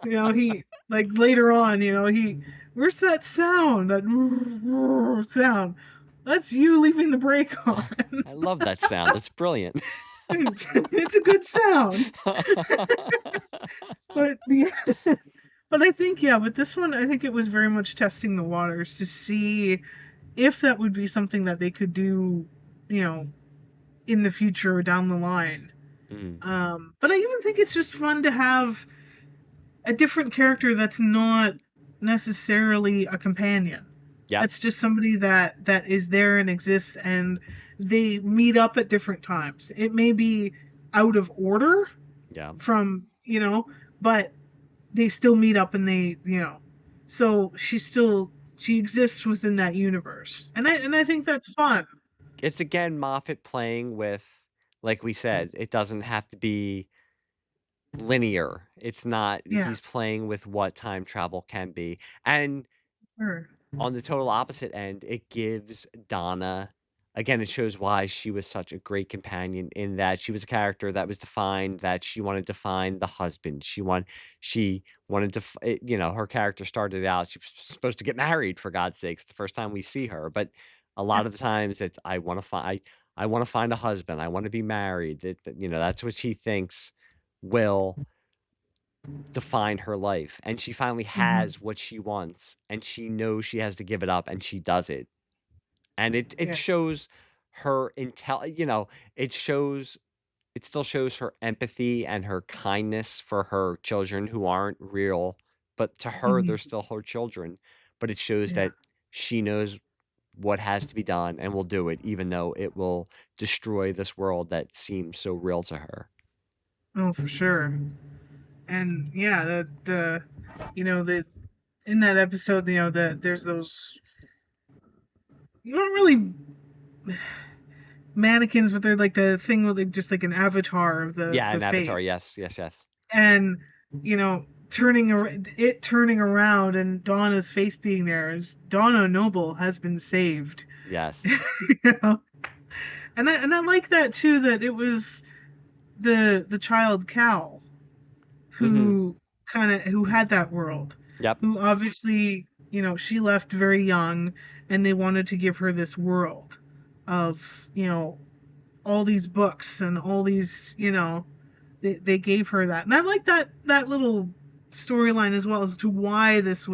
You know, he like later on, you know, where's that sound? That sound. That's you leaving the brake on. I love that sound. It's brilliant. It's a good sound. But the but I think yeah, with this one I think it was very much testing the waters to see if that would be something that they could do, you know, in the future or down the line. Mm, But I even think it's just fun to have a different character that's not necessarily a companion. yep. That's just somebody that is there and exists, and they meet up at different times. It may be out of order Yeah. from, you know, but they still meet up and they, you know. So she exists within that universe. And I think that's fun. It's again Moffat playing with, like we said, it doesn't have to be linear. It's not, Yeah. he's playing with what time travel can be. And Sure. on the total opposite end, it gives Donna, again, it shows why she was such a great companion in that she was a character that was defined, that she wanted to find the husband. She wanted to, you know, her character started out, she was supposed to get married, for God's sakes, the first time we see her. But a Yeah. lot of the times it's, I want to find a husband. I want to be married. You know, that's what she thinks will define her life. And she finally Mhm. has what she wants, and she knows she has to give it up, and she does it. And it Yeah. shows her you know, it still shows her empathy and her kindness for her children who aren't real, but to her they're Mhm. still her children. But it shows Yeah. that she knows what has to be done and will do it, even though it will destroy this world that seems so real to her. Oh, for sure. And yeah, the you know, the in that episode, you know, there's those not really mannequins, but they're like the thing with like just like an avatar of Yeah, the an avatar. face, Yes, yes, yes. and you know, turning around and Donna's face being there is Donna Noble has been saved. Yes. You know? And I like that too, that it was the child Cal Mhm. who who had that world, Yep. who obviously, you know, she left very young, and they wanted to give her this world of, you know, all these books and all these, you know, they gave her that. And I like that little storyline as well as to why this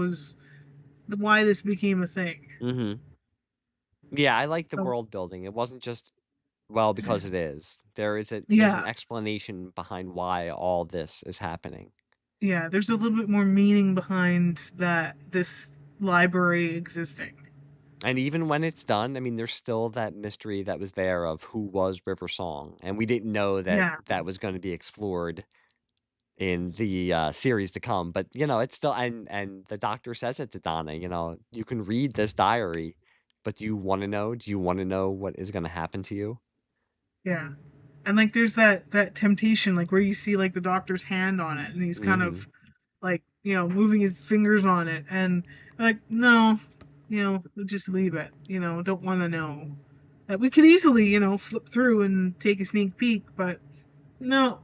became a thing. Mhm. Yeah, I like the So world building. It wasn't just, well, because it is. There's an yeah, explanation behind why all this is happening. yeah, there's a little bit more meaning behind that this library existing. And even when it's done, I mean, there's still that mystery that was there of who was River Song, and we didn't know that Yeah, that was going to be explored in the series to come. But you know, it's still, and the doctor says it to Donna. You know, you can read this diary, but do you want to know? Do you want to know what is going to happen to you? yeah. And like there's that temptation like where you see like the doctor's hand on it and he's kind Hmm. of like, you know, moving his fingers on it and like no, you know, just leave it. You know, don't want to know. That we could easily, you know, flip through and take a sneak peek, but no,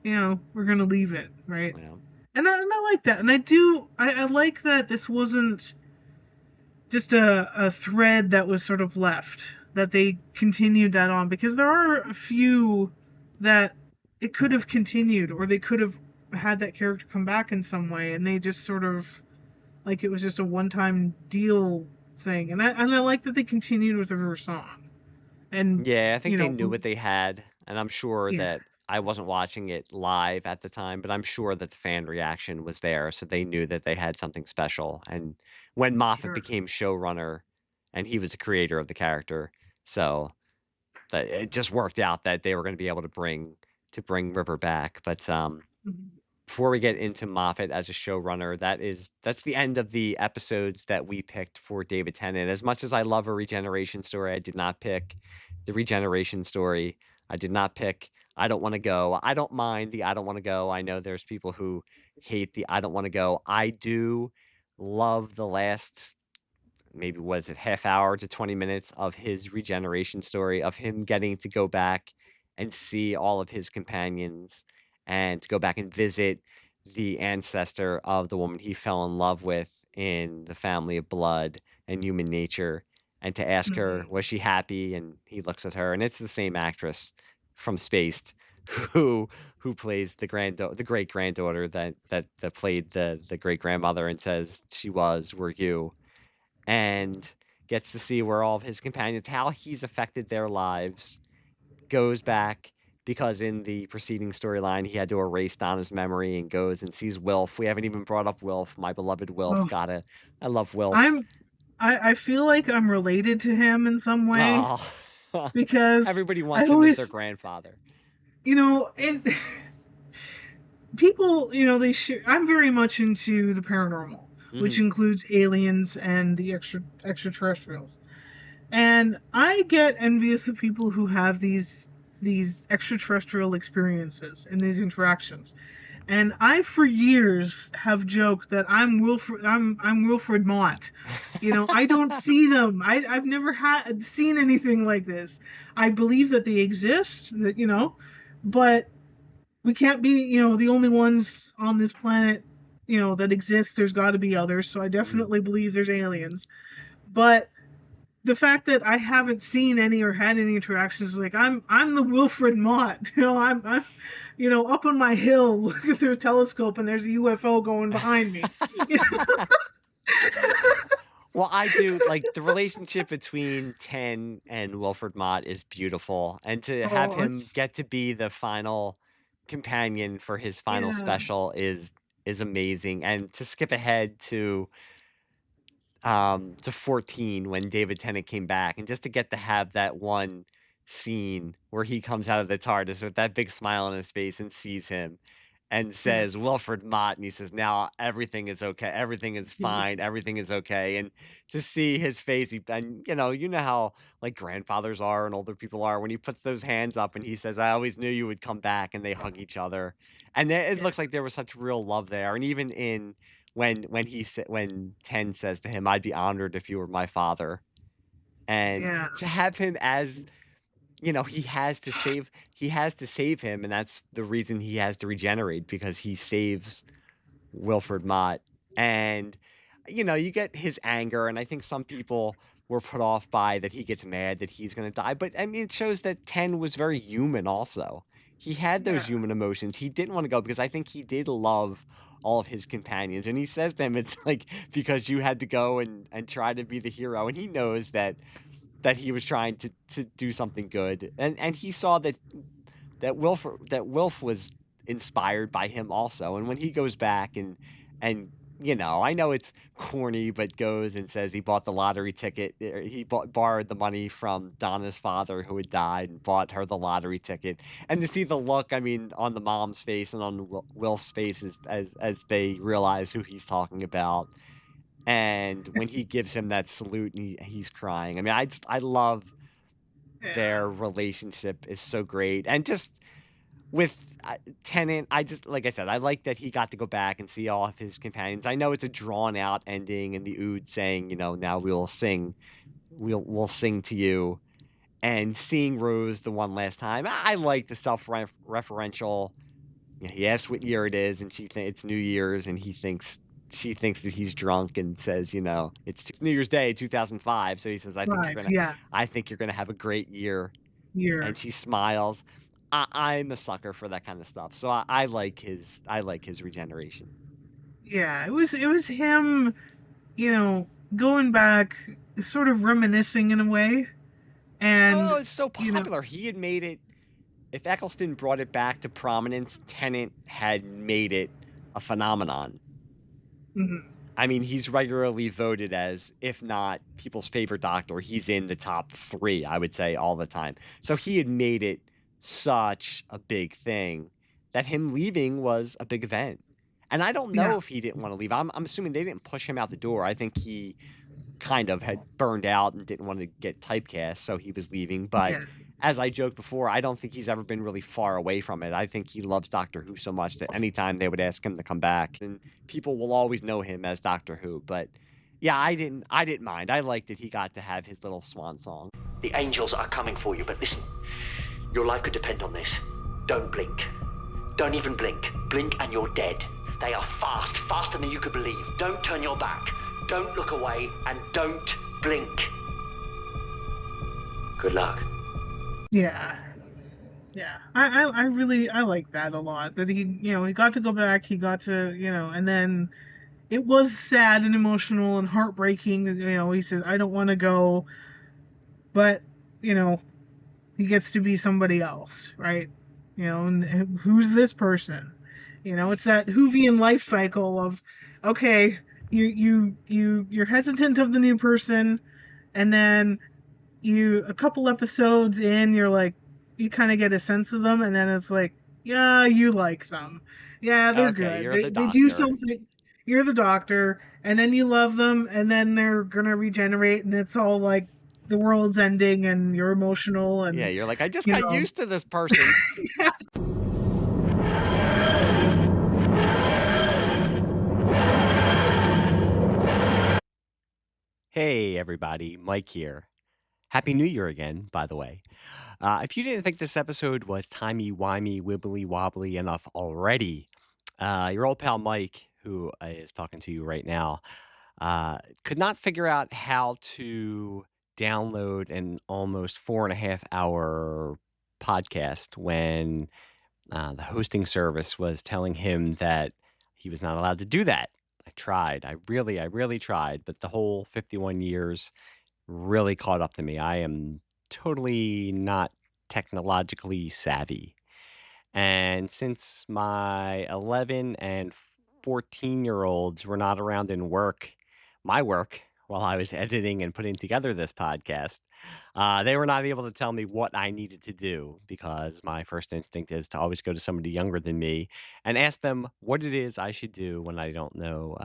you know, we're going to leave it, right? Yeah. And I like that. And I like that this wasn't just a thread that was sort of left, that they continued that on, because there are a few that it could have continued, or they could have had that character come back in some way, and they just sort of like it was just a one-time deal thing. And I like that they continued with the reverse song, and Yeah, I think you they know, knew what they had, and I'm sure yeah, that I wasn't watching it live at the time, but I'm sure that the fan reaction was there, so they knew that they had something special. And when Moffat sure, became showrunner, and he was the creator of the character, so that it just worked out that they were going to be able to bring River back. But mhm, before we get into Moffat as a showrunner, that's the end of the episodes that we picked for David Tennant. As much as I love a regeneration story, I did not pick the regeneration story. I did not pick I Don't Want to Go. I don't mind the I Don't Want to Go. I know there's people who hate the I Don't Want to Go. I do love the last, maybe was it half hour to 20 minutes of his regeneration story, of him getting to go back and see all of his companions and to go back and visit the ancestor of the woman he fell in love with in the Family of Blood and Human Nature, and to ask her, Mhm. was she happy? And he looks at her, and it's the same actress from Spaced who plays the great granddaughter that played the great grandmother, and says she were you, and gets to see where all of his companions, how he's affected their lives, goes back, because in the preceding storyline he had to erase Donna's memory, and goes and sees Wilf. We haven't even brought up Wilf, my beloved Wilf. Oh, I love Wilf. I feel like I'm related to him in some way Oh, because everybody I wants him as their always, grandfather. and people, I'm very much into the paranormal, which includes aliens and the extraterrestrials. And I get envious of people who have these extraterrestrial experiences and these interactions. And I, for years, have joked that I'm Wilfred Mott. I don't see them. I've never seen anything like this. I believe that they exist, but we can't be, the only ones on this planet, that exist. There's got to be others. So I definitely believe there's aliens. But the fact that I haven't seen any or had any interactions, like I'm the Wilfred Mott. I'm up on my hill looking through a telescope and there's a UFO going behind me. Well, I do like the relationship between Ten and Wilfred Mott is beautiful, and to have him get to be the final companion for his final special is amazing. And to skip ahead to 14, when David Tennant came back, and just to get to have that one scene where he comes out of the TARDIS with that big smile on his face and sees him and says Wilfred Mott, and he says, now everything is okay, everything is fine, everything is okay. And to see his face, and you know how like grandfathers are and older people are, when he puts those hands up and he says, I always knew you would come back, and they hug each other, and it looks like there was such real love there. And even in when Ten says to him, I'd be honored if you were my father, and to have him as, he has to save him, and that's the reason he has to regenerate, because he saves Wilfred Mott. And you get his anger, and I think some people were put off by that he gets mad that he's going to die, but I mean, it shows that Ten was very human also. He had those human emotions. He didn't want to go, because I think he did love all of his companions, and he says to him, it's like, because you had to go and try to be the hero, and he knows that he was trying to do something good, and he saw that Wilf was inspired by him also. And when he goes back and I know it's corny, but goes and says he bought the lottery ticket, he borrowed the money from Donna's father who had died and bought her the lottery ticket, and to see the look, I mean, on the mom's face and on Wilf's face as they realize who he's talking about. And when he gives him that salute and he's crying. I mean, I love their relationship is so great. And just with Tennant, like I said, I like that he got to go back and see all of his companions. I know it's a drawn out ending, and the Ood saying, now we'll sing to you. And seeing Rose the one last time, I like the self-referential. He asks what year it is, and it's New Year's, and she thinks that he's drunk and says, it's New Year's Day, 2005. So he says, I think you're gonna have a great year. And she smiles. I'm a sucker for that kind of stuff. So I like his regeneration. Yeah, it was him, going back, sort of reminiscing in a way. And it's so popular. He had made it. If Eccleston brought it back to prominence, Tennant had made it a phenomenon. I mean, he's regularly voted as, if not people's favorite Doctor, he's in the top 3, I would say, all the time. So he had made it such a big thing that him leaving was a big event. And I don't know if he didn't want to leave. I'm assuming they didn't push him out the door. I think he kind of had burned out and didn't want to get typecast, so he was leaving. But as I joked before, I don't think he's ever been really far away from it. I think he loves Doctor Who so much that anytime they would ask him to come back, and people will always know him as Doctor Who. But yeah, I didn't mind. I liked that he got to have his little swan song. The angels are coming for you, but listen, your life could depend on this. Don't blink. Don't even blink. Blink and you're dead. They are fast, faster than you could believe. Don't turn your back. Don't look away, and don't blink. Good luck. Yeah. Yeah. I really I like that a lot. That he got to go back, he got to, and then it was sad and emotional and heartbreaking that, he says, I don't want to go, but, he gets to be somebody else, right? And who's this person? It's that Whovian life cycle of, okay, you're hesitant of the new person, and then a couple episodes in, you're like, you kind of get a sense of them, and then it's like, yeah, you like them. Yeah, they're Okay, good. you're the They do doctor. something. You're the doctor, and then you love them, and then they're gonna regenerate, and it's all like the world's ending, and you're emotional, and Yeah, you're like, I just got used to this person. Hey, everybody, Mike here. Happy New Year again, by the way. If you didn't think this episode was timey-wimey, wibbly-wobbly enough already, your old pal Mike, who is talking to you right now, could not figure out how to download an almost 4.5 hour podcast when the hosting service was telling him that he was not allowed to do that. I tried. I really tried, but the whole 51 years really caught up to me. I am totally not technologically savvy. And since my 11 and 14-year-olds were not around in my work, while I was editing and putting together this podcast, they were not able to tell me what I needed to do because my first instinct is to always go to somebody younger than me and ask them what it is I should do when I don't know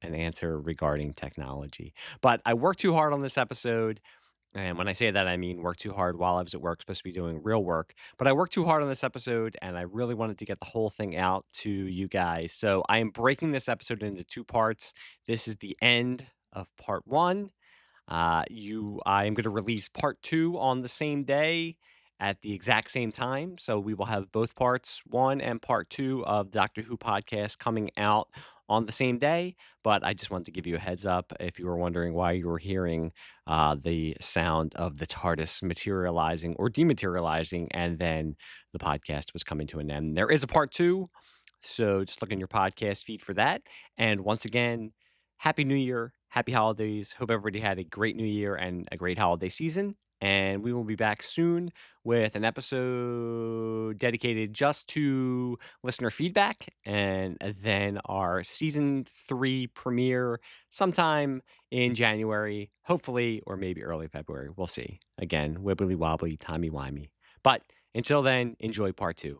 an answer regarding technology. But I worked too hard on this episode. And when I say that, I mean work too hard while I was at work, supposed to be doing real work. But I worked too hard on this episode, and I really wanted to get the whole thing out to you guys. So I am breaking this episode into 2 parts. This is the end of part 1. I am going to release part 2 on the same day at the exact same time. So we will have both parts 1 and part 2 of Doctor Who podcast coming out on the same day. But I just wanted to give you a heads up if you were wondering why you were hearing the sound of the TARDIS materializing or dematerializing, and then the podcast was coming to an end. There is a part 2, so just look in your podcast feed for that. And once again, Happy New Year, happy holidays. Hope everybody had a great New Year and a great holiday season. And we will be back soon with an episode dedicated just to listener feedback, and then our season 3 premiere sometime in January, hopefully, or maybe early February. We'll see. Again, wibbly wobbly, timey wimey. But until then, enjoy part 2.